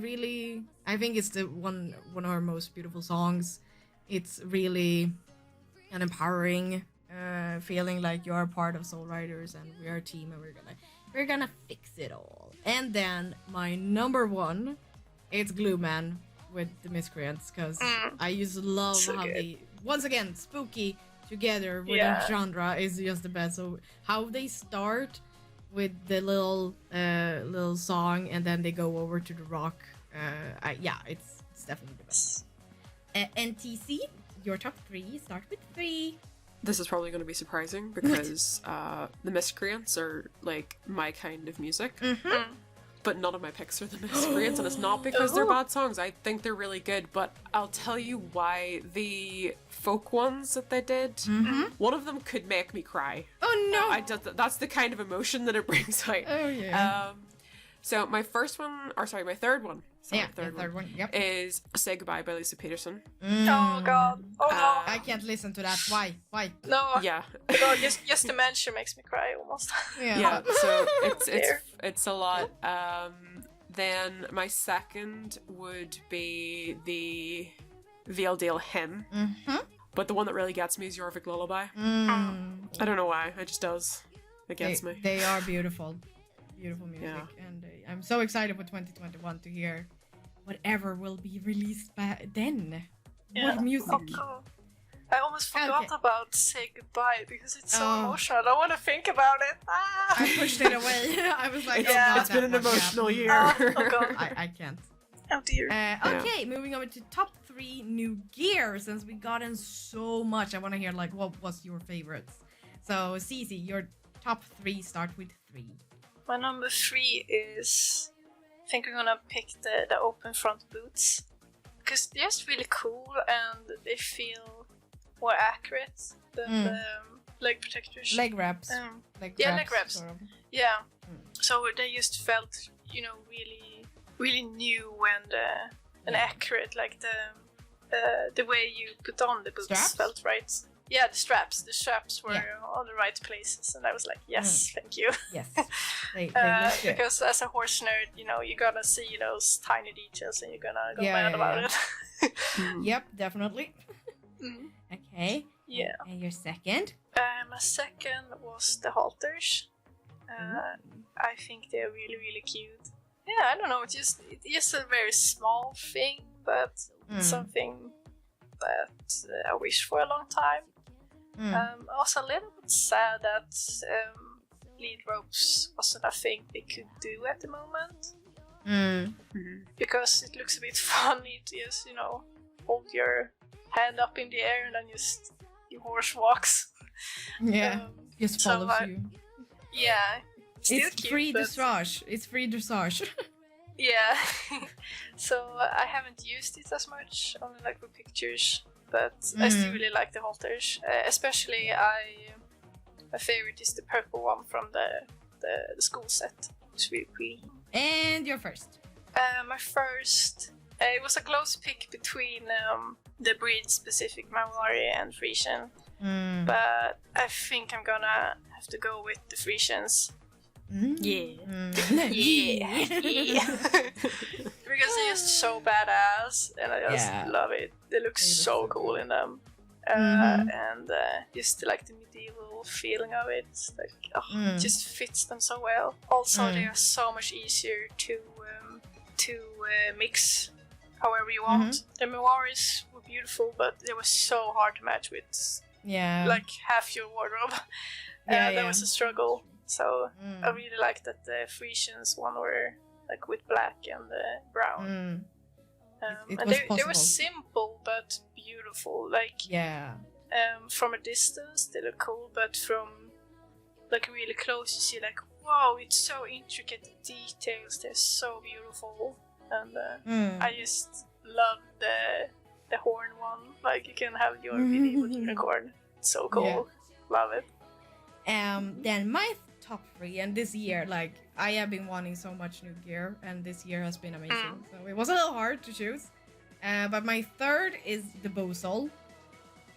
Speaker 2: think it's the one of her most beautiful songs. It's really an empowering feeling like you're a part of Soul Riders and we are a team and we're gonna fix it all. And then my number 1, it's Glue Man with the Miscreants, because I used to love how they, once again, spooky together with a genre is just the best. So how they start with the little song and then they go over to the rock, it's definitely the best. NTC, your top 3, start with 3.
Speaker 1: This is probably going to be surprising because the Miscreants are like my kind of music. But none of my picks are the Miscreants, and it's not because they're bad songs. I think they're really good, but I'll tell you why. The folk ones that they did, one of them could make me cry.
Speaker 2: Oh no!
Speaker 1: That's the kind of emotion that it brings out.
Speaker 2: Oh yeah.
Speaker 1: So my third one.
Speaker 2: Third one. Yep.
Speaker 1: Is Say Goodbye by Lisa Peterson.
Speaker 3: Oh god. Oh no.
Speaker 2: I can't listen to that. Why?
Speaker 3: No.
Speaker 1: Yeah.
Speaker 3: No, just the mention makes me cry almost.
Speaker 1: Yeah. So it's a lot. Then my second would be the Valedale Hymn. But the one that really gets me is Jorvik Lullaby. I don't know why. It just does. It gets me.
Speaker 2: They are beautiful. Beautiful music. Yeah. And I'm so excited for 2021 to hear whatever will be released then.
Speaker 3: Yeah.
Speaker 2: What music?
Speaker 3: I almost forgot about say goodbye because it's so emotional. I don't want to think about it.
Speaker 2: I pushed it away. I was like,
Speaker 1: it's been an emotional year.
Speaker 3: Oh god.
Speaker 2: I can't.
Speaker 3: Oh dear.
Speaker 2: Okay, moving over to top 3 new gear. Since we got in so much, I want to hear like what was your favorites. So Cici, your top 3, start with 3.
Speaker 3: My number 3 is, I think I'm gonna pick the open front boots because they're just really cool and they feel more accurate than the leg protectors.
Speaker 2: Leg wraps.
Speaker 3: Leg wraps. Sort of. Yeah. So they just felt, really, really new and accurate. Like the way you put on the boots
Speaker 2: straps?
Speaker 3: Felt right. Yeah, the straps. The straps were on the right places, and I was like, yes, thank you.
Speaker 2: Yes. They look good.
Speaker 3: Because as a horse nerd, you're gonna see those tiny details, and you're gonna go mad about it.
Speaker 2: Yep, definitely. Okay.
Speaker 3: Yeah.
Speaker 2: And your second?
Speaker 3: My second was the halters. I think they're really, really cute. Yeah, I don't know. It's just a very small thing, but something that I wished for a long time. I was a little bit sad that lead ropes wasn't a thing they could do at the moment. Because it looks a bit funny to just, hold your hand up in the air and then just your horse walks.
Speaker 2: Yeah, just follows you.
Speaker 3: Yeah, still
Speaker 2: it's
Speaker 3: cute,
Speaker 2: free dressage. It's free dressage.
Speaker 3: Yeah, so I haven't used it as much, only like for pictures, but I still really like the halters. Especially, my favorite is the purple one from the school set. It's really pretty.
Speaker 2: And your first?
Speaker 3: My first, it was a close pick between the breed-specific Maori and Frisian, but I think I'm gonna have to go with the Frisians. Yeah. Because they're just so badass, and I just love it. They look so cool in them, and just like the medieval feeling of it, it just fits them so well. Also, they are so much easier to mix however you want. The Maoris were beautiful, but they were so hard to match with like half your wardrobe. That was a struggle. So I really like that the Frisians one were like with black and brown.
Speaker 2: It
Speaker 3: and they were simple but beautiful. Like from a distance they look cool, but from like really close you see like, wow, it's so intricate, the details, they're so beautiful. And I just love the horn one. Like you can have your medieval unicorn. It's so cool. Love it.
Speaker 2: Then my top 3, and this year, like, I have been wanting so much new gear, and this year has been amazing. So it was a little hard to choose. But my third is the Bosol.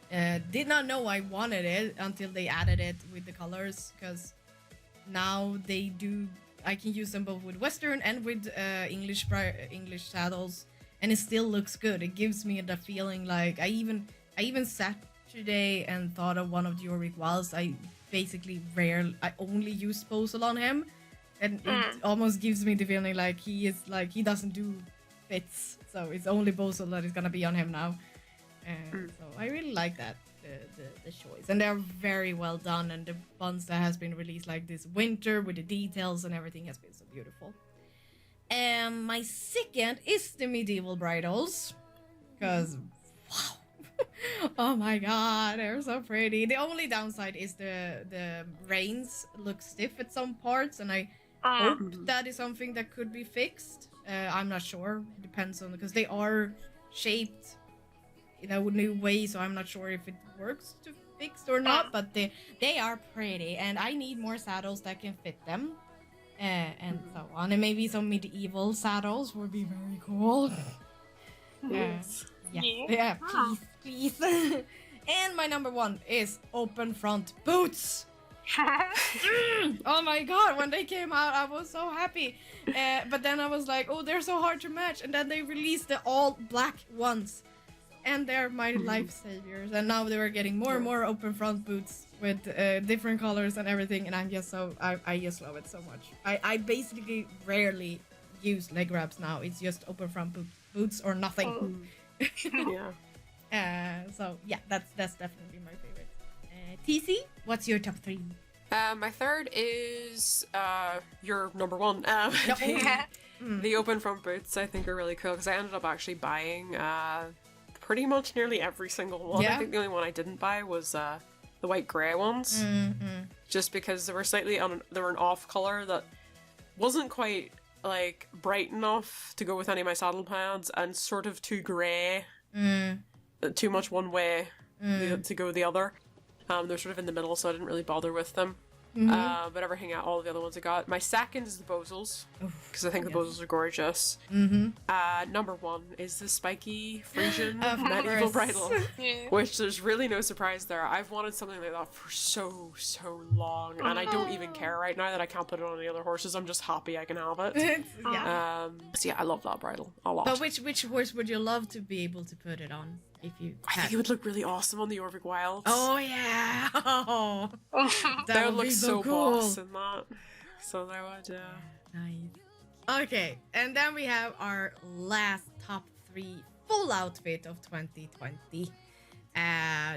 Speaker 2: Did not know I wanted it until they added it with the colors, because now I can use them both with Western and with English saddles, and it still looks good. It gives me the feeling like I even sat today and thought of one of the Jorvik whilst I only use Bosol on him, and it almost gives me the feeling like he doesn't do fits, so it's only Bosol that is gonna be on him now. So I really like that the choice, and they're very well done, and the ones that has been released like this winter with the details and everything has been so beautiful. And my second is the medieval bridles, because wow. Oh my god, they're so pretty. The only downside is the reins look stiff at some parts, and I hope that is something that could be fixed. I'm not sure. It depends on, because they are shaped in a new way, so I'm not sure if it works to fix or not, but they are pretty, and I need more saddles that can fit them, and so on. And maybe some medieval saddles would be very cool. Yeah, please. And my number 1 is open front boots. Oh my god, when they came out I was so happy, but then I was like, oh, they're so hard to match, and then they released the all black ones, and they're my life saviors, and now they were getting more and more open front boots with different colors and everything, and I just love it so much. I basically rarely use leg wraps now. It's just open front boots or nothing. So yeah, that's definitely my favorite. TC, what's your top 3?
Speaker 1: My third is your number 1. The open front boots I think are really cool because I ended up actually buying pretty much nearly every single one. I think the only one I didn't buy was the white grey ones, just because they were slightly they were an off color that wasn't quite like bright enough to go with any of my saddle pads, and sort of too grey, too much one way to go the other. They're sort of in the middle, so I didn't really bother with them. But everything out, all the other ones I got. My second is the Bozels, because I think the Bozels are gorgeous. Number 1 is the spiky Frisian medieval bridle, which there's really no surprise there. I've wanted something like that for so long, and I don't even care right now that I can't put it on any other horses. I'm just happy I can have it. So yeah, I love that bridle a lot.
Speaker 2: But which horse would you love to be able to put it on? If you
Speaker 1: I think it would look really awesome on the Jorvik Wilds.
Speaker 2: Oh yeah,
Speaker 1: that would look so cool boss in that. So that would
Speaker 2: nice. Okay, and then we have our last top 3 full outfit of 2020.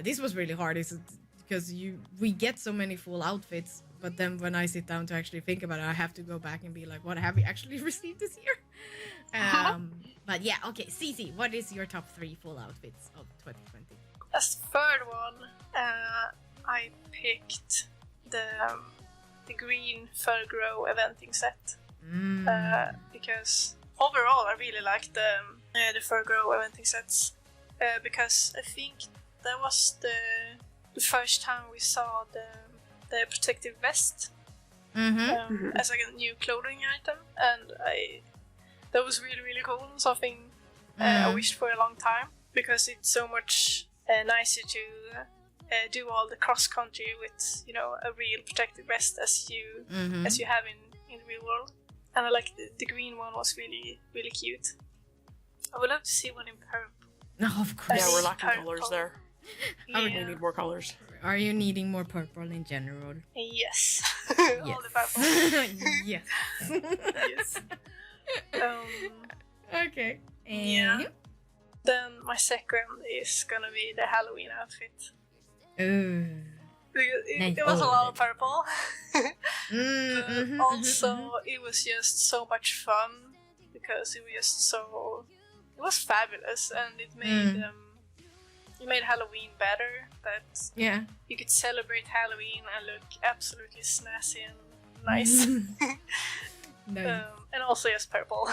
Speaker 2: This was really hard, because we get so many full outfits, but then when I sit down to actually think about it, I have to go back and be like, what have we actually received this year? But yeah, okay, Cici, what is your top 3 full outfits of 2020?
Speaker 3: As the third one, I picked the green fur grow eventing set, because overall I really like the fur grow eventing sets, because I think that was the first time we saw the protective vest as like a new clothing item, and that was really cool. Something I wished for a long time, because it's so much nicer to do all the cross country with a real protective vest as you have in the real world. And I like the green one was really cute. I would love to see one in purple.
Speaker 2: No, of course.
Speaker 1: Yeah, we're lacking colors there.
Speaker 3: Yeah.
Speaker 1: We need more colors.
Speaker 2: Are you needing more purple in general?
Speaker 3: Yes.
Speaker 2: Yes.
Speaker 3: All the purple.
Speaker 2: Yes.
Speaker 3: Yes.
Speaker 2: Okay. And
Speaker 3: yeah. Then my second is gonna be the Halloween outfit. It was a lot of purple. But also, it was just so much fun, because it was fabulous, and it made Halloween better. That you could celebrate Halloween and look absolutely snazzy and nice.
Speaker 2: Nice.
Speaker 3: And also just purple.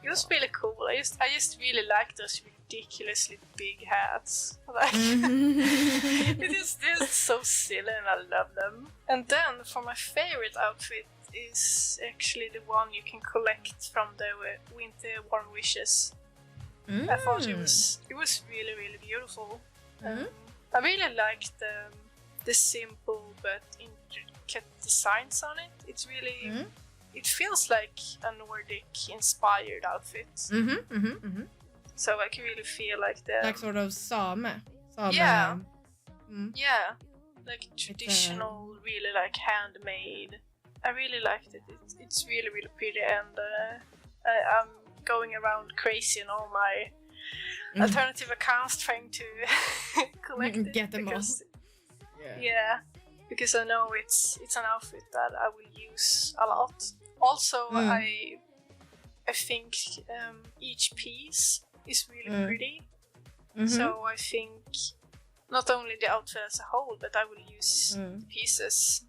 Speaker 3: It was really cool. I just really like those ridiculously big hats. Like, they're so silly, and I love them. And then for my favorite outfit is actually the one you can collect from the Winter Warm Wishes. I thought it was really beautiful. I really liked the simple but intricate designs on it. It's really it feels like a Nordic inspired outfit. So I can really feel like
Speaker 2: like sort of same.
Speaker 3: Yeah. Yeah. Like traditional, really like handmade. I really liked it. It's really pretty, and I'm going around crazy on all my alternative accounts trying to collect it.
Speaker 2: Get them all.
Speaker 3: Yeah, because I know it's an outfit that I will use a lot. Also, I think each piece is really pretty. So I think not only the outfit as a whole, but I will use the pieces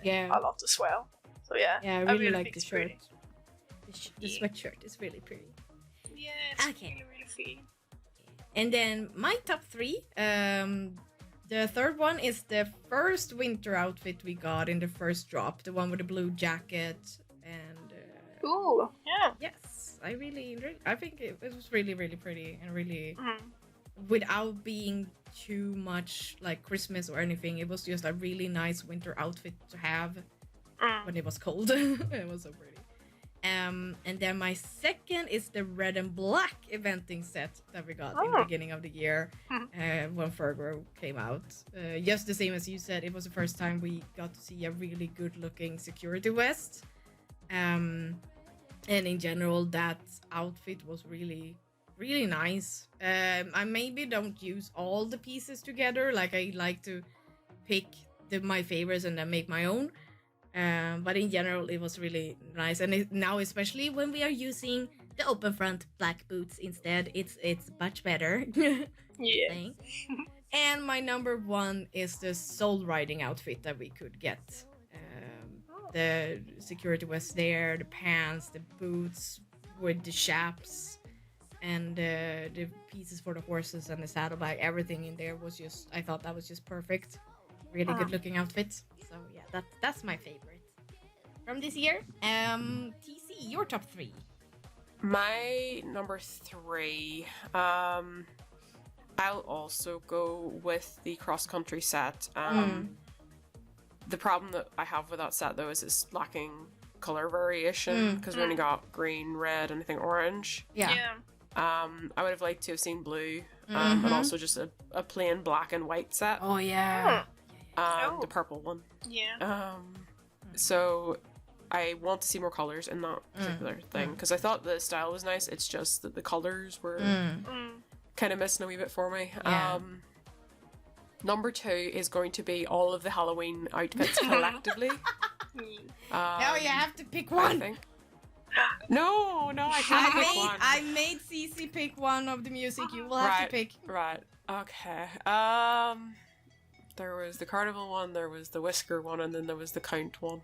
Speaker 3: a lot as well. So yeah,
Speaker 2: I really like the shirt.
Speaker 3: Pretty.
Speaker 2: The sweatshirt is really pretty.
Speaker 3: Yeah, it's
Speaker 2: Okay.
Speaker 3: really pretty.
Speaker 2: And then my top 3. The third one is the first winter outfit we got in the first drop, the one with the blue jacket and.
Speaker 3: Ooh, yeah.
Speaker 2: Yes, I think it was really pretty, and really without being too much like Christmas or anything. It was just a really nice winter outfit to have when it was cold. It was so pretty. And then my second is the red and black eventing set that we got in the beginning of the year when Fergro came out. Just the same as you said, it was the first time we got to see a really good looking security vest. And in general, that outfit was really really nice. I maybe don't use all the pieces together. Like I like to pick my favorites and then make my own. But in general, it was really nice. And now, especially when we are using the open front black boots instead, it's much better.
Speaker 3: Yeah.
Speaker 2: And my number one is the soul riding outfit that we could get. The security was there, the pants, the boots with the chaps, and the pieces for the horses and the saddlebag. Everything in there was just, I thought that was just perfect. Really good looking outfit. So yeah, that's my favorite from this year. TC, your top 3.
Speaker 1: My number 3, I'll also go with the cross-country set. The problem that I have with that set, though, is it's lacking color variation, because we only got green, red, and I think orange.
Speaker 2: Yeah.
Speaker 1: I would have liked to have seen blue, and also just a plain black and white set.
Speaker 2: Oh, yeah.
Speaker 1: The purple one.
Speaker 3: Yeah.
Speaker 1: So I want to see more colors in that particular thing, because I thought the style was nice, it's just that the colors were kind of missing a wee bit for me.
Speaker 2: Yeah.
Speaker 1: Number 2 is going to be all of the Halloween outfits collectively.
Speaker 2: Now you have to pick one.
Speaker 1: I think. No, I can't pick one.
Speaker 2: I made Cece pick one of the music. You will have to pick.
Speaker 1: Right. Okay. There was the carnival one, there was the whisker one, and then there was the count one.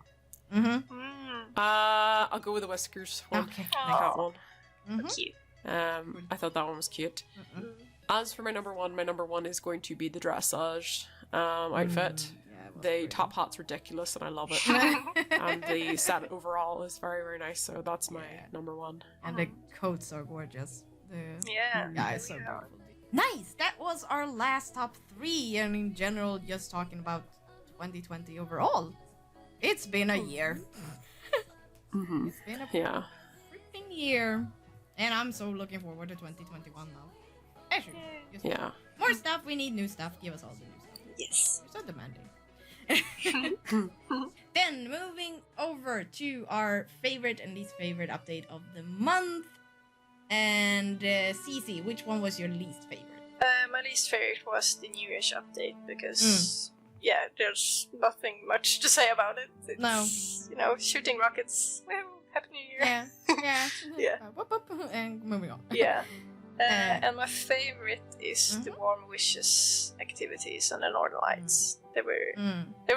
Speaker 1: I'll go with the whiskers one.
Speaker 2: Okay.
Speaker 1: I got one.
Speaker 3: Cute.
Speaker 1: I thought that one was cute. As for my number one is going to be the dressage outfit. The top hat's ridiculous and I love it. And the set overall is very, very nice, so that's my number 1.
Speaker 2: And the coats are gorgeous.
Speaker 3: Yeah,
Speaker 2: it's so beautiful. Nice! That was our last top 3, and in general, just talking about 2020 overall. It's been a year. It's been a freaking year. And I'm so looking forward to 2021 now. Actually,
Speaker 1: yeah.
Speaker 2: More stuff, we need new stuff. Give us all the new stuff.
Speaker 3: Yes.
Speaker 2: You're so demanding. Then, moving over to our favorite and least favorite update of the month. And Cece, which one was your least favorite?
Speaker 3: My least favorite was the New Year's update because, there's nothing much to say about it. It's, shooting rockets. Well, Happy New Year.
Speaker 2: Yeah. And moving on.
Speaker 3: Yeah. And my favorite is the Warm Wishes activities and the Northern Lights. They were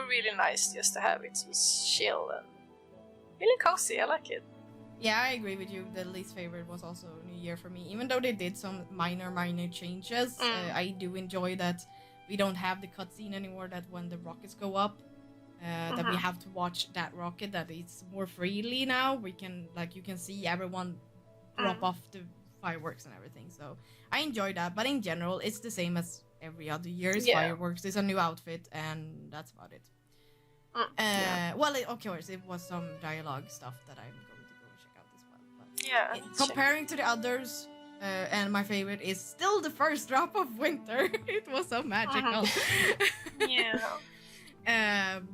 Speaker 3: really nice just to have. It was chill and really cozy. I like it.
Speaker 2: Yeah, I agree with you. The least favorite was also New Year for me. Even though they did some minor changes, I do enjoy that we don't have the cutscene anymore. That when the rockets go up, that we have to watch that rocket. That it's more freely now. We can you can see everyone drop off the fireworks and everything, so I enjoy that. But in general, it's the same as every other year's fireworks. It's a new outfit, and that's about it. Well, of course, it was some dialogue stuff that I'm going to go check out as well. But comparing to the others, and my favorite is still the first drop of winter. It was so magical.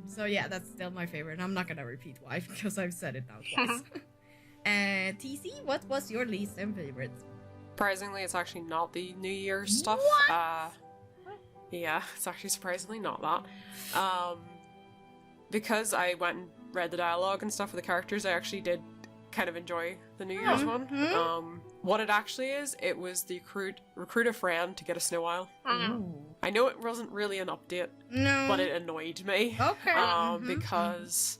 Speaker 2: So yeah, that's still my favorite. I'm not gonna repeat why because I've said it now twice. TC, what was your least and favorite?
Speaker 1: Surprisingly, it's actually not the New Year's stuff.
Speaker 2: What?
Speaker 1: Yeah, it's actually surprisingly not that. Because I went and read the dialogue and stuff with the characters, I actually did kind of enjoy the New Year's one. What it actually is, it was the recruit a friend to get a snow owl. I know it wasn't really an update, but it annoyed me. Because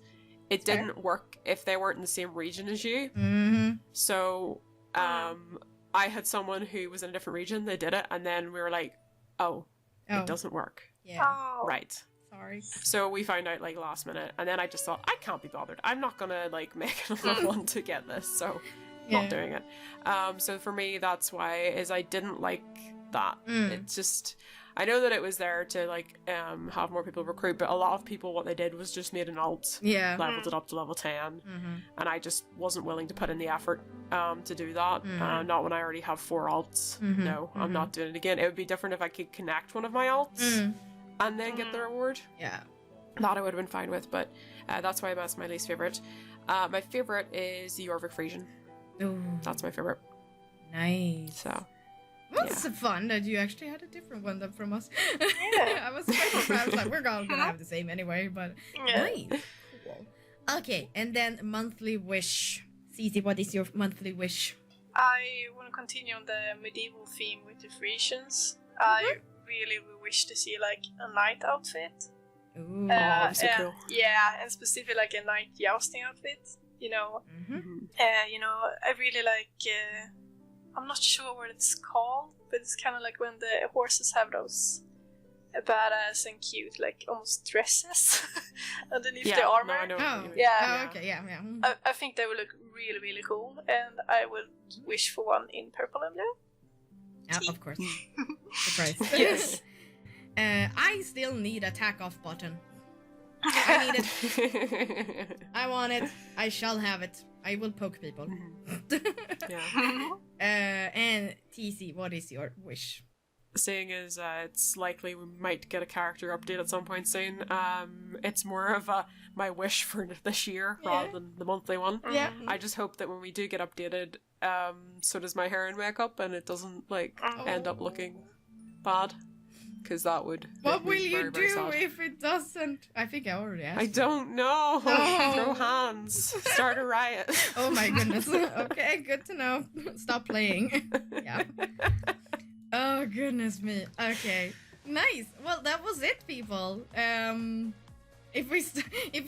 Speaker 1: it didn't work if they weren't in the same region as you. So, I had someone who was in a different region, they did it, and then we were like, it doesn't work. Right.
Speaker 2: Sorry.
Speaker 1: So we found out last minute, and then I just thought, I can't be bothered. I'm not gonna make another one to get this, so not doing it. So for me, that's why is I didn't like that. It's just, I know that it was there to have more people recruit, but a lot of people, what they did was just made an alt, leveled it up to level 10, and I just wasn't willing to put in the effort to do that. Not when I already have 4 alts. No, I'm not doing it again. It would be different if I could connect one of my alts and then get the reward. That I would have been fine with, but that's why that's my least favorite. My favorite is the Jorvik Frisian. That's my favorite.
Speaker 2: Nice.
Speaker 1: So
Speaker 2: Well, it's fun that you actually had a different one than from us. Yeah. I was quite surprised. Like, we're all gonna have the same anyway, but nice. Cool. Okay, and then monthly wish. Cici, what is your monthly wish?
Speaker 3: I want to continue on the medieval theme with the Frisians. I really wish to see like a knight outfit.
Speaker 2: Ooh,
Speaker 1: so cool.
Speaker 3: Yeah, and specifically like a knight jousting outfit. You know, you know, I really like. I'm not sure what it's called, but it's kind of like when the horses have those badass and cute, like almost dresses underneath their armor.
Speaker 1: No, I know what you mean.
Speaker 3: Yeah.
Speaker 2: Okay, yeah.
Speaker 3: I think they would look really, really cool, and I would wish for one in purple and blue.
Speaker 2: Yeah, of course. Surprise.
Speaker 1: Yes.
Speaker 2: I still need a tack off button. I need it. I want it. I shall have it. I will poke people.
Speaker 1: Yeah.
Speaker 2: And TC, what is your wish?
Speaker 1: Seeing as it's likely we might get a character update at some point soon, it's more of my wish for this year rather than the monthly one.
Speaker 2: Yeah.
Speaker 1: I just hope that when we do get updated, so does my hair and makeup, and it doesn't like end up looking bad, because that would.
Speaker 2: What will
Speaker 1: make me
Speaker 2: you
Speaker 1: very, very
Speaker 2: do
Speaker 1: sad.
Speaker 2: if it doesn't? I think I already asked.
Speaker 1: I don't know. Throw hands. Start a riot.
Speaker 2: Oh my goodness. Okay, good to know. Stop playing. Yeah. Oh goodness me. Okay. Nice. Well, that was it, people. If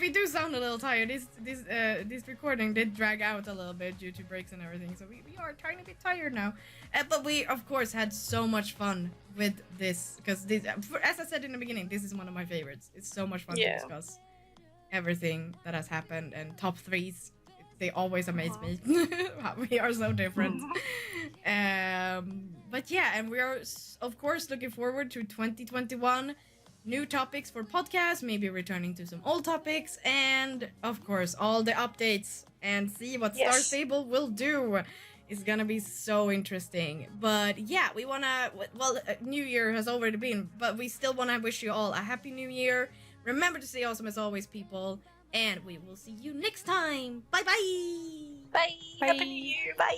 Speaker 2: we do sound a little tired, this recording did drag out a little bit due to breaks and everything, so we are a tiny bit tired now. But we of course had so much fun with this, because this, as I said in the beginning, this is one of my favorites. It's so much fun to discuss everything that has happened, and top threes, they always amaze me. We are so different. But yeah, and we are of course looking forward to 2021. New topics for podcasts, maybe returning to some old topics, and of course all the updates, and see what Star Stable will do. It's gonna be so interesting. But yeah, we wanna, well, New Year has already been, but we still wanna wish you all a happy New Year. Remember to stay awesome as always, people, and we will see you next time. Bye bye.
Speaker 3: Bye. Happy New Year. Bye.